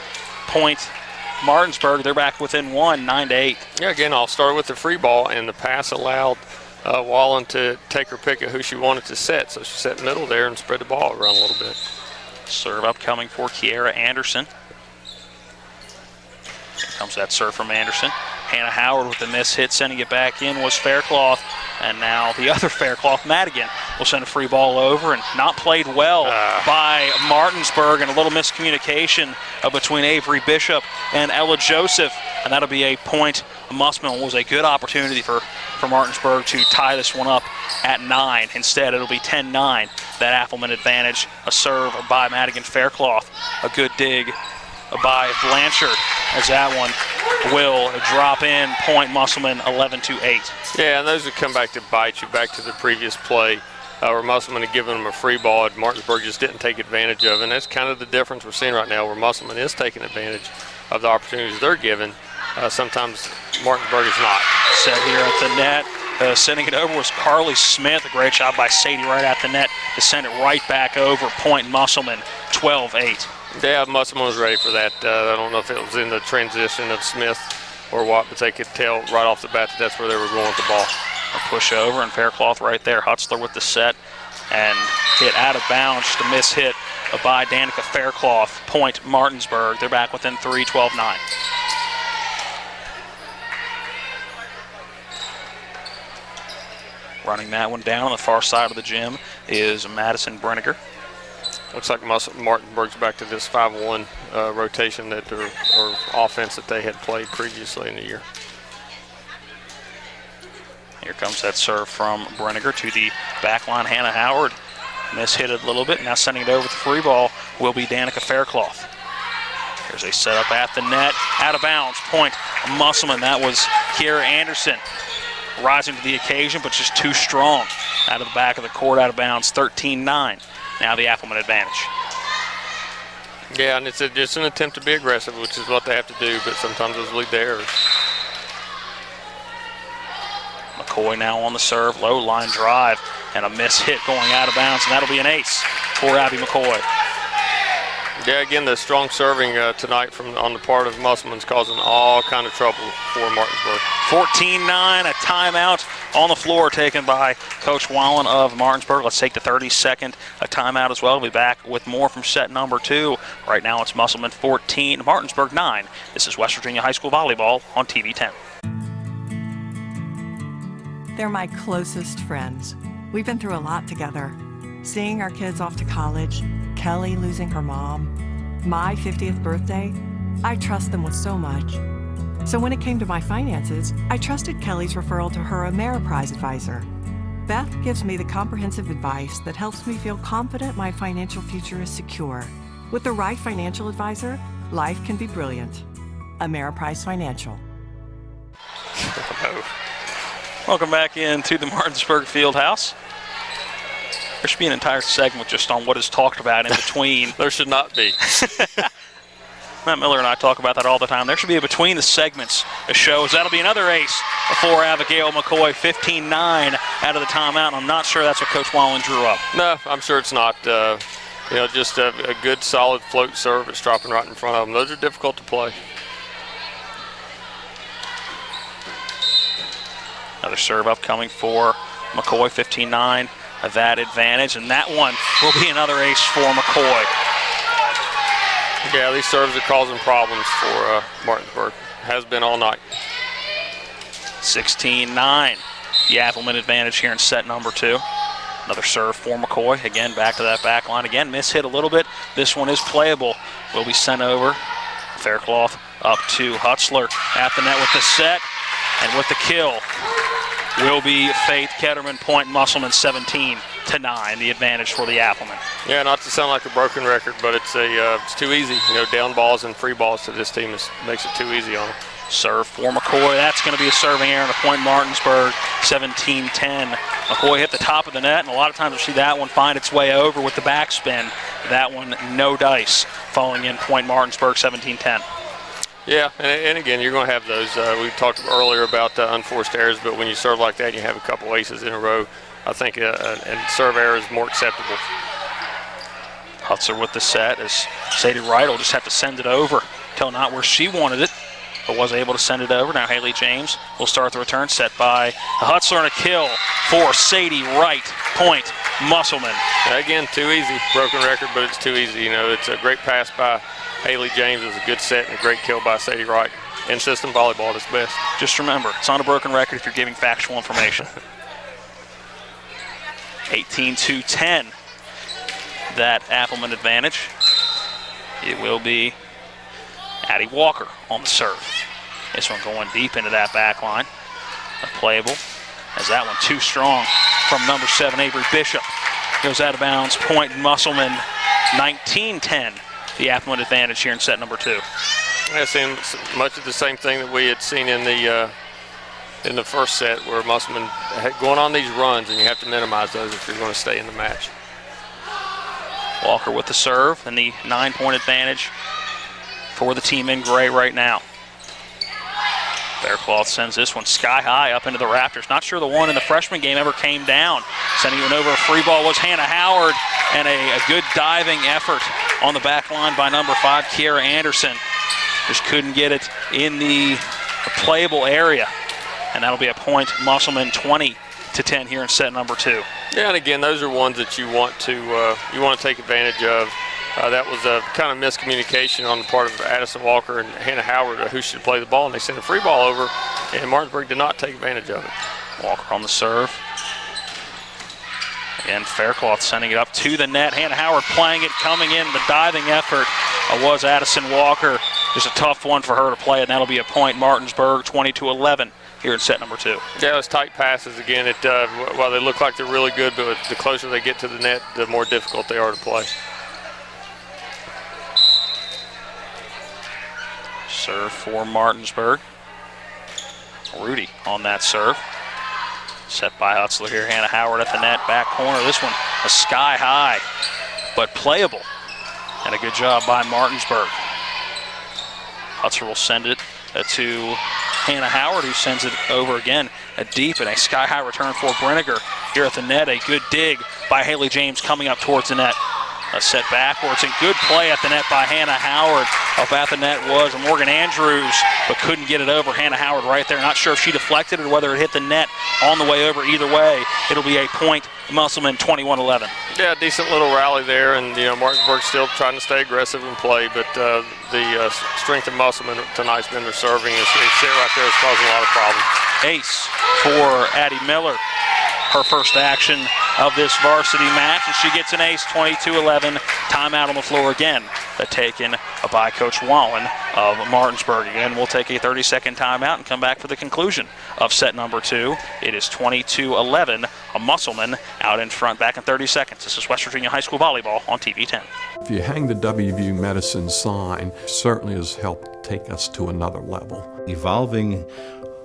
Point Martinsburg, they're back within 1, 9-8. Yeah, again, I'll start with the free ball, and the pass allowed Wallen to take her pick at who she wanted to set. So she set middle there and spread the ball around a little bit. Serve upcoming for Kiera Anderson. Here comes that serve from Anderson. Hannah Howard with the miss hit, sending it back in was Faircloth. And now the other Faircloth, Madigan, will send a free ball over, and not played well by Martinsburg, and a little miscommunication between Avery Bishop and Ella Joseph. And that'll be a point. Musselman was a good opportunity for Martinsburg to tie this one up at 9. Instead, it'll be 10-9. That Affelman advantage. A serve by Madigan Faircloth. A good dig by Blanchard, as that one will drop in. Point Musselman, 11-8. Yeah, and those would come back to bite you, back to the previous play where Musselman had given them a free ball and Martinsburg just didn't take advantage of it. And that's kind of the difference we're seeing right now, where Musselman is taking advantage of the opportunities they're given. Sometimes Martinsburg is not. Set here at the net. Sending it over was Carly Smith. A great job by Sadie right at the net to send it right back over. Point Musselman, 12-8. Yeah, Musselman was ready for that. I don't know if it was in the transition of Smith or what, but they could tell right off the bat that that's where they were going with the ball. A push over, and Faircloth right there. Hutzler with the set and hit out of bounds. Just a miss hit by Danica Faircloth. Point Martinsburg. They're back within 3, 12-9. Running that one down on the far side of the gym is Madison Brenniger. Looks like Martinsburg's back to this 5-1 rotation or offense that they had played previously in the year. Here comes that serve from Brenniger to the back line. Hannah Howard mishit it a little bit. Now sending it over with the free ball will be Danica Faircloth. Here's a setup at the net. Out of bounds. Point Musselman. That was Kiera Anderson. Rising to the occasion, but just too strong. Out of the back of the court, out of bounds, 13-9. Now the Affelman advantage. Yeah, and it's an attempt to be aggressive, which is what they have to do, but sometimes those lead to errors. McCoy now on the serve, low line drive, and a miss hit going out of bounds, and that'll be an ace for Abby McCoy. Yeah, again, the strong serving tonight on the part of Musselman's causing all kind of trouble for Martinsburg. 14-9, a timeout on the floor taken by Coach Wallen of Martinsburg. Let's take the 30-second timeout as well. We'll be back with more from set number 2. Right now it's Musselman 14, Martinsburg 9. This is West Virginia High School Volleyball on TV 10. They're my closest friends. We've been through a lot together. Seeing our kids off to college, Kelly losing her mom, my 50th birthday, I trust them with so much. So when it came to my finances, I trusted Kelly's referral to her Ameriprise advisor. Beth gives me the comprehensive advice that helps me feel confident my financial future is secure. With the right financial advisor, life can be brilliant. Ameriprise Financial. Welcome back into the Martinsburg Fieldhouse. There should be an entire segment just on what is talked about in between. There should not be. Matt Miller and I talk about that all the time. There should be a between the segments shows. That'll be another ace for Abigail McCoy, 15-9 out of the timeout. And I'm not sure that's what Coach Wallen drew up. No, I'm sure it's not. Just a good solid float serve that's dropping right in front of them. Those are difficult to play. Another serve upcoming for McCoy, 15-9 of that advantage, and that one will be another ace for McCoy. Yeah, these serves are causing problems for Martinsburg. Has been all night. 16-9, the Appleman advantage here in set number 2. Another serve for McCoy. Again, back to that back line. Again, mishit a little bit. This one is playable. Will be sent over. Faircloth up to Hutzler at the net with the set and with the kill. Will be Faith Ketterman. Point Musselman 17-9, the advantage for the Appleman. Yeah, not to sound like a broken record, but it's too easy. Down balls and free balls to this team makes it too easy on them. Serve for McCoy. That's going to be a serving error to Point Martinsburg, 17-10. McCoy hit the top of the net, and a lot of times we see that one find its way over with the backspin. That one, no dice, falling in Point Martinsburg, 17-10. Yeah, and again, you're going to have those. We talked earlier about unforced errors, but when you serve like that, you have a couple aces in a row. I think a serve error is more acceptable. Hutzler with the set as Sadie Wright will just have to send it over. Tell not where she wanted it, but was able to send it over. Now Haley James will start the return, set by Hutzler, and a kill for Sadie Wright. Point Musselman. Again, too easy. Broken record, but it's too easy. It's a great pass by Haley James. It was a good set and a great kill by Sadie Wright. In-system volleyball at its best. Just remember, it's not a broken record if you're giving factual information. 18-10, that Appleman advantage. It will be Addie Walker on the serve. This one going deep into that back line. Playable, as that one too strong from number 7, Avery Bishop. Goes out of bounds. Point Musselman, 19-10. The Appleman advantage here in set number 2. Yeah, same, much of the same thing that we had seen in the first set, where Musselman going on these runs, and you have to minimize those if you're going to stay in the match. Walker with the serve and the 9-point advantage for the team in gray right now. Faircloth sends this one sky high up into the rafters. Not sure the one in the freshman game ever came down. Sending it over a free ball was Hannah Howard, and a good diving effort on the back line by number 5, Kiera Anderson. Just couldn't get it in the playable area. And that'll be a point Musselman, 20-10 here in set number 2. Yeah, and again, those are ones that you want to take advantage of. That was a kind of miscommunication on the part of Addison Walker and Hannah Howard, who should play the ball, and they sent a free ball over, and Martinsburg did not take advantage of it. Walker on the serve. And Faircloth sending it up to the net. Hannah Howard playing it, coming in. The diving effort was Addison Walker. Just a tough one for her to play, and that'll be a point Martinsburg, 20-11 here in set number 2. Yeah, those tight passes again. While they look like they're really good, but the closer they get to the net, the more difficult they are to play. Serve for Martinsburg. Rudy on that serve. Set by Hutzler here. Hannah Howard at the net, back corner. This one a sky high, but playable. And a good job by Martinsburg. Hutzler will send it to Hannah Howard, who sends it over again. A deep and a sky high return for Brenniger here at the net. A good dig by Haley James coming up towards the net. A set backwards and good play at the net by Hannah Howard. Up at the net was Morgan Andrews, but couldn't get it over. Hannah Howard right there. Not sure if she deflected it or whether it hit the net on the way over. Either way, it'll be a point Musselman, 21-11. Yeah, decent little rally there, and Martinsburg still trying to stay aggressive and play, but the strength of Musselman tonight's been their serving. It's sit right there, it's causing a lot of problems. Ace for Addie Miller. Her first action of this varsity match, and she gets an ace, 22-11. Timeout on the floor again, taken by Coach Wallen of Martinsburg. Again, we'll take a 30-second timeout and come back for the conclusion of set number 2. It is 22-11. A Musselman out in front. Back in 30 seconds. This is West Virginia High School Volleyball on TV 10. If you hang the WVU Medicine sign, certainly has helped take us to another level. Evolving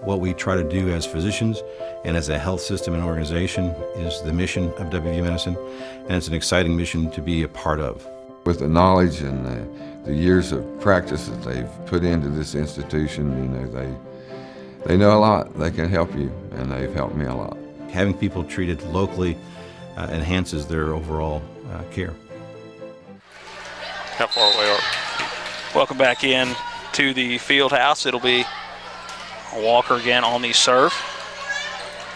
what we try to do as physicians and as a health system and organization is the mission of WVU Medicine, and it's an exciting mission to be a part of. With the knowledge and the years of practice that they've put into this institution, they know a lot. They can help you, and they've helped me a lot. Having people treated locally enhances their overall care. How far away are we? Welcome back in to the field house. It'll be Walker again on the serve.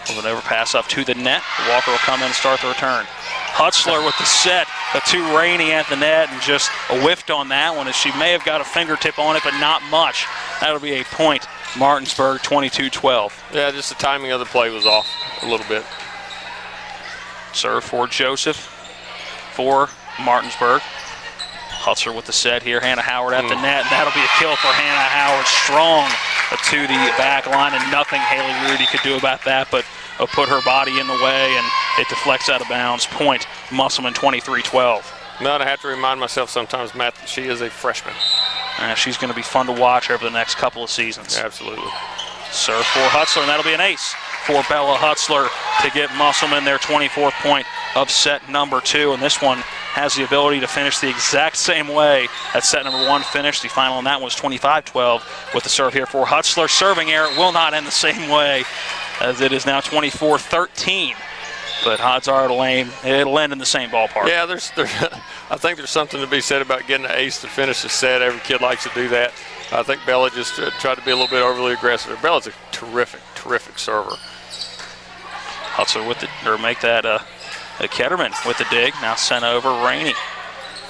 With an overpass up to the net. Walker will come in and start the return. Hutzler with the set. A two Rainey at the net and just whiffed on that one as she may have got a fingertip on it, but not much. That'll be a point. Martinsburg 22-12. Yeah, just the timing of the play was off a little bit. Serve for Joseph for Martinsburg. Hutzler with the set here. Hannah Howard at the net, and that'll be a kill for Hannah Howard. Strong to the back line, and nothing Haley Rudy could do about that, but put her body in the way, and it deflects out of bounds. Point, Musselman 23-12. No, I have to remind myself sometimes, Matt, that she is a freshman. She's going to be fun to watch over the next couple of seasons. Absolutely. Serve for Hutzler, and that'll be an ace for Bella Hutzler to get Musselman their 24th point of set number 2. And this one has the ability to finish the exact same way that set number 1 finished. The final on that one was 25-12 with the serve here for Hutzler. Serving error will not end the same way as it is now 24-13. But odds are it'll end in the same ballpark. Yeah, I think there's something to be said about getting an ace to finish a set. Every kid likes to do that. I think Bella just tried to be a little bit overly aggressive. Bella's a terrific server. Hutzler with make that Ketterman with the dig. Now sent over Rainey.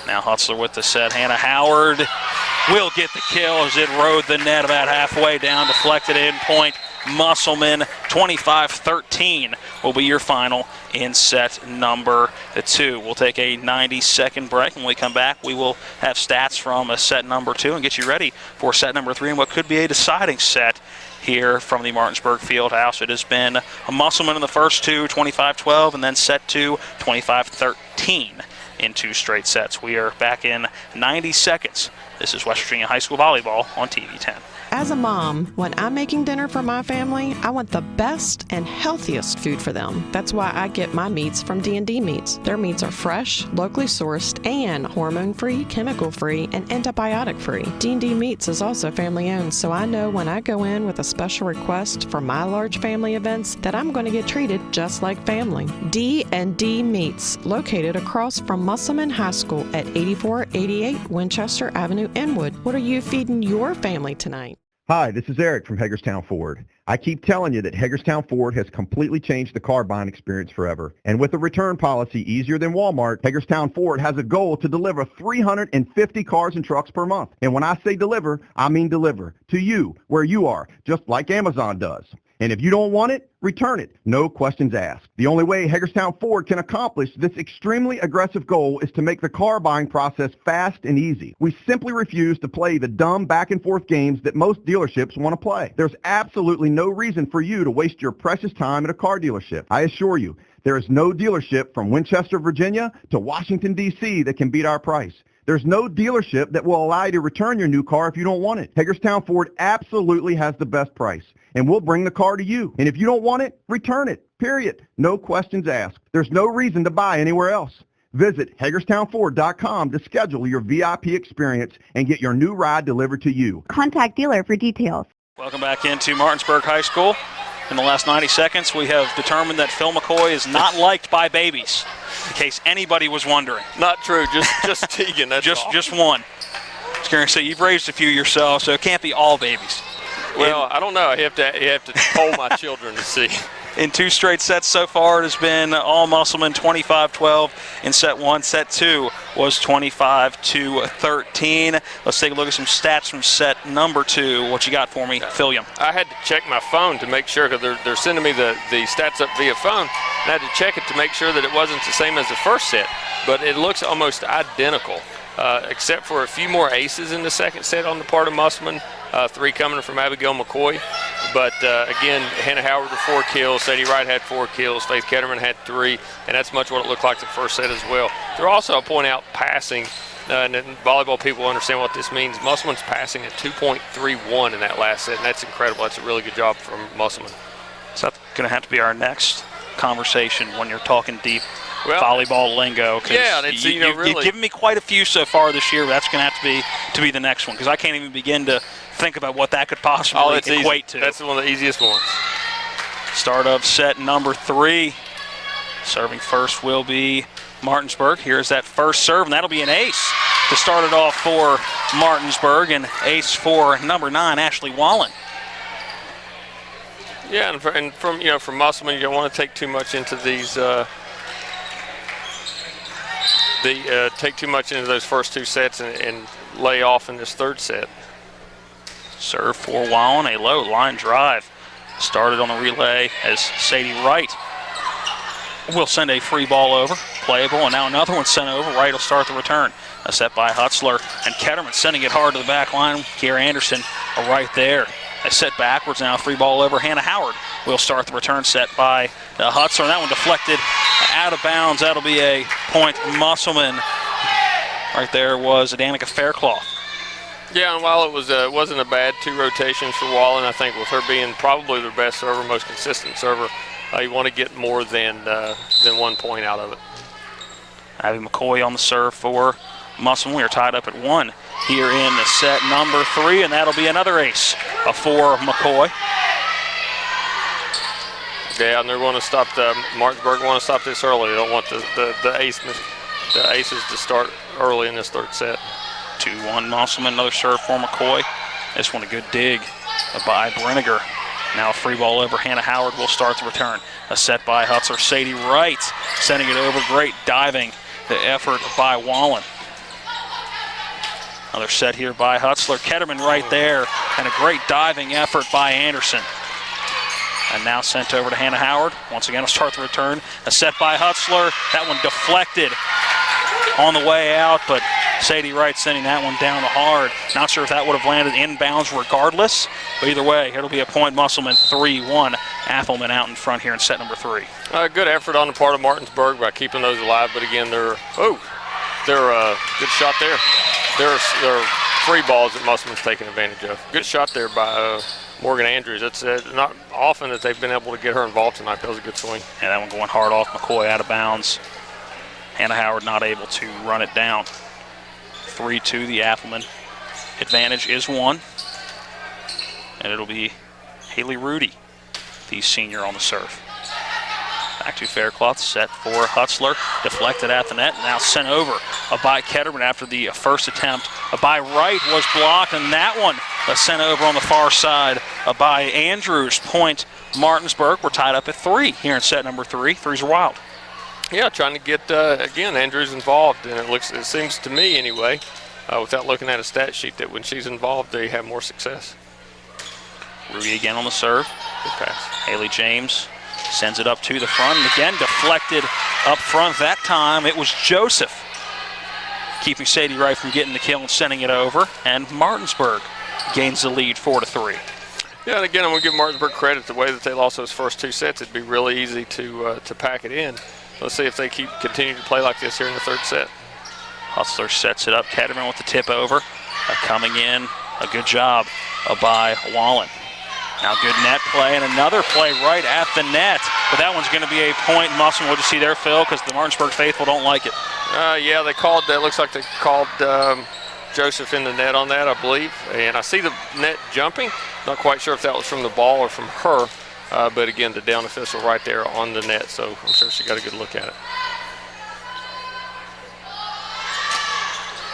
Now Hutzler with the set. Hannah Howard will get the kill as it rode the net about halfway down, deflected in. Point, Musselman 25-13 will be your final in set number 2. We'll take a 90-second break. When we come back, we will have stats from set number 2 and get you ready for set number 3 and what could be a deciding set here from the Martinsburg Fieldhouse. It has been a Musselman in the first 2, 25-12, and then set 2, 25-13 in 2 straight sets. We are back in 90 seconds. This is West Virginia High School Volleyball on TV 10. As a mom, when I'm making dinner for my family, I want the best and healthiest food for them. That's why I get my meats from D&D Meats. Their meats are fresh, locally sourced, and hormone-free, chemical-free, and antibiotic-free. D&D Meats is also family-owned, so I know when I go in with a special request for my large family events that I'm going to get treated just like family. D&D Meats, located across from Musselman High School at 8488 Winchester Avenue, Inwood. What are you feeding your family tonight? Hi, this is Eric from Hagerstown Ford. I keep telling you that Hagerstown Ford has completely changed the car buying experience forever. And with a return policy easier than Walmart, Hagerstown Ford has a goal to deliver 350 cars and trucks per month. And when I say deliver, I mean deliver to you, where you are, just like Amazon does. And if you don't want it, return it. No questions asked. The only way Hagerstown Ford can accomplish this extremely aggressive goal is to make the car buying process fast and easy. We simply refuse to play the dumb back and forth games that most dealerships want to play. There's absolutely no reason for you to waste your precious time at a car dealership. I assure you, there is no dealership from Winchester, Virginia to Washington, D.C. that can beat our price. There's no dealership that will allow you to return your new car if you don't want it. Hagerstown Ford absolutely has the best price, and we'll bring the car to you. And if you don't want it, return it, period. No questions asked. There's no reason to buy anywhere else. Visit HagerstownFord.com to schedule your VIP experience and get your new ride delivered to you. Contact dealer for details. Welcome back into Martinsburg High School. In the last 90 seconds, we have determined that Phil McCoy is not liked by babies, in case anybody was wondering. Not true, just Tegan, that's just one. I was going to say, you've raised a few yourself, so it can't be all babies. Well, I don't know. You have to poll my children to see. In 2 straight sets so far, it has been all Musselman 25-12 in set 1. Set 2 was 25-13. Let's take a look at some stats from set number 2. What you got for me, Philium? I had to check my phone to make sure, because they're sending me the stats up via phone, and I had to check it to make sure that it wasn't the same as the first set. But it looks almost identical, except for a few more aces in the second set on the part of Musselman. 3 coming from Abigail McCoy. But again, Hannah Howard with 4 kills, Sadie Wright had 4 kills, Faith Ketterman had 3, and that's much what it looked like the first set as well. There also, I'll point out passing, and volleyball people understand what this means. Musselman's passing at 2.31 in that last set, and that's incredible. That's a really good job from Musselman. So that's going to have to be our next conversation when you're talking deep volleyball lingo. Yeah, it's, really. You've given me quite a few so far this year, but that's going to have to be the next one, because I can't even begin to think about what that could possibly equate to. That's one of the easiest ones. Start of set number 3. Serving first will be Martinsburg. Here's that first serve, and that'll be an ace to start it off for Martinsburg, and ace for number 9, Ashley Wallen. Yeah, and from Musselman, you don't want to take too much into these. Take too much into those first 2 sets and lay off in this 3rd set. Serve for Wallen, a low line drive. Started on the relay as Sadie Wright will send a free ball over, playable, and now another one sent over. Wright will start the return. A set by Hutzler, and Ketterman sending it hard to the back line. Kiera Anderson right there. A set backwards now, free ball over. Hannah Howard will start the return, set by Hutzler. That one deflected out of bounds. That'll be a point Musselman. Right there was Danica Faircloth. Yeah, and while it wasn't a bad 2 rotations for Wallen, I think with her being probably their best server, most consistent server, you want to get more than 1 point out of it. Abby McCoy on the serve for Musselman. We are tied up at 1 here in the set number 3, and that'll be another ace for McCoy. Yeah, and they're going to stop Martinsburg want to stop this early. They don't want the aces to start early in this 3rd set. 2-1 Musselman, another serve for McCoy. This one a good dig by Brenniger. Now a free ball over. Hannah Howard will start the return. A set by Hutzler. Sadie Wright sending it over. Great diving. The effort by Wallen. Another set here by Hutzler. Ketterman right there. And a great diving effort by Anderson. And now sent over to Hannah Howard. Once again, will start the return. A set by Hutzler. That one deflected on the way out, but Sadie Wright sending that one down hard. Not sure if that would have landed inbounds regardless, but either way, it'll be a point Musselman 3-1. Athelman out in front here in set number 3. Good effort on the part of Martinsburg by keeping those alive, but again, they're good shot there. There are 3 balls that Musselman's taking advantage of. Good shot there by Morgan Andrews. It's not often that they've been able to get her involved tonight. That was a good swing. And that one going hard off McCoy, out of bounds. Hannah Howard not able to run it down. 3-2, the Athelman advantage is 1. And it'll be Haley Rudy, the senior, on the serve. Back to Faircloth, set for Hutzler. Deflected at the net, now sent over by Ketterman after the first attempt. By Wright was blocked, and that one sent over on the far side by Andrews. Point Martinsburg. We're tied up at 3 here in set number 3. Threes are wild. Yeah, trying to get, again, Andrews involved, and it seems to me anyway, without looking at a stat sheet, that when she's involved, they have more success. Rudy again on the serve. Good pass. Haley James sends it up to the front, and again deflected up front. That time it was Joseph keeping Sadie Wright from getting the kill and sending it over, and Martinsburg gains the lead 4-3. Yeah, and again, I'm going to give Martinsburg credit. The way that they lost those first 2 sets, it'd be really easy to pack it in. Let's see if they continue to play like this here in the 3rd set. Hutzler sets it up. Ketterman with the tip over. Coming in, a good job by Wallen. Now good net play, and another play right at the net. But that one's going to be a point. Musselman, what'd you see there, Phil? Because the Martinsburg faithful don't like it. Yeah, they called, looks like they called Joseph in the net on that, I believe. And I see the net jumping. Not quite sure if that was from the ball or from her. But again, the down official right there on the net, so I'm sure she got a good look at it.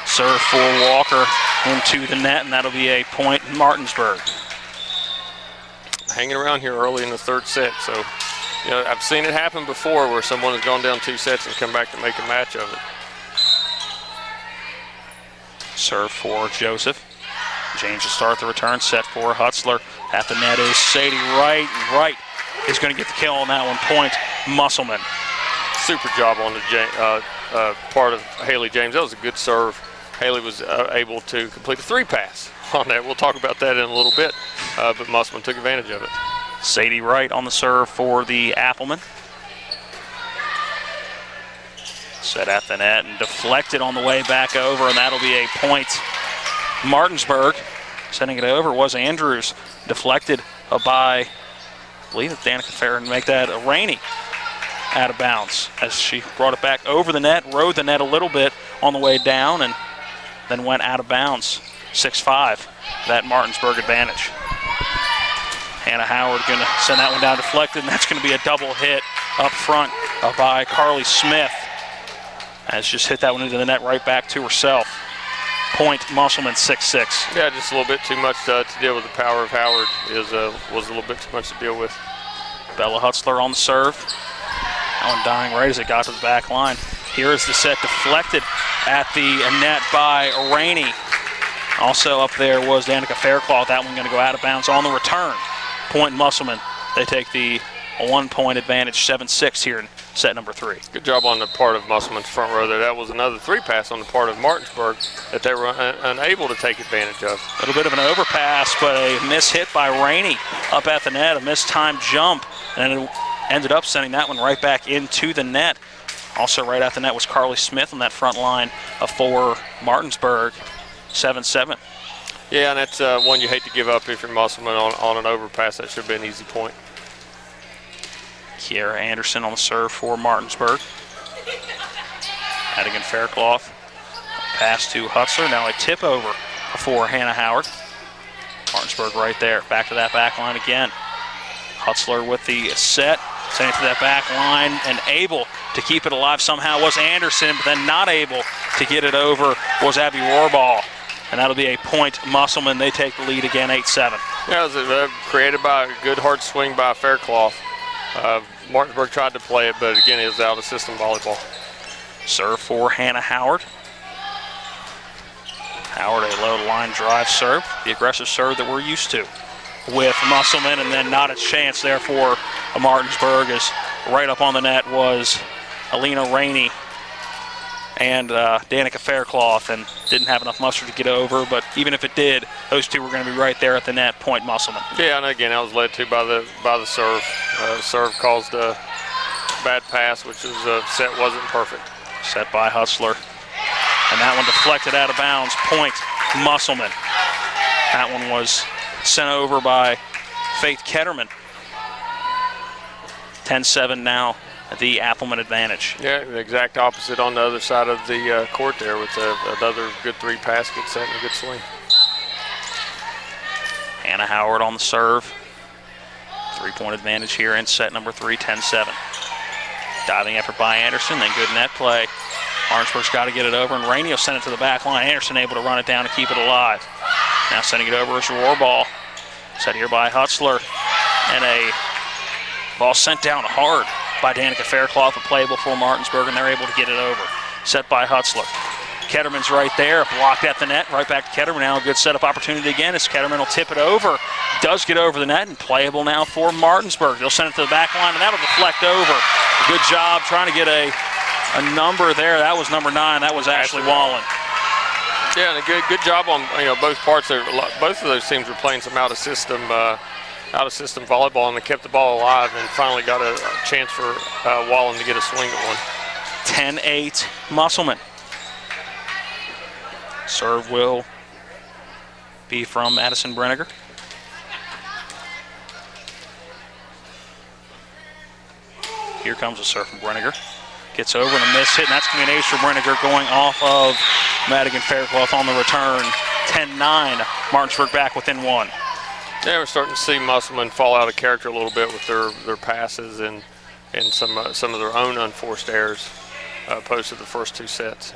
Serve for Walker into the net, and that'll be a point Martinsburg. Hanging around here early in the 3rd set, so I've seen it happen before where someone has gone down 2 sets and come back to make a match of it. Serve for Joseph. James will start the return, set for Hutzler. At the net is Sadie Wright. Wright is going to get the kill on that one. Point Musselman. Super job on the part of Haley James. That was a good serve. Haley was able to complete a 3 pass on that. We'll talk about that in a little bit, but Musselman took advantage of it. Sadie Wright on the serve for the Athelman. Set at the net and deflected on the way back over, and that'll be a point Martinsburg. Sending it over was Andrews. Deflected by, I believe it's Danica Fair, and make that a Rainey out of bounds as she brought it back over the net, rode the net a little bit on the way down, and then went out of bounds. 6-5, that Martinsburg advantage. Hannah Howard going to send that one down deflected, and that's going to be a double hit up front by Carly Smith. Has just hit that one into the net right back to herself. Point Musselman 6-6. Yeah, just a little bit too much to deal with. The power of Howard was a little bit too much to deal with. Bella Hutzler on the serve. That one dying right as it got to the back line. Here is the set deflected at the net by Rainey. Also up there was Danica Faircloth. That one going to go out of bounds on the return. Point Musselman. They take the 1-point advantage, 7-6 here in set number 3. Good job on the part of Musselman's front row there. That was another 3-pass on the part of Martinsburg that they were unable to take advantage of. A little bit of an overpass, but a miss hit by Rainey up at the net, a mistimed jump, and it ended up sending that one right back into the net. Also right at the net was Carly Smith on that front line for Martinsburg, 7-7. Yeah, and that's one you hate to give up if you're Musselman on an overpass. That should have been an easy point. Kiera Anderson on the serve for Martinsburg. Madigan Faircloth. Pass to Hutzler. Now a tip over for Hannah Howard. Martinsburg right there. Back to that back line again. Hutzler with the set. Sending it to that back line and able to keep it alive somehow was Anderson, but then not able to get it over was Abby Rohrball. And that'll be a point Musselman. They take the lead again, 8-7. Yeah, it was created by a good hard swing by Faircloth. Martinsburg tried to play it, but again, it was out of system volleyball. Serve for Hannah Howard. Howard, a low line drive serve, the aggressive serve that we're used to with Musselman, and then not a chance there for Martinsburg, as right up on the net was Alina Rainey and Danica Faircloth, and didn't have enough muster to get over, but even if it did, those two were going to be right there at the net, point Musselman. Yeah, and again, that was led to by the serve. Serve caused a bad pass, which was set wasn't perfect. Set by Hutzler, and that one deflected out of bounds, point Musselman. That one was sent over by Faith Ketterman. 10-7 now, the Appleman advantage. Yeah, the exact opposite on the other side of the court there with another good 3-pass, good set, and a good swing. Hannah Howard on the serve. 3-point advantage here in set number 3, 10-7. Diving effort by Anderson, then good net play. Martinsburg's got to get it over, and Rainey will send it to the back line. Anderson able to run it down and keep it alive. Now sending it over is Rohrball. Set here by Hutzler. And a ball sent down hard by Danica Faircloth, but playable for Martinsburg, and they're able to get it over. Set by Hutzler. Ketterman's right there, blocked at the net, right back to Ketterman. Now a good setup opportunity again as Ketterman will tip it over. Does get over the net and playable now for Martinsburg. They'll send it to the back line, and that'll deflect over. Good job trying to get a number there. That was number 9. That was Ashley Wallen. Yeah, and a good job on both parts. Both of those teams were playing some out of system volleyball, and they kept the ball alive and finally got a chance for Wallen to get a swing at one. 10-8 Musselman. Serve will be from Addison Brenniger. Here comes a serve from Brenniger. Gets over and a miss hit, and that's going to be an ace for Brenniger going off of Madigan Faircloth on the return. 10-9, Martinsburg back within 1. Yeah, we're starting to see Musselman fall out of character a little bit with their passes and some of their own unforced errors opposed to the first 2 sets.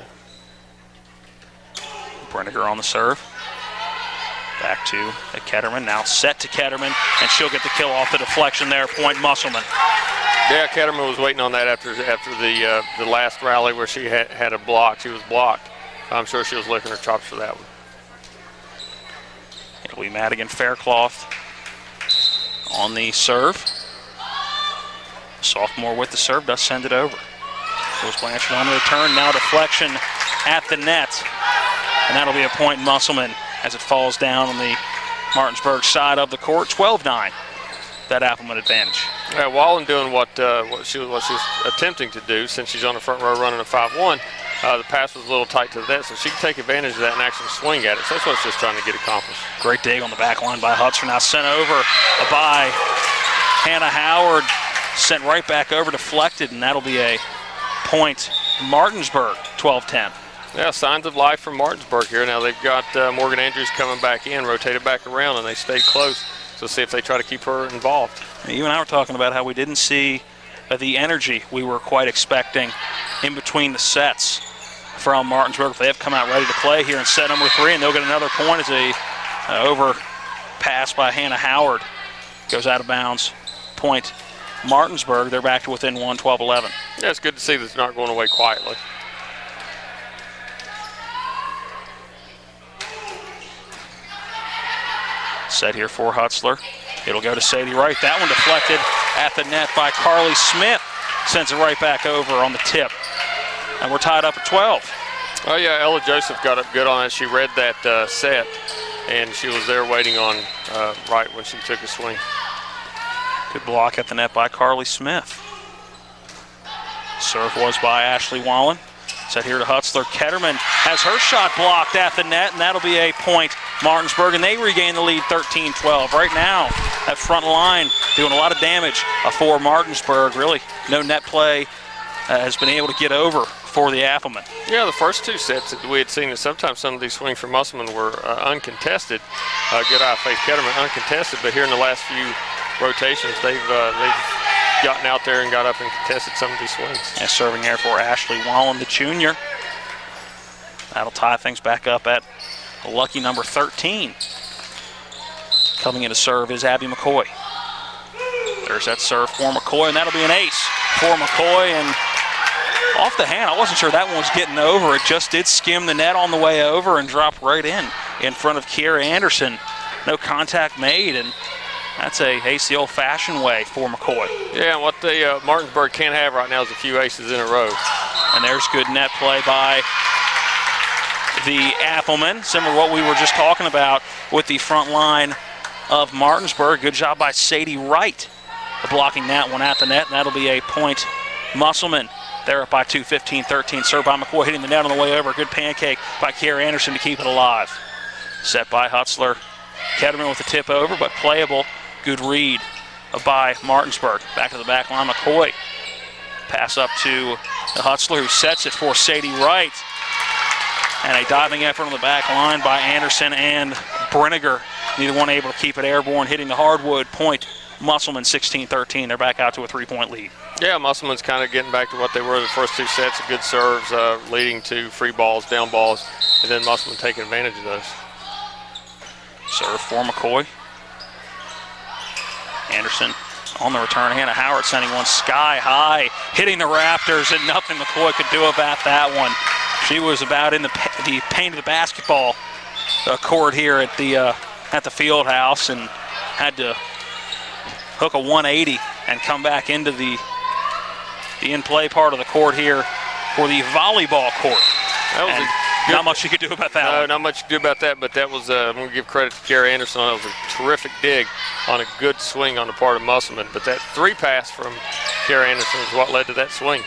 Brenniger on the serve. Back to Ketterman, now set to Ketterman, and she'll get the kill off the deflection there, point Musselman. Yeah, Ketterman was waiting on that after the last rally where she had a block. She was blocked. I'm sure she was licking her chops for that one. It'll be Madigan Faircloth on the serve. Sophomore with the serve, does send it over. Goes Blanchard on the return, now deflection at the net. And that'll be a point Musselman as it falls down on the Martinsburg side of the court. 12-9, that Appleman advantage. Yeah, Wallen doing what she was attempting to do since she's on the front row running a 5-1. The pass was a little tight to the net, so she can take advantage of that and actually swing at it. So that's what she's trying to get accomplished. Great dig on the back line by Hutzler. Now sent over by Hannah Howard. Sent right back over, deflected, and that'll be a point Martinsburg, 12-10. Yeah, signs of life from Martinsburg here. Now they've got Morgan Andrews coming back in, rotated back around, and they stayed close. So see if they try to keep her involved. You and I were talking about how we didn't see the energy we were quite expecting in between the sets. from Martinsburg. They have come out ready to play here in set number 3, and they'll get another point as a over pass by Hannah Howard goes out of bounds. Point Martinsburg. They're back to within 1, 12-11. Yeah, it's good to see that it's not going away quietly. Set here for Hutzler. It'll go to Sadie Wright. That one deflected at the net by Carly Smith. Sends it right back over on the tip. And we're tied up at 12. Oh, yeah, Ella Joseph got up good on it. She read that set, and she was there waiting on Wright when she took a swing. Good block at the net by Carly Smith. Serve was by Ashley Wallen. Set here to Hutzler. Ketterman has her shot blocked at the net, and that'll be a point Martinsburg, and they regain the lead 13-12. Right now, that front line doing a lot of damage for Martinsburg. Really, no net play has been able to get over for the Applemen. Yeah, the first 2 sets that we had seen that sometimes some of these swings from Musselman were uncontested. Good eye, Faith Ketterman, uncontested, but here in the last few rotations, they've gotten out there and got up and contested some of these swings. Yeah, serving there for Ashley Wallen, the junior. That'll tie things back up at lucky number 13. Coming in to serve is Abby McCoy. There's that serve for McCoy, and that'll be an ace for McCoy. And off the hand, I wasn't sure that one was getting over. It just did skim the net on the way over and drop right in front of Kiera Anderson. No contact made, and that's a ace the old-fashioned way for McCoy. Yeah, and what the Martinsburg can't have right now is a few aces in a row. And there's good net play by the Applemen, similar to what we were just talking about with the front line of Martinsburg. Good job by Sadie Wright blocking that one at the net, and that'll be a point Musselman. They're up by 2, 15-13. Served by McCoy, hitting the net on the way over. Good pancake by Kiera Anderson to keep it alive. Set by Hutzler. Ketterman with the tip over, but playable. Good read by Martinsburg. Back to the back line, McCoy. Pass up to Hutzler, who sets it for Sadie Wright. And a diving effort on the back line by Anderson and Brenniger. Neither one able to keep it airborne, hitting the hardwood. Point Musselman 16-13. They're back out to a 3-point lead. Yeah, Musselman's kind of getting back to what they were the first 2 sets of good serves, leading to free balls, down balls, and then Musselman taking advantage of those. Serve for McCoy. Anderson on the return. Hannah Howard sending one sky high, hitting the Raptors, and nothing McCoy could do about that one. She was about in the paint of the basketball court here at the field house and had to hook a 180 and come back into the in-play part of the court here for the volleyball court. That was not much you could do about that. No, not much you could do about that, but that was, I'm going to give credit to Kiera Anderson. That was a terrific dig on a good swing on the part of Musselman. But that 3 pass from Kiera Anderson is what led to that swing.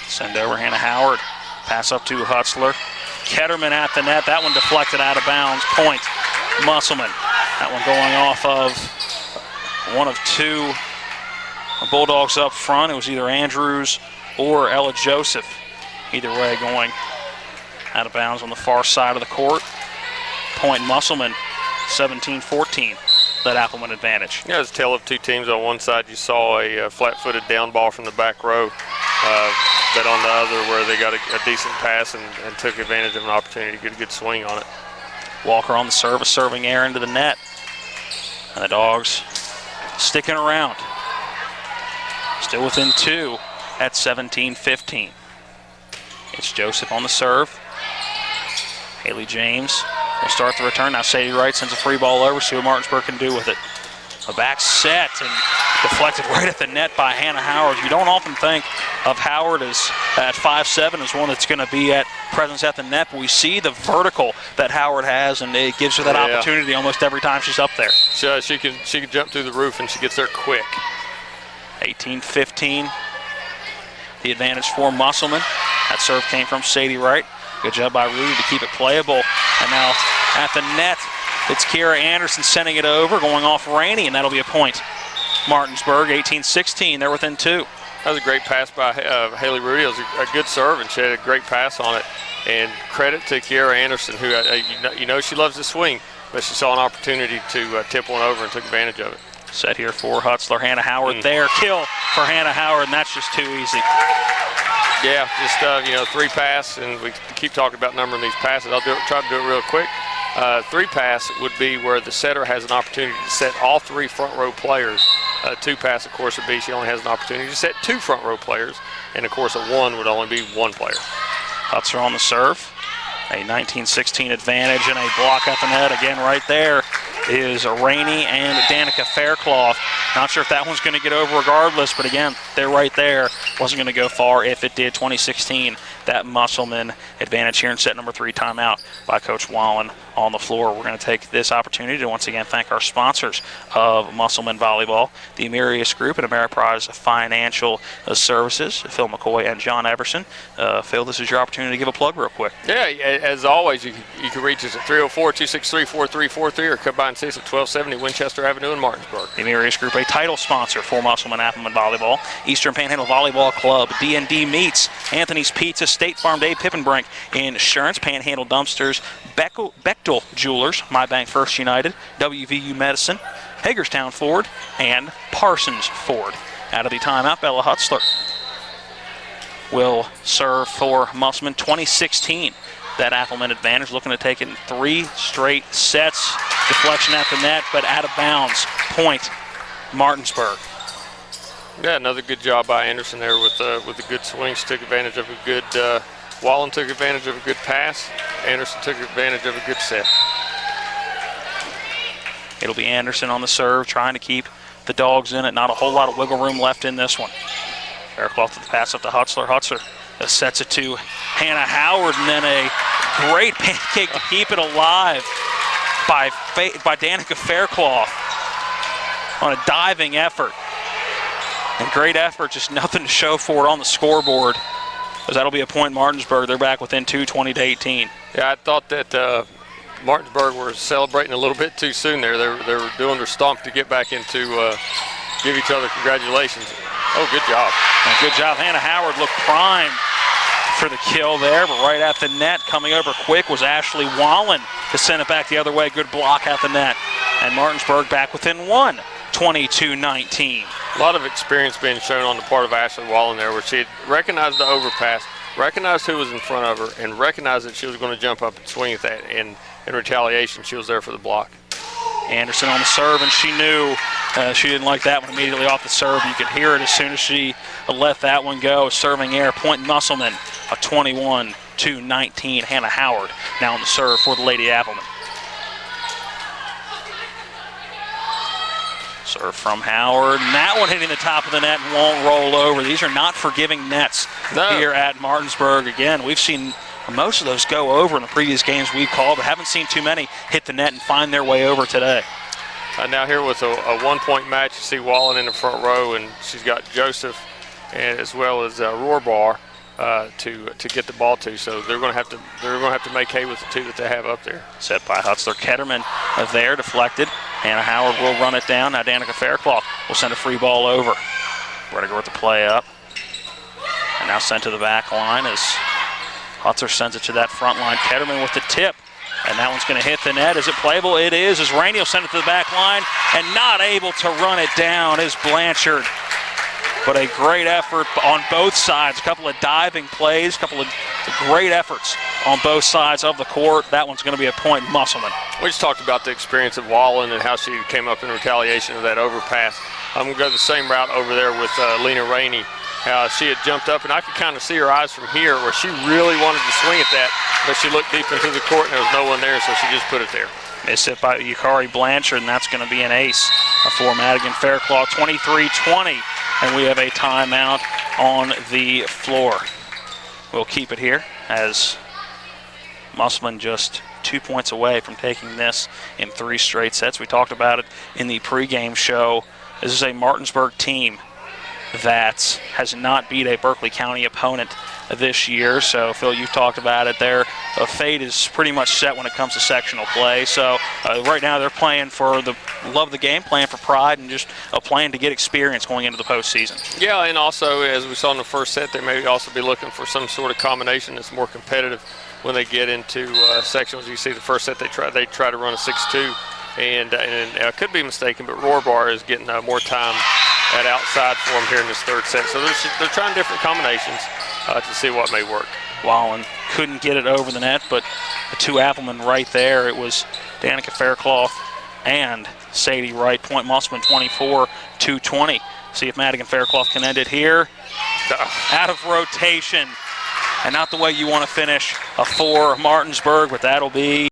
Send over Hannah Howard. Pass up to Hutzler. Ketterman at the net. That one deflected out of bounds. Point Musselman. That one going off of one of 2 Bulldogs up front. It was either Andrews or Ella Joseph. Either way, going out of bounds on the far side of the court. Point Musselman, 17-14. That Appleman advantage. Yeah, it's a tale of 2 teams. On one side, you saw a flat-footed down ball from the back row, but on the other, where they got a decent pass and took advantage of an opportunity to get a good swing on it. Walker on the service, serving air into the net. And the Dogs sticking around. Still within 2 at 17-15. It's Joseph on the serve. Haley James will start the return. Now Sadie Wright sends a free ball over. See what Martinsburg can do with it. A back set and deflected right at the net by Hannah Howard. You don't often think of Howard as at 5'7" as one that's going to be at presence at the net, but we see the vertical that Howard has, and it gives her that opportunity almost every time she's up there. She can jump through the roof, and she gets there quick. 18-15. The advantage for Musselman. That serve came from Sadie Wright. Good job by Rudy to keep it playable. And now at the net, it's Kiera Anderson sending it over, going off Rainey, and that'll be a point. Martinsburg, 18-16. They're within 2. That was a great pass by Haley Rudy. It was a good serve, and she had a great pass on it. And credit to Kiera Anderson, who you know she loves to swing, but she saw an opportunity to tip one over and took advantage of it. Set here for Hutzler. Hannah Howard there. Kill for Hannah Howard, and that's just too easy. Yeah, just, 3 pass, and we keep talking about numbering these passes. I'll try to do it real quick. 3 pass would be where the setter has an opportunity to set all 3 front row players. 2 pass, of course, would be she only has an opportunity to set 2 front row players, and of course a 1 would only be 1 player. Hutzer on the serve. A 19-16 advantage and a block at the net. Again, right there is Rainey and Danica Faircloth. Not sure if that one's going to get over regardless, but again, they're right there. Wasn't going to go far if it did. 2016, that Musselman advantage here in set number 3, timeout by Coach Wallen on the floor. We're going to take this opportunity to once again thank our sponsors of Musselman Volleyball, the Emerius Group and Ameriprise Financial Services, Phil McCoy and John Everson. Phil, this is your opportunity to give a plug real quick. Yeah, as always, you can reach us at 304-263-4343 or come by and see us at 1270 Winchester Avenue in Martinsburg. The Emerius Group, a title sponsor for Musselman Appleman Volleyball, Eastern Panhandle Volleyball Club, D&D Meats, Anthony's Pizza, State Farm Day, Pippenbrink Insurance, Panhandle Dumpsters, Bechtel Jewelers, My Bank First United, WVU Medicine, Hagerstown Ford, and Parsons Ford. Out of the timeout, Bella Hutzler will serve for Musselman. 2016, that Appleman advantage, looking to take it in 3 straight sets. Deflection at the net, but out of bounds. Point, Martinsburg. Yeah, another good job by Anderson there with a good swing. She took advantage of a good, Wallen took advantage of a good pass. Anderson took advantage of a good set. It'll be Anderson on the serve, trying to keep the Dogs in it. Not a whole lot of wiggle room left in this one. Faircloth with the pass up to Hutzler. Hutzler sets it to Hannah Howard, and then a great pancake to keep it alive by Danica Faircloth on a diving effort. And great effort, just nothing to show for it on the scoreboard, because that'll be a point Martinsburg. They're back within 2, 20-18. Yeah, I thought that Martinsburg were celebrating a little bit too soon there. They were doing their stomp to get back into give each other congratulations. Oh, good job. And good job. Hannah Howard looked primed for the kill there, but right at the net, coming over quick, was Ashley Wallen to send it back the other way. Good block at the net. And Martinsburg back within 1, 22-19. A lot of experience being shown on the part of Ashley Wallen there, where she had recognized the overpass, recognized who was in front of her, and recognized that she was going to jump up and swing at that. And in retaliation, she was there for the block. Anderson on the serve, and she knew she didn't like that one immediately off the serve. You could hear it as soon as she let that one go. Serving air, point Musselman, a 21-19. Hannah Howard now on the serve for the Lady Appleman. Serve from Howard, and that one hitting the top of the net and won't roll over. These are not forgiving nets here at Martinsburg. Again, we've seen most of those go over in the previous games we've called, but haven't seen too many hit the net and find their way over today. Now here with a one-point match, you see Wallen in the front row, and she's got Joseph and as well as Rohrbar to get the ball to. So they're going to have to make hay with the 2 that they have up there. Set by Hutzler. Ketterman there, deflected. Hannah Howard will run it down. Now Danica Faircloth will send a free ball over. Rediger with the play up. And now sent to the back line as Hutzler sends it to that front line. Ketterman with the tip. And that one's going to hit the net. Is it playable? It is, as Rainey will send it to the back line. And not able to run it down is Blanchard. But a great effort on both sides. A couple of diving plays, a couple of great efforts on both sides of the court. That one's going to be a point Musselman. We just talked about the experience of Wallen and how she came up in retaliation of that overpass. I'm going to go the same route over there with Lena Rainey. How she had jumped up, and I could kind of see her eyes from here where she really wanted to swing at that, but she looked deep into the court and there was no one there, so she just put it there. Missed it by Yukari Blanchard, and that's going to be an ace for Madigan Faircloth. 23-20, and we have a timeout on the floor. We'll keep it here as Musselman just 2 points away from taking this in 3 straight sets. We talked about it in the pregame show. This is a Martinsburg team that has not beat a Berkeley County opponent this year. So, Phil, you've talked about it. Their fate is pretty much set when it comes to sectional play. So, right now they're playing for the love of the game, playing for pride, and just playing to get experience going into the postseason. Yeah, and also, as we saw in the first set, they may also be looking for some sort of combination that's more competitive when they get into sectionals. You see the first set they try to run a 6-2, and I could be mistaken, but Rohrbar is getting more time at outside for them here in this third set. So they're trying different combinations. to see what may work. Wallen couldn't get it over the net, but the two Applemen right there. It was Danica Faircloth and Sadie Wright. Point Musselman 24-20. See if Madigan Faircloth can end it here. Out of rotation. And not the way you want to finish a 4 Martinsburg, but that'll be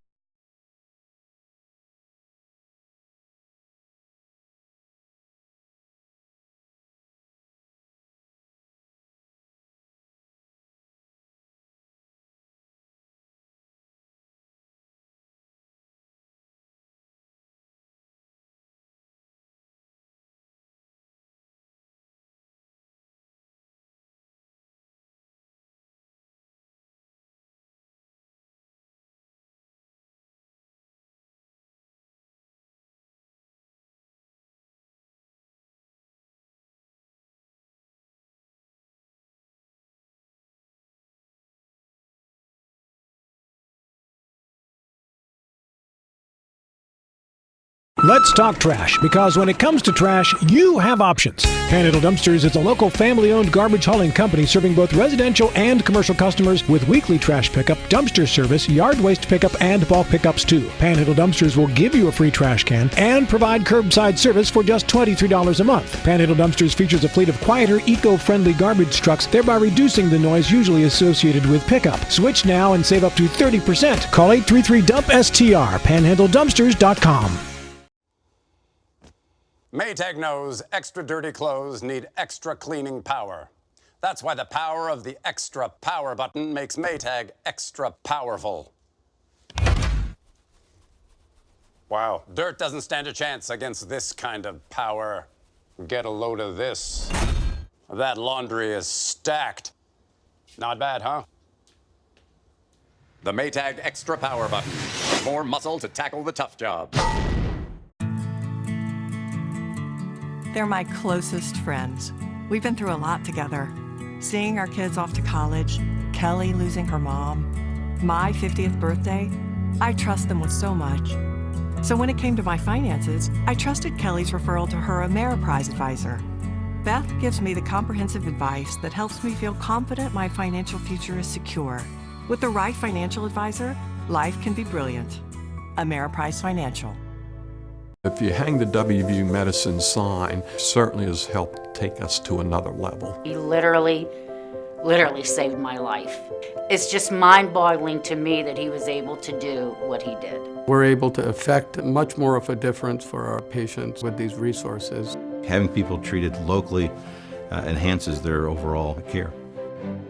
Let's talk trash, because when it comes to trash, you have options. Panhandle Dumpsters is a local family-owned garbage hauling company serving both residential and commercial customers with weekly trash pickup, dumpster service, yard waste pickup, and bulk pickups too. Panhandle Dumpsters will give you a free trash can and provide curbside service for just $23 a month. Panhandle Dumpsters features a fleet of quieter, eco-friendly garbage trucks, thereby reducing the noise usually associated with pickup. Switch now and save up to 30%. Call 833-DUMP-STR, panhandledumpsters.com. Maytag knows extra dirty clothes need extra cleaning power. That's why the power of the extra power button makes Maytag extra powerful. Wow, dirt doesn't stand a chance against this kind of power. Get a load of this. That laundry is stacked. Not bad, huh? The Maytag extra power button. More muscle to tackle the tough jobs. They're my closest friends. We've been through a lot together. Seeing our kids off to college, Kelly losing her mom, my 50th birthday, I trust them with so much. So when it came to my finances, I trusted Kelly's referral to her Ameriprise advisor. Beth gives me the comprehensive advice that helps me feel confident my financial future is secure. With the right financial advisor, life can be brilliant. Ameriprise Financial. If you hang the WVU Medicine sign, certainly has helped take us to another level. He literally saved my life. It's just mind-boggling to me that he was able to do what he did. We're able to affect much more of a difference for our patients with these resources. Having people treated locally enhances their overall care.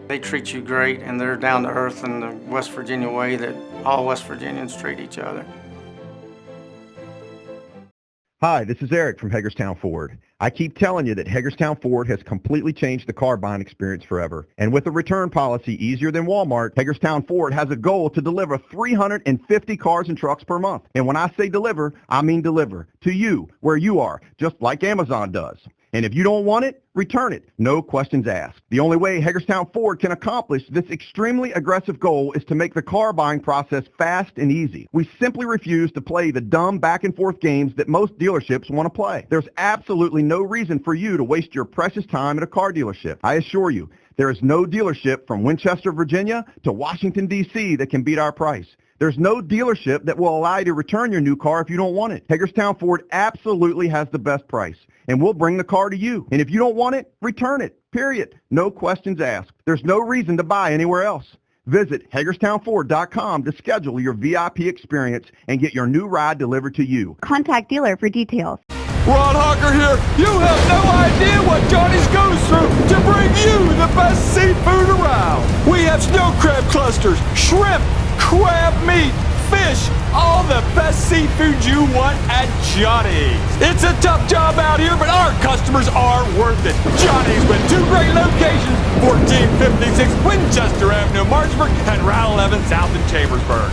They treat you great, and they're down to earth in the West Virginia way that all West Virginians treat each other. Hi, this is Eric from Hagerstown Ford. I keep telling you that Hagerstown Ford has completely changed the car buying experience forever. And with a return policy easier than Walmart, Hagerstown Ford has a goal to deliver 350 cars and trucks per month. And when I say deliver, I mean deliver to you, where you are, just like Amazon does. And if you don't want it, return it. No questions asked. The only way Hagerstown Ford can accomplish this extremely aggressive goal is to make the car buying process fast and easy. We simply refuse to play the dumb back and forth games that most dealerships want to play. There's absolutely no reason for you to waste your precious time at a car dealership. I assure you, there is no dealership from Winchester, Virginia to Washington, D.C. that can beat our price. There's no dealership that will allow you to return your new car if you don't want it. Hagerstown Ford absolutely has the best price, and we'll bring the car to you. And if you don't want it, return it, period. No questions asked. There's no reason to buy anywhere else. Visit HagerstownFord.com to schedule your VIP experience and get your new ride delivered to you. Contact dealer for details. Ron Hawker here. You have no idea what Johnny's goes through to bring you the best seafood around. We have snow crab clusters, shrimp, crab meat, fish, all the best seafood you want at Johnny's. It's a tough job out here, but our customers are worth it. Johnny's with two great locations, 1456 Winchester Avenue, Martinsburg, and Route 11 South in Chambersburg.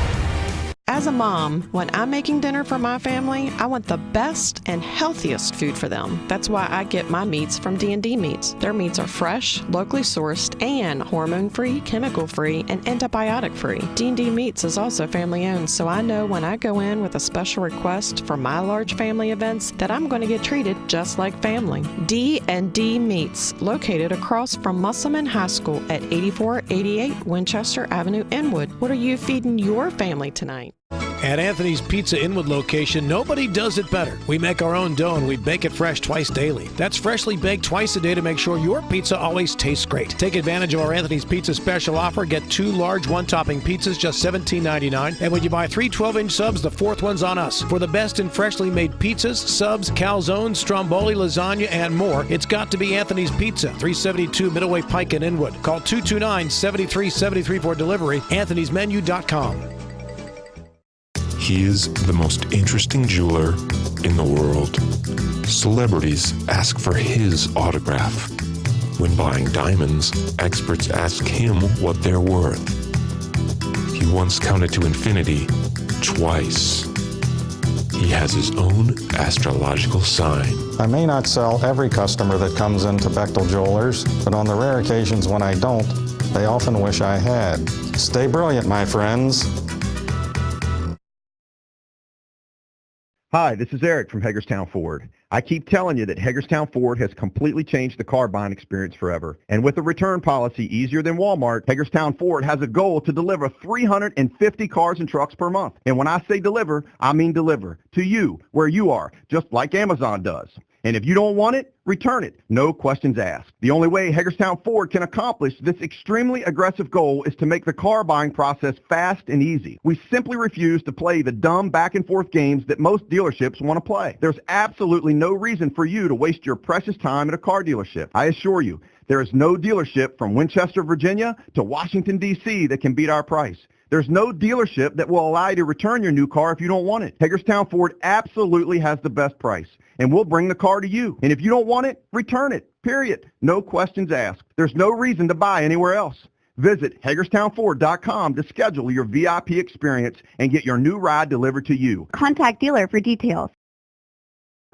As a mom, when I'm making dinner for my family, I want the best and healthiest food for them. That's why I get my meats from D&D Meats. Their meats are fresh, locally sourced, and hormone-free, chemical-free, and antibiotic-free. D&D Meats is also family-owned, so I know when I go in with a special request for my large family events that I'm going to get treated just like family. D&D Meats, located across from Musselman High School at 8488 Winchester Avenue, Inwood. What are you feeding your family tonight? At Anthony's Pizza Inwood location, nobody does it better. We make our own dough and we bake it fresh twice daily. That's freshly baked twice a day to make sure your pizza always tastes great. Take advantage of our Anthony's Pizza special offer. Get 2 large one-topping pizzas, just $17.99. And when you buy 3 12-inch subs, the 4th one's on us. For the best in freshly made pizzas, subs, calzones, stromboli, lasagna, and more, it's got to be Anthony's Pizza, 372 Middleway Pike in Inwood. Call 229-7373 for delivery, anthonysmenu.com. He is the most interesting jeweler in the world. Celebrities ask for his autograph. When buying diamonds, experts ask him what they're worth. He once counted to infinity twice. He has his own astrological sign. I may not sell every customer that comes into Bechtel Jewelers, but on the rare occasions when I don't, they often wish I had. Stay brilliant, my friends. Hi, this is Eric from Hagerstown Ford. I keep telling you that Hagerstown Ford has completely changed the car buying experience forever. And with a return policy easier than Walmart, Hagerstown Ford has a goal to deliver 350 cars and trucks per month. And when I say deliver, I mean deliver to you, where you are, just like Amazon does. And if you don't want it, return it. No questions asked. The only way Hagerstown Ford can accomplish this extremely aggressive goal is to make the car buying process fast and easy. We simply refuse to play the dumb back and forth games that most dealerships want to play. There's absolutely no reason for you to waste your precious time at a car dealership. I assure you, there is no dealership from Winchester, Virginia to Washington, D.C. that can beat our price. There's no dealership that will allow you to return your new car if you don't want it. Hagerstown Ford absolutely has the best price, and we'll bring the car to you. And if you don't want it, return it, period. No questions asked. There's no reason to buy anywhere else. Visit HagerstownFord.com to schedule your VIP experience and get your new ride delivered to you. Contact dealer for details.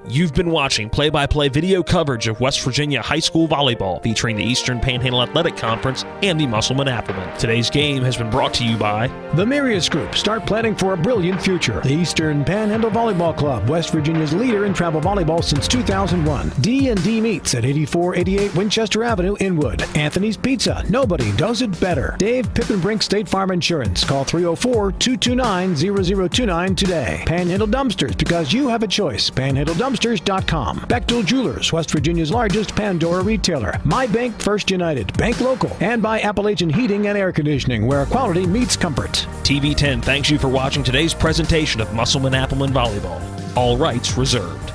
You've been watching play-by-play video coverage of West Virginia high school volleyball featuring the Eastern Panhandle Athletic Conference and the Musselman Applemen. Today's game has been brought to you by The Marius Group. Start planning for a brilliant future. The Eastern Panhandle Volleyball Club, West Virginia's leader in travel volleyball since 2001. D&D Meats at 8488 Winchester Avenue, Inwood. Anthony's Pizza. Nobody does it better. Dave Pippenbrink State Farm Insurance. Call 304-229-0029 today. Panhandle Dumpsters, because you have a choice. PanhandleDumpsters.com. Bechtel Jewelers, West Virginia's largest Pandora retailer. My Bank First United, Bank Local, and by Appalachian Heating and Air Conditioning, where quality meets comfort. TV 10 thanks you for watching today's presentation of Musselman Appleman Volleyball. All rights reserved.